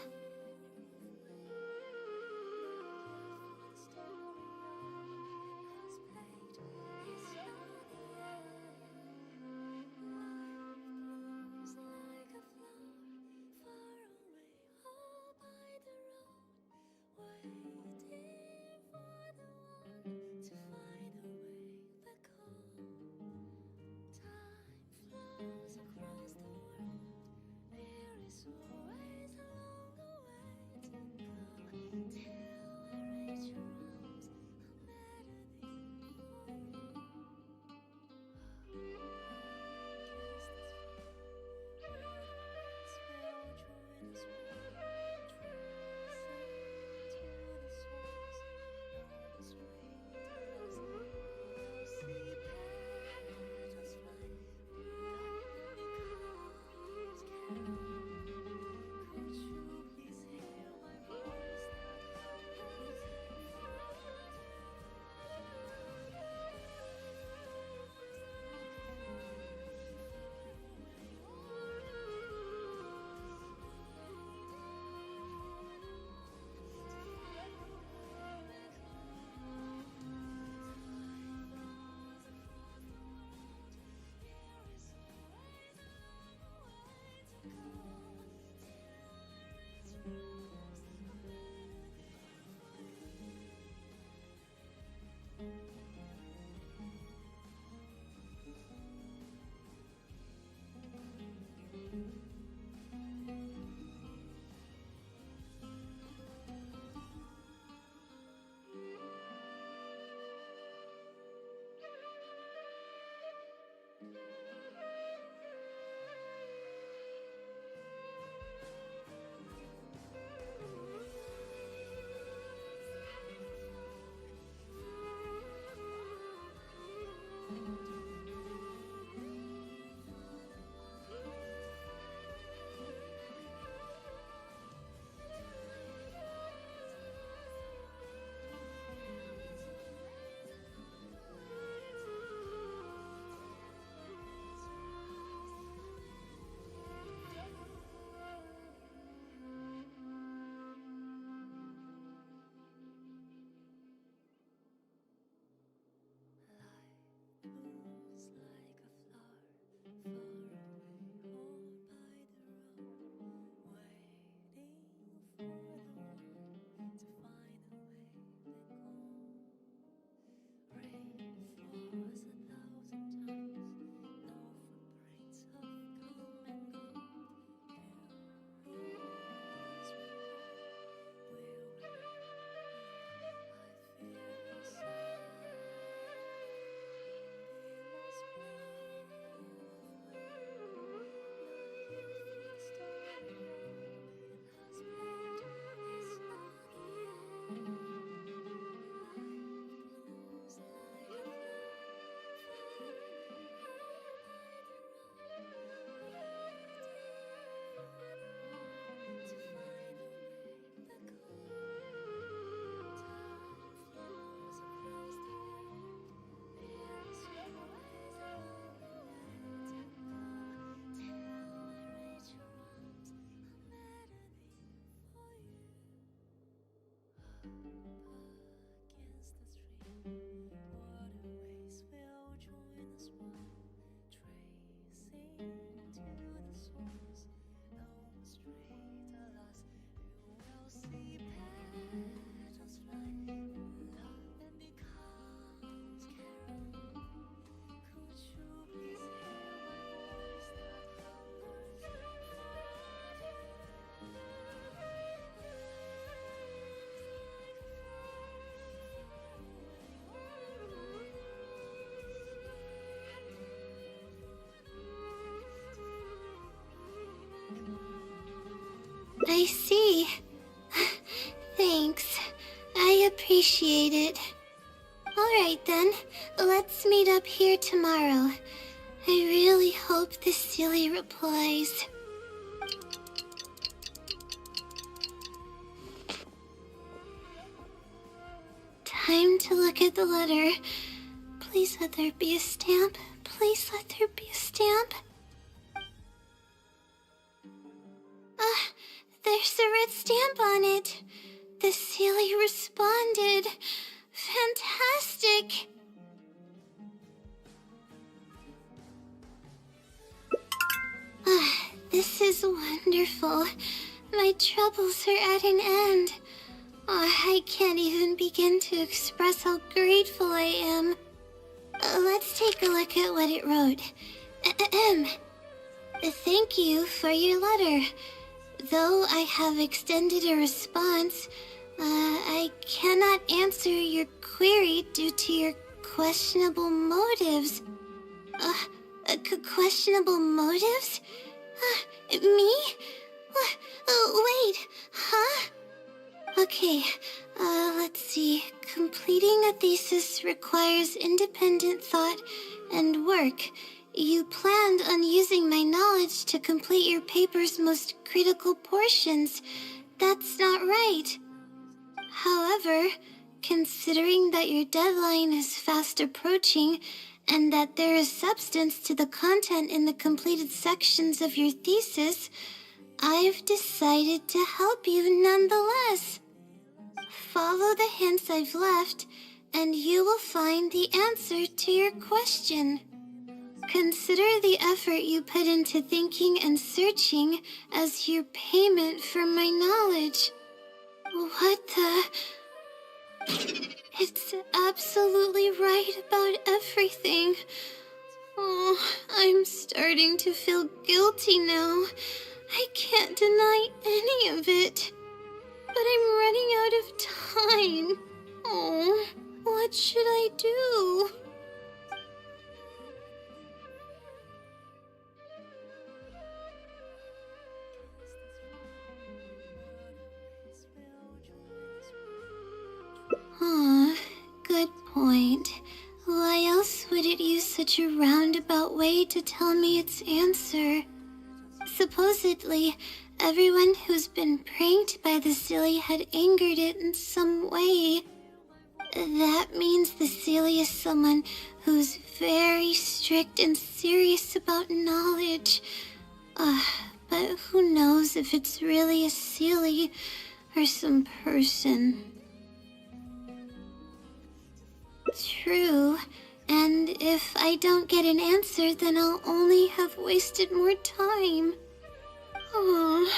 I see. Thanks. I appreciate it. Alright then, let's meet up here tomorrow. I really hope this silly replies. time to look at the letter. Please let there be a stamp. Please let there be a stamp. There's a red stamp on it. The Sealy responded. Fantastic. This is wonderful. My troubles are at an end. I can't even begin to express how grateful I am. Let's take a look at what it wrote. Thank you for your letter. Though I have extended a response, I cannot answer your query due to your questionable motives. Questionable motives? Me? Wait, huh? Okay, let's see. Completing a thesis requires independent thought and work. You planned on using my knowledge to complete your paper's most critical portions. That's not right. However, considering that your deadline is fast approaching, and that there is substance to the content in the completed sections of your thesis, I've decided to help you nonetheless. Follow the hints I've left, and you will find the answer to your question. Consider the effort you put into thinking and searching as your payment for my knowledge. What the... It's absolutely right about everything. Oh, I'm starting to feel guilty now. I can't deny any of it. But I'm running out of time. Oh, what should I do? Good point. Why else would it use such a roundabout way to tell me its answer? Supposedly, everyone who's been pranked by the Sealy had angered it in some way. That means the Sealy is someone who's very strict and serious about knowledge. But who knows if it's really a Sealy or some person. True, and if I don't get an answer, then I'll only have wasted more time. Oh,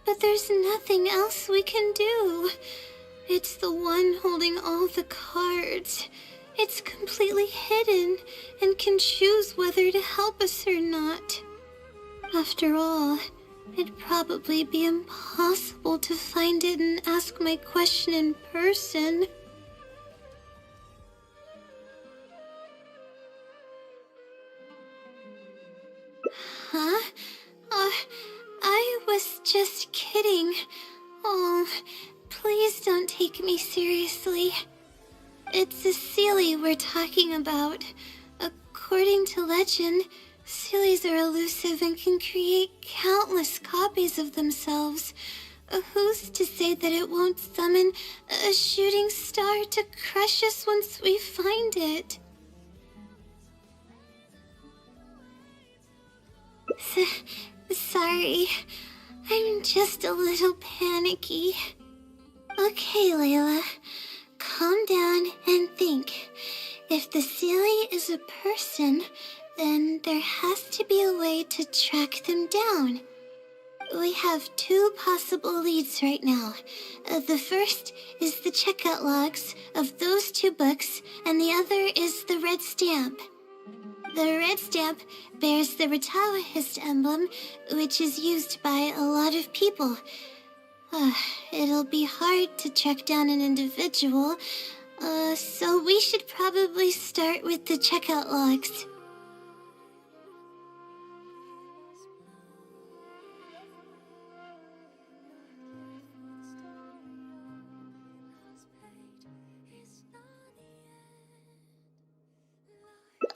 but there's nothing else we can do. It's the one holding all the cards. It's completely hidden and can choose whether to help us or not. After all, it'd probably be impossible to find it and ask my question in person. Huh? I was just kidding. Oh, please don't take me seriously. It's a Sealy we're talking about. According to legend, Sealies are elusive and can create countless copies of themselves. Who's to say that it won't summon a shooting star to crush us once we find it? Sorry, I'm just a little panicky. Okay, Layla, calm down and think. If the Sealy is a person, then there has to be a way to track them down. We have two possible leads right now. The first is the checkout logs of those two books, and the other is the red stamp. The red stamp bears the Retawahist emblem, which is used by a lot of people. It'll be hard to track down an individual, so we should probably start with the checkout logs.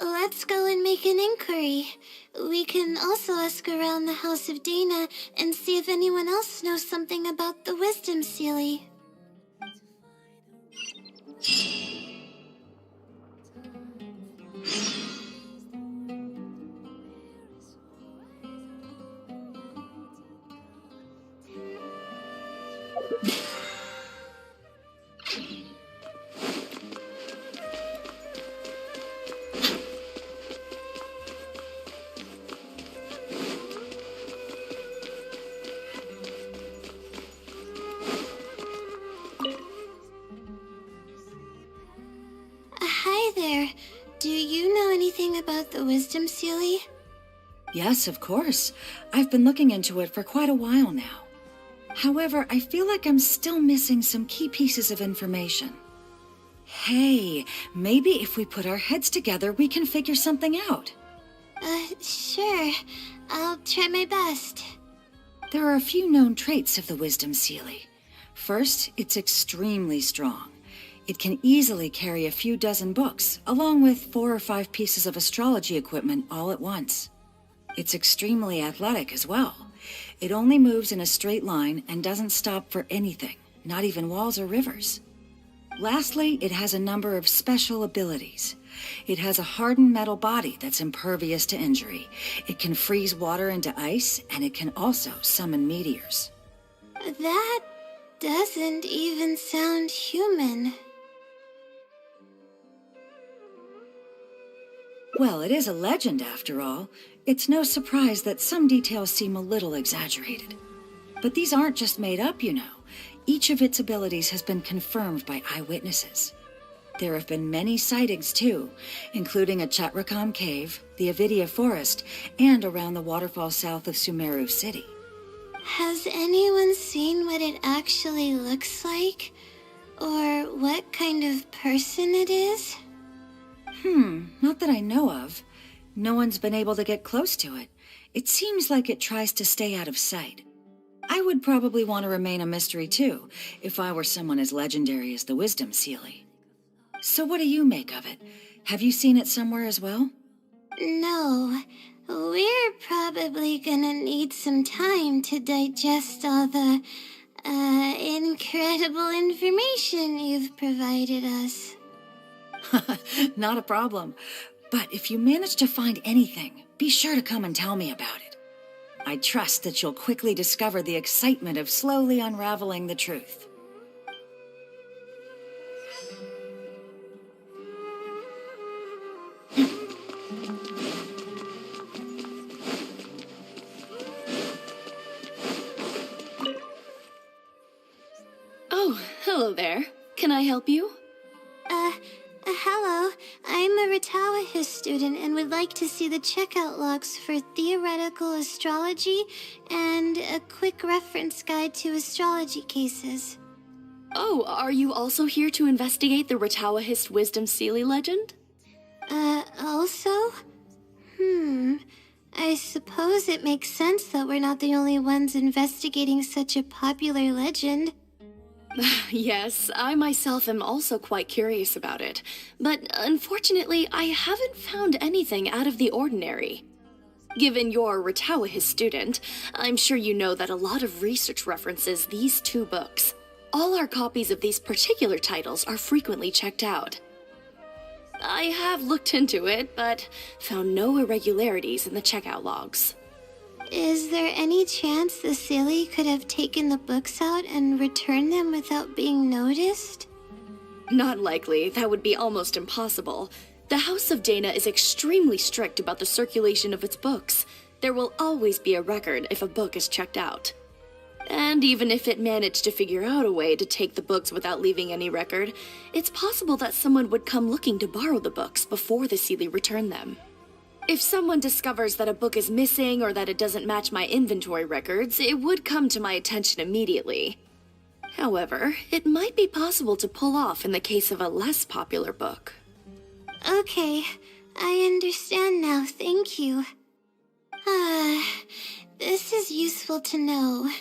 Let's go and make an inquiry. We can also ask around the House of Dana and see if anyone else knows something about the Wisdom Sealy. anything about the Wisdom Sealy? Yes, of course. I've been looking into it for quite a while now. However, I feel like I'm still missing some key pieces of information. Hey, maybe if we put our heads together, we can figure something out. Sure. I'll try my best. There are a few known traits of the Wisdom Sealy. First, it's extremely strong. It can easily carry a few dozen books, along with 4 or 5 pieces of astrology equipment all at once. It's extremely athletic as well. It only moves in a straight line and doesn't stop for anything, not even walls or rivers. Lastly, it has a number of special abilities. It has a hardened metal body that's impervious to injury. It can freeze water into ice, and it can also summon meteors. That doesn't even sound human. Well, it is a legend after all. It's no surprise that some details seem a little exaggerated. But these aren't just made up, you know. Each of its abilities has been confirmed by eyewitnesses. There have been many sightings too, including at Chatrakam Cave, the Avidia Forest, and around the waterfall south of Sumeru City. Has anyone seen what it actually looks like? Or what kind of person it is? Not that I know of. No one's been able to get close to it. It seems like it tries to stay out of sight. I would probably want to remain a mystery too, if I were someone as legendary as the Wisdom Sealy. So what do you make of it? Have you seen it somewhere as well? No. We're probably gonna need some time to digest all the, incredible information you've provided us. Not a problem. But if you manage to find anything, be sure to come and tell me about it. I trust that you'll quickly discover the excitement of slowly unraveling the truth. Oh, hello there. Can I help you? Hello. I'm a Ratawahist student and would like to see the checkout logs for theoretical astrology and a quick reference guide to astrology cases. Oh, are you also here to investigate the Ratawahist Wisdom Sealy legend? Also? I suppose it makes sense that we're not the only ones investigating such a popular legend. Yes, I myself am also quite curious about it, but unfortunately I haven't found anything out of the ordinary. Given you're a Ratawahist student, I'm sure you know that a lot of research references these 2 books. All our copies of these particular titles are frequently checked out. I have looked into it, but found no irregularities in the checkout logs. Is there any chance the Sealy could have taken the books out and returned them without being noticed? Not likely. That would be almost impossible. The House of Dana is extremely strict about the circulation of its books. There will always be a record if a book is checked out. And even if it managed to figure out a way to take the books without leaving any record, it's possible that someone would come looking to borrow the books before the Sealy returned them. If someone discovers that a book is missing or that it doesn't match my inventory records, it would come to my attention immediately. However, it might be possible to pull off in the case of a less popular book. Okay, I understand now, thank you. This is useful to know.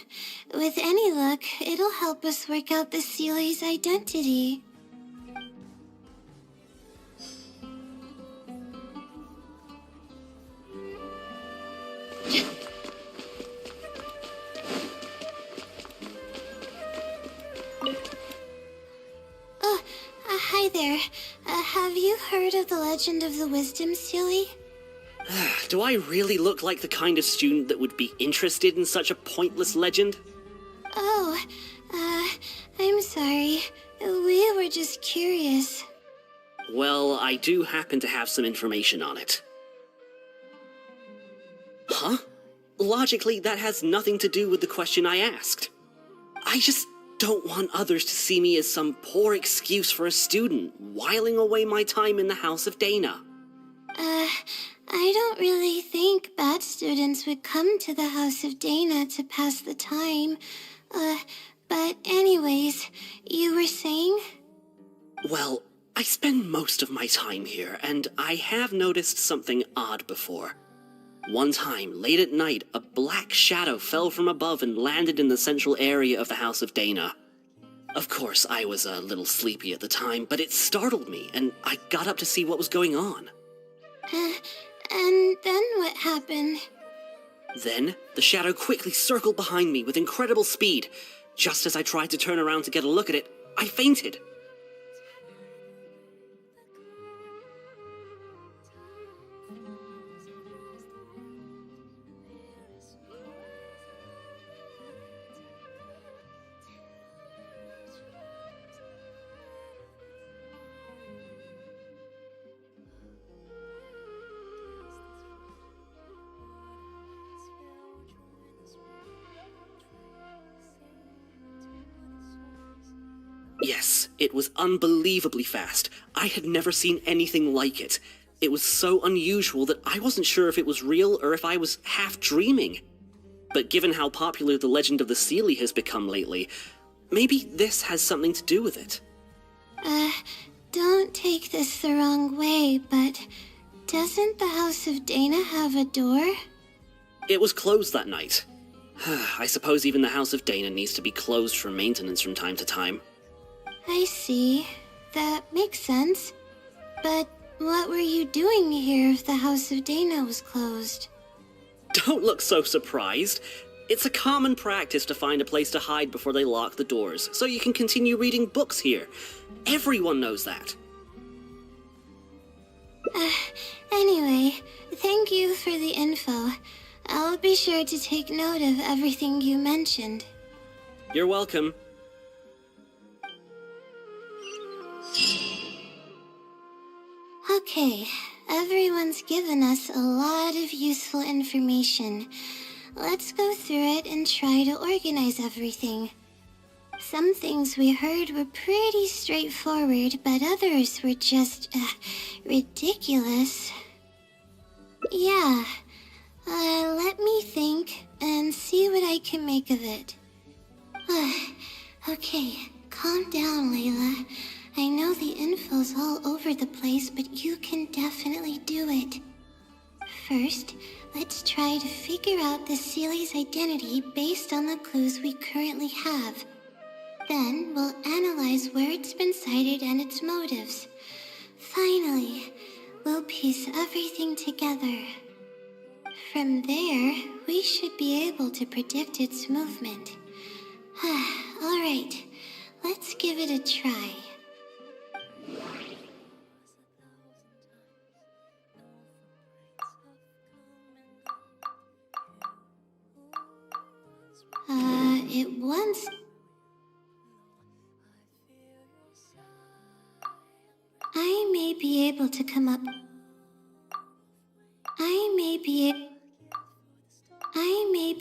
With any luck, it'll help us work out the Sealy's identity. Hi there. Have you heard of the legend of the Wisdom Sealy? Do I really look like the kind of student that would be interested in such a pointless legend? Oh, I'm sorry. We were just curious. Well, I do happen to have some information on it. Huh? Logically, that has nothing to do with the question I asked. I just don't want others to see me as some poor excuse for a student, whiling away my time in the House of Dana. I don't really think bad students would come to the House of Dana to pass the time. But anyways, you were saying? Well, I spend most of my time here, and I have noticed something odd before. One time, late at night, a black shadow fell from above and landed in the central area of the House of Dana. Of course, I was a little sleepy at the time, but it startled me, and I got up to see what was going on. And then what happened? Then, the shadow quickly circled behind me with incredible speed. Just as I tried to turn around to get a look at it, I fainted. Yes, it was unbelievably fast. I had never seen anything like it. It was so unusual that I wasn't sure if it was real or if I was half dreaming. But given how popular the legend of the Seelie has become lately, maybe this has something to do with it. Don't take this the wrong way, but doesn't the House of Dana have a door? It was closed that night. I suppose even the House of Dana needs to be closed for maintenance from time to time. I see. That makes sense. But what were you doing here if the House of Dana was closed? Don't look so surprised. It's a common practice to find a place to hide before they lock the doors, so you can continue reading books here. Everyone knows that. Anyway, thank you for the info. I'll be sure to take note of everything you mentioned. You're welcome. Okay, everyone's given us a lot of useful information. Let's go through it and try to organize everything. Some things we heard were pretty straightforward, but others were just, ridiculous. Yeah, let me think and see what I can make of it. Okay, calm down, Layla. I know the info's all over the place, but you can definitely do it. First, let's try to figure out the Seelie's identity based on the clues we currently have. Then, we'll analyze where it's been sighted and its motives. Finally, we'll piece everything together. From there, we should be able to predict its movement. Alright, let's give it a try. It once... I may be able to come up... I may be... I may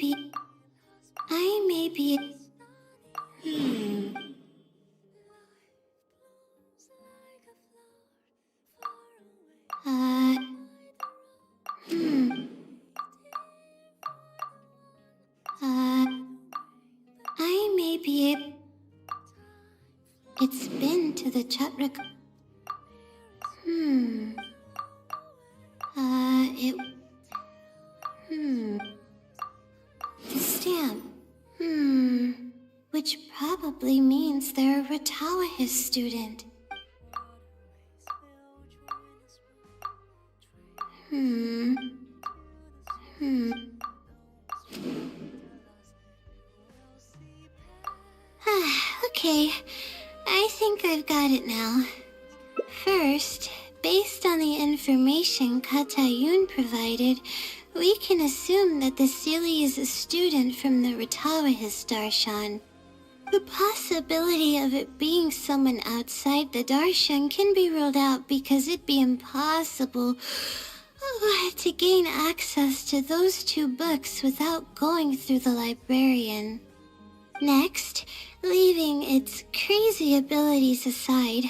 be able... It's been to the Chatrik... The stamp. Which probably means they're a Ratawahis student. Okay, I think I've got it now. First, based on the information Katayun provided, we can assume that the Seelie is a student from the Ratawahis Darshan. The possibility of it being someone outside the Darshan can be ruled out because it'd be impossible to gain access to those two books without going through the librarian. Next, leaving its crazy abilities aside,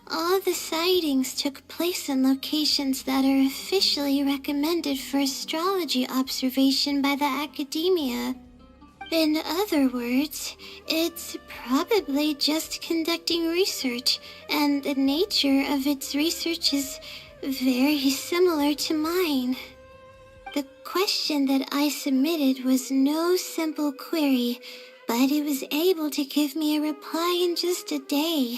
all the sightings took place in locations that are officially recommended for astrology observation by the academia. In other words, it's probably just conducting research, and the nature of its research is very similar to mine. The question that I submitted was no simple query, but it was able to give me a reply in just a day.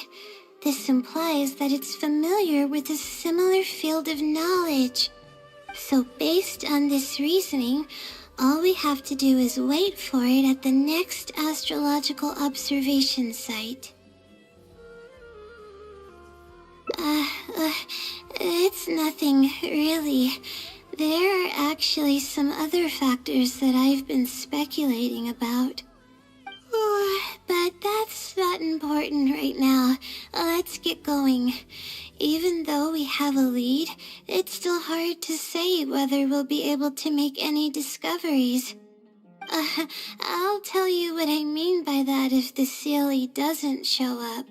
This implies that it's familiar with a similar field of knowledge. So based on this reasoning, all we have to do is wait for it at the next astrological observation site. It's nothing, really. There are actually some other factors that I've been speculating about. But that's not important right now. Let's get going. Even though we have a lead, it's still hard to say whether we'll be able to make any discoveries. I'll tell you what I mean by that if the Sealy doesn't show up.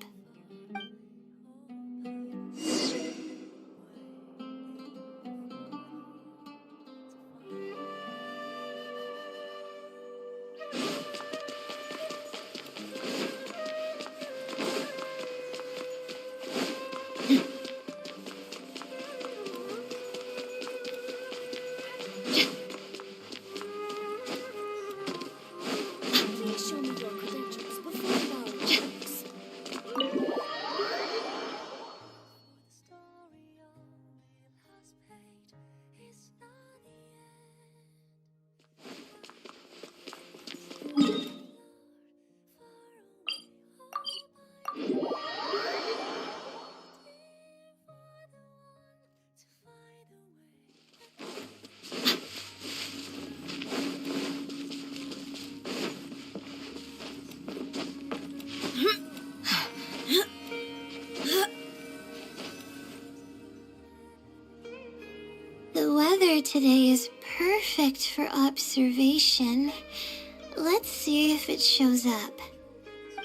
The weather today is perfect for observation. Let's see if it shows up.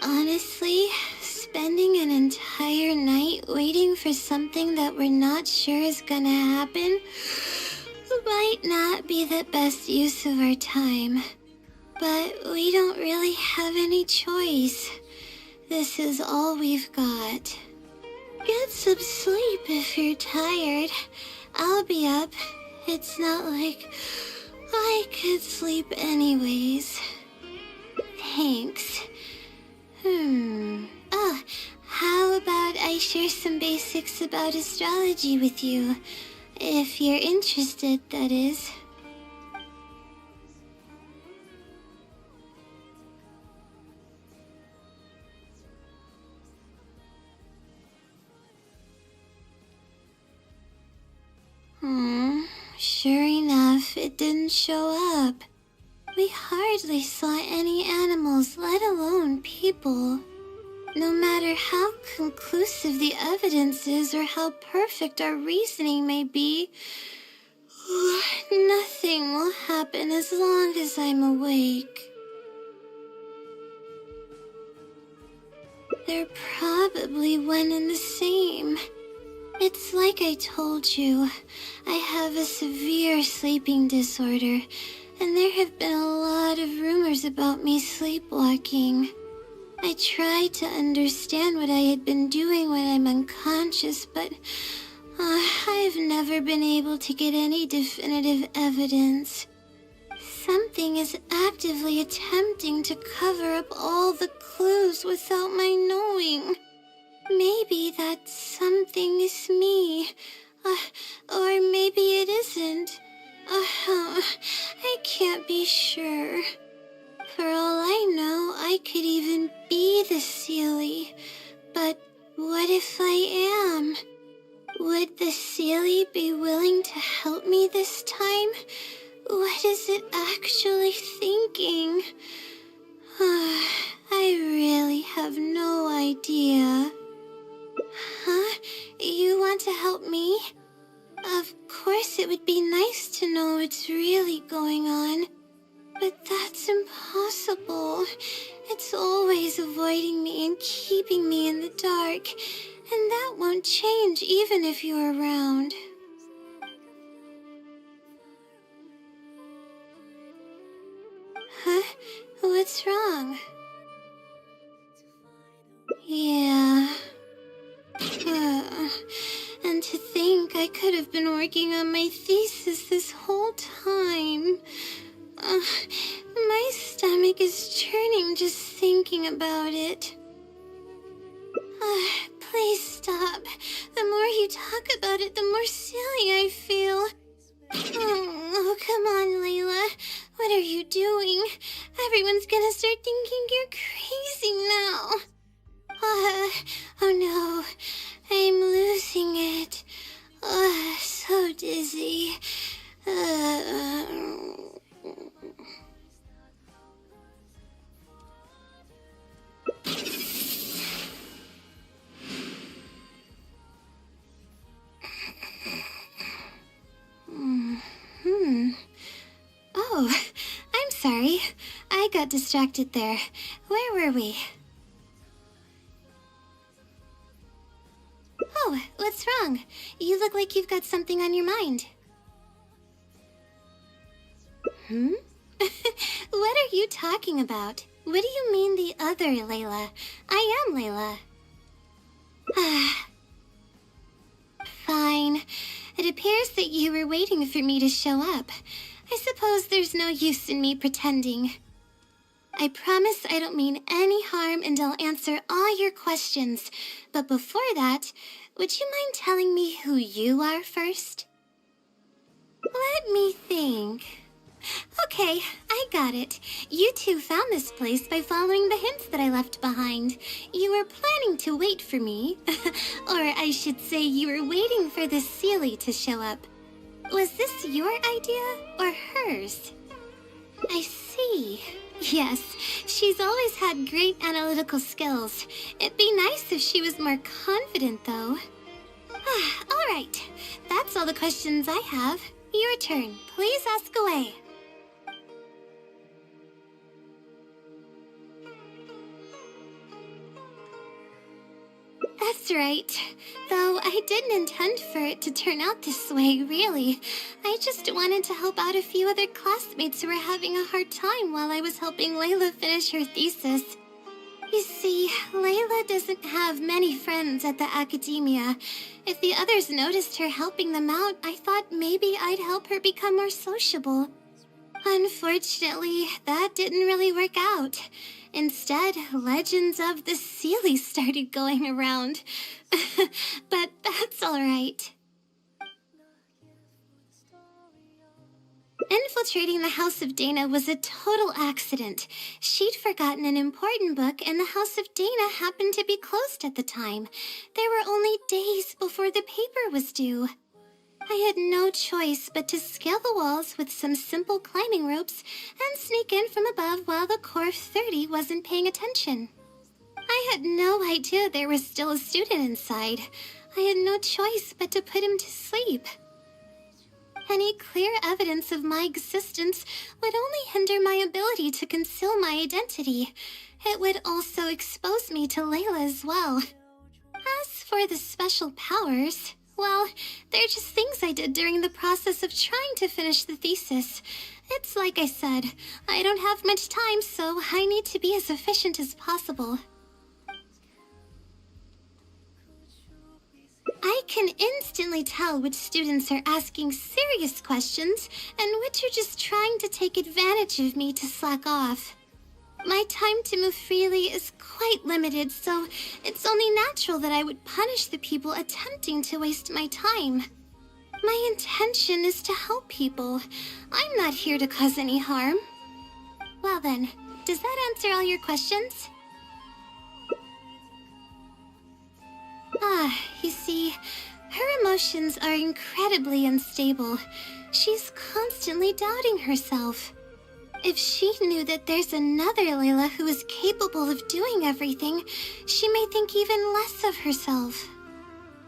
Honestly, spending an entire night waiting for something that we're not sure is gonna happen might not be the best use of our time. But we don't really have any choice. This is all we've got. Get some sleep if you're tired. I'll be up. It's not like I could sleep anyways. Thanks. Oh, how about I share some basics about astrology with you? If you're interested, that is. Sure enough, it didn't show up. We hardly saw any animals, let alone people. No matter how conclusive the evidence is or how perfect our reasoning may be, nothing will happen as long as I'm awake. They're probably one and the same. It's like I told you, I have a severe sleeping disorder, and there have been a lot of rumors about me sleepwalking. I tried to understand what I had been doing when I'm unconscious, but I've never been able to get any definitive evidence. Something is actively attempting to cover up all the clues without my knowing. Maybe that something is me, or maybe it isn't. I can't be sure. For all I know, I could even be the Sealy. But what if I am? Would the Sealy be willing to help me this time? What is it actually thinking? I really have no idea. Huh? You want to help me? Of course it would be nice to know what's really going on. But that's impossible. It's always avoiding me and keeping me in the dark, and that won't change even if you're around. Huh? What's wrong? Yeah. And to think I could have been working on my thesis this whole time. My stomach is churning just thinking about it. Please stop. The more you talk about it, the more silly I feel. Oh, come on, Layla. What are you doing? Everyone's gonna start thinking you're crazy now. Oh no, I'm losing it. So dizzy. Oh, I'm sorry. I got distracted there. Where were we? Oh, what's wrong? You look like you've got something on your mind. What are you talking about? What do you mean the other Layla? I am Layla. Fine. It appears that you were waiting for me to show up. I suppose there's no use in me pretending. I promise I don't mean any harm and I'll answer all your questions. But before that, would you mind telling me who you are first? Let me think. Okay, I got it. You two found this place by following the hints that I left behind. You were planning to wait for me. Or I should say you were waiting for the Seelie to show up. Was this your idea or hers? I see. Yes, she's always had great analytical skills. It'd be nice if she was more confident, though. All right, that's all the questions I have. Your turn. Please ask away. That's right. Though I didn't intend for it to turn out this way, really. I just wanted to help out a few other classmates who were having a hard time while I was helping Layla finish her thesis. You see, Layla doesn't have many friends at the academia. If the others noticed her helping them out, I thought maybe I'd help her become more sociable. Unfortunately, that didn't really work out. Instead, legends of the Seelie started going around. But that's alright. Infiltrating the House of Dana was a total accident. She'd forgotten an important book, and the House of Dana happened to be closed at the time. There were only days before the paper was due. I had no choice but to scale the walls with some simple climbing ropes and sneak in from above while the Core 30 wasn't paying attention. I had no idea there was still a student inside. I had no choice but to put him to sleep. Any clear evidence of my existence would only hinder my ability to conceal my identity. It would also expose me to Layla as well. As for the special powers, well, they're just things I did during the process of trying to finish the thesis. It's like I said, I don't have much time, so I need to be as efficient as possible. I can instantly tell which students are asking serious questions and which are just trying to take advantage of me to slack off. My time to move freely is quite limited, so it's only natural that I would punish the people attempting to waste my time. My intention is to help people. I'm not here to cause any harm. Well then, does that answer all your questions? You see, her emotions are incredibly unstable. She's constantly doubting herself. If she knew that there's another Layla who is capable of doing everything, she may think even less of herself.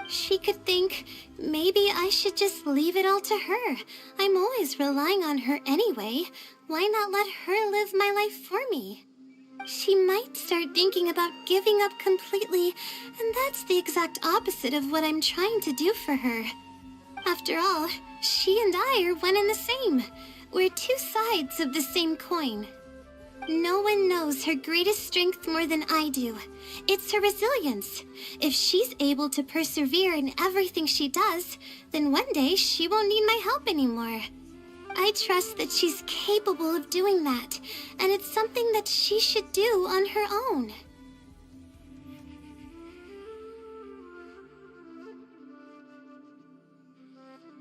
She could think, maybe I should just leave it all to her. I'm always relying on her anyway. Why not let her live my life for me? she might start thinking about giving up completely, and that's the exact opposite of what I'm trying to do for her. After all, she and I are one and the same. We're two sides of the same coin. No one knows her greatest strength more than I do. It's her resilience. If she's able to persevere in everything she does, then one day she won't need my help anymore. I trust that she's capable of doing that, and it's something that she should do on her own.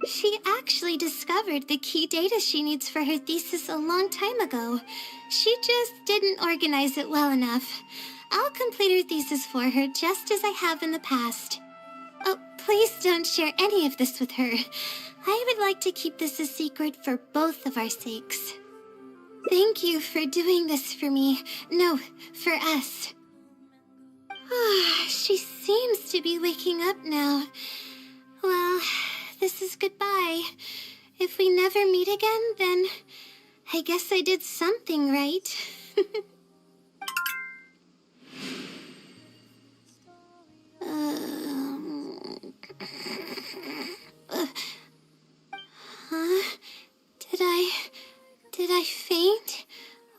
She actually discovered the key data she needs for her thesis a long time ago. She just didn't organize it well enough. I'll complete her thesis for her just as I have in the past. Oh, please don't share any of this with her. I would like to keep this a secret for both of our sakes. Thank you for doing this for me. No, for us. She seems to be waking up now. Well, this is goodbye. If we never meet again, then I guess I did something right. Did I faint?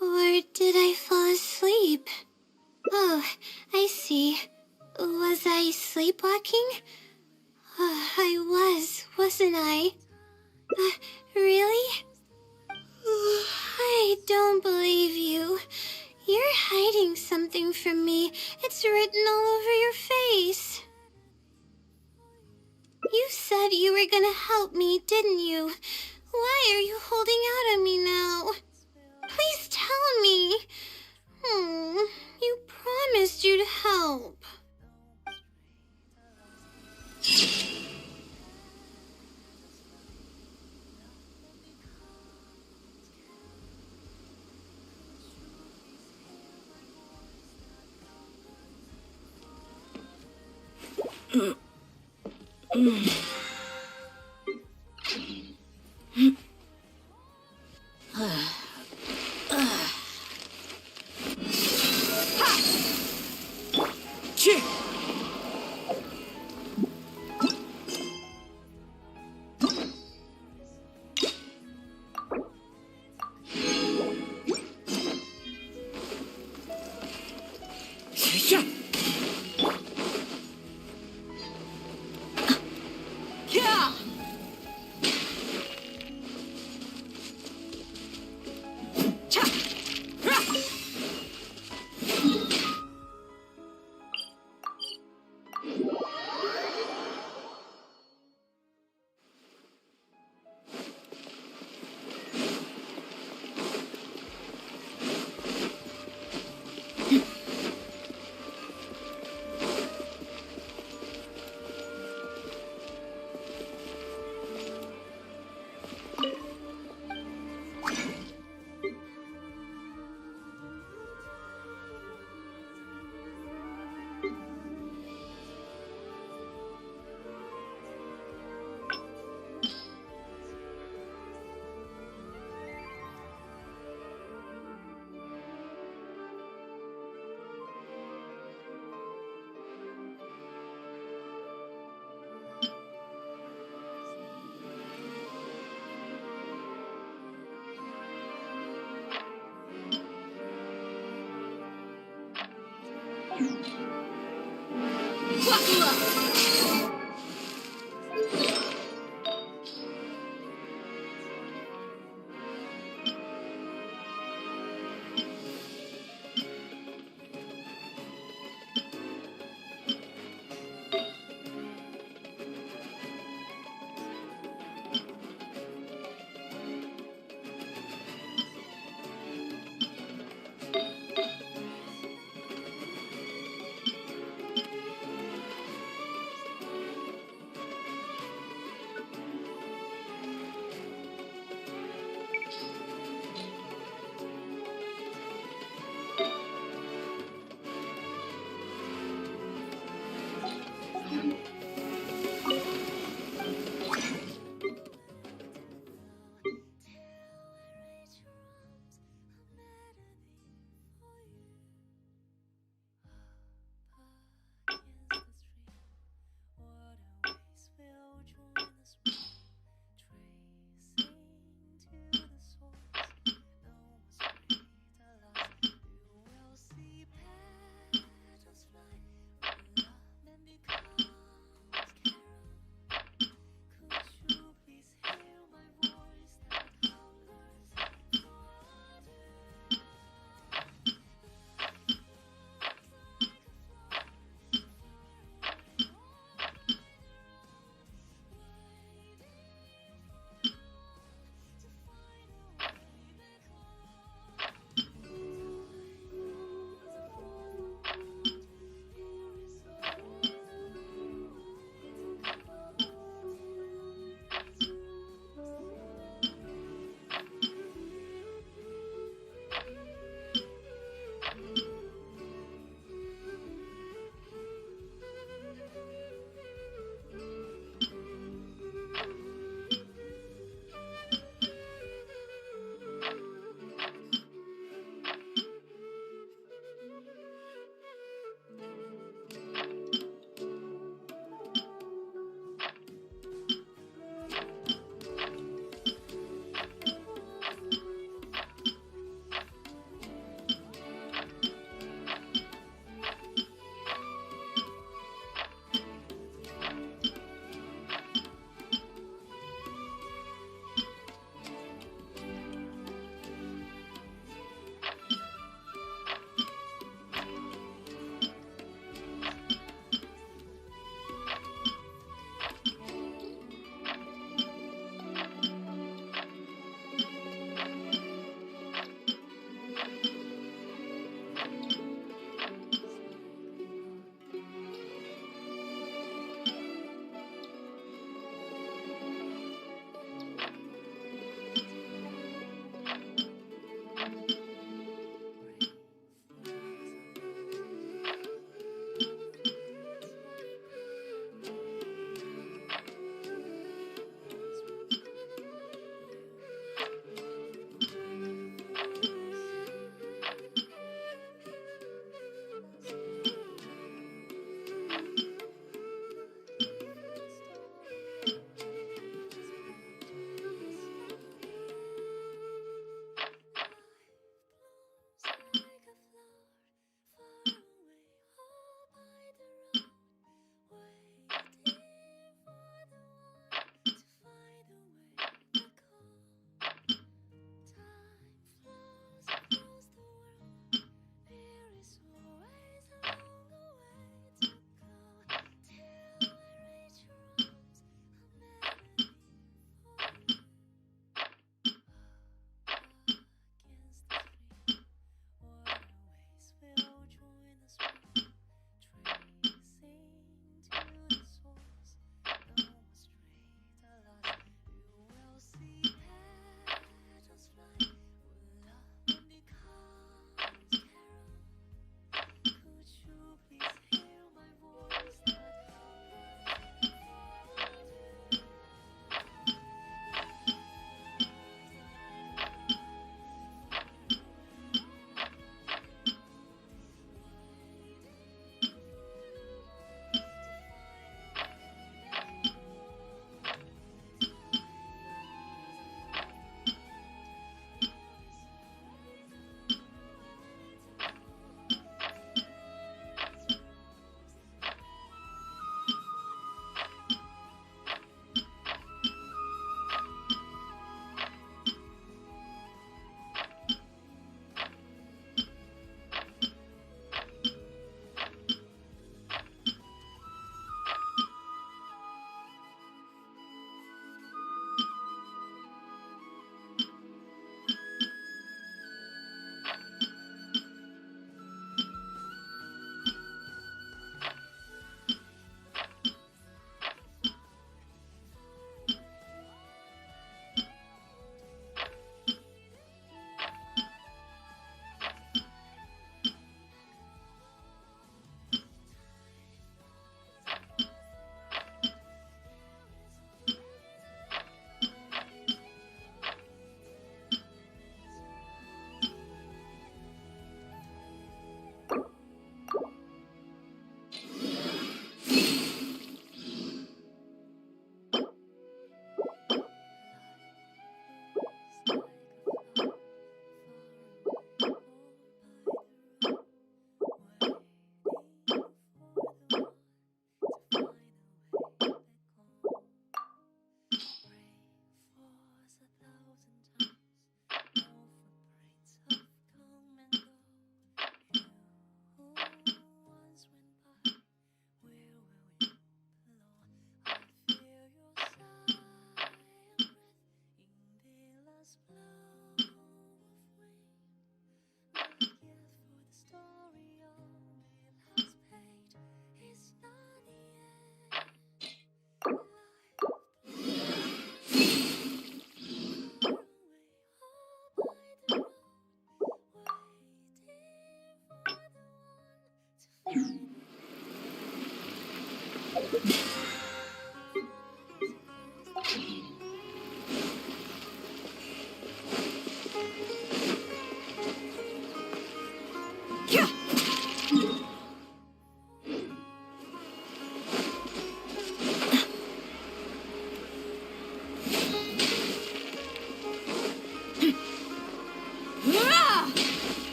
Or did I fall asleep? Oh, I see. Was I sleepwalking? I wasn't I? Really? I don't believe you. You're hiding something from me. It's written all over your face. You said you were gonna help me, didn't you? Why are you holding out on me now? Please tell me. You promised you'd help.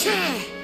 Shh!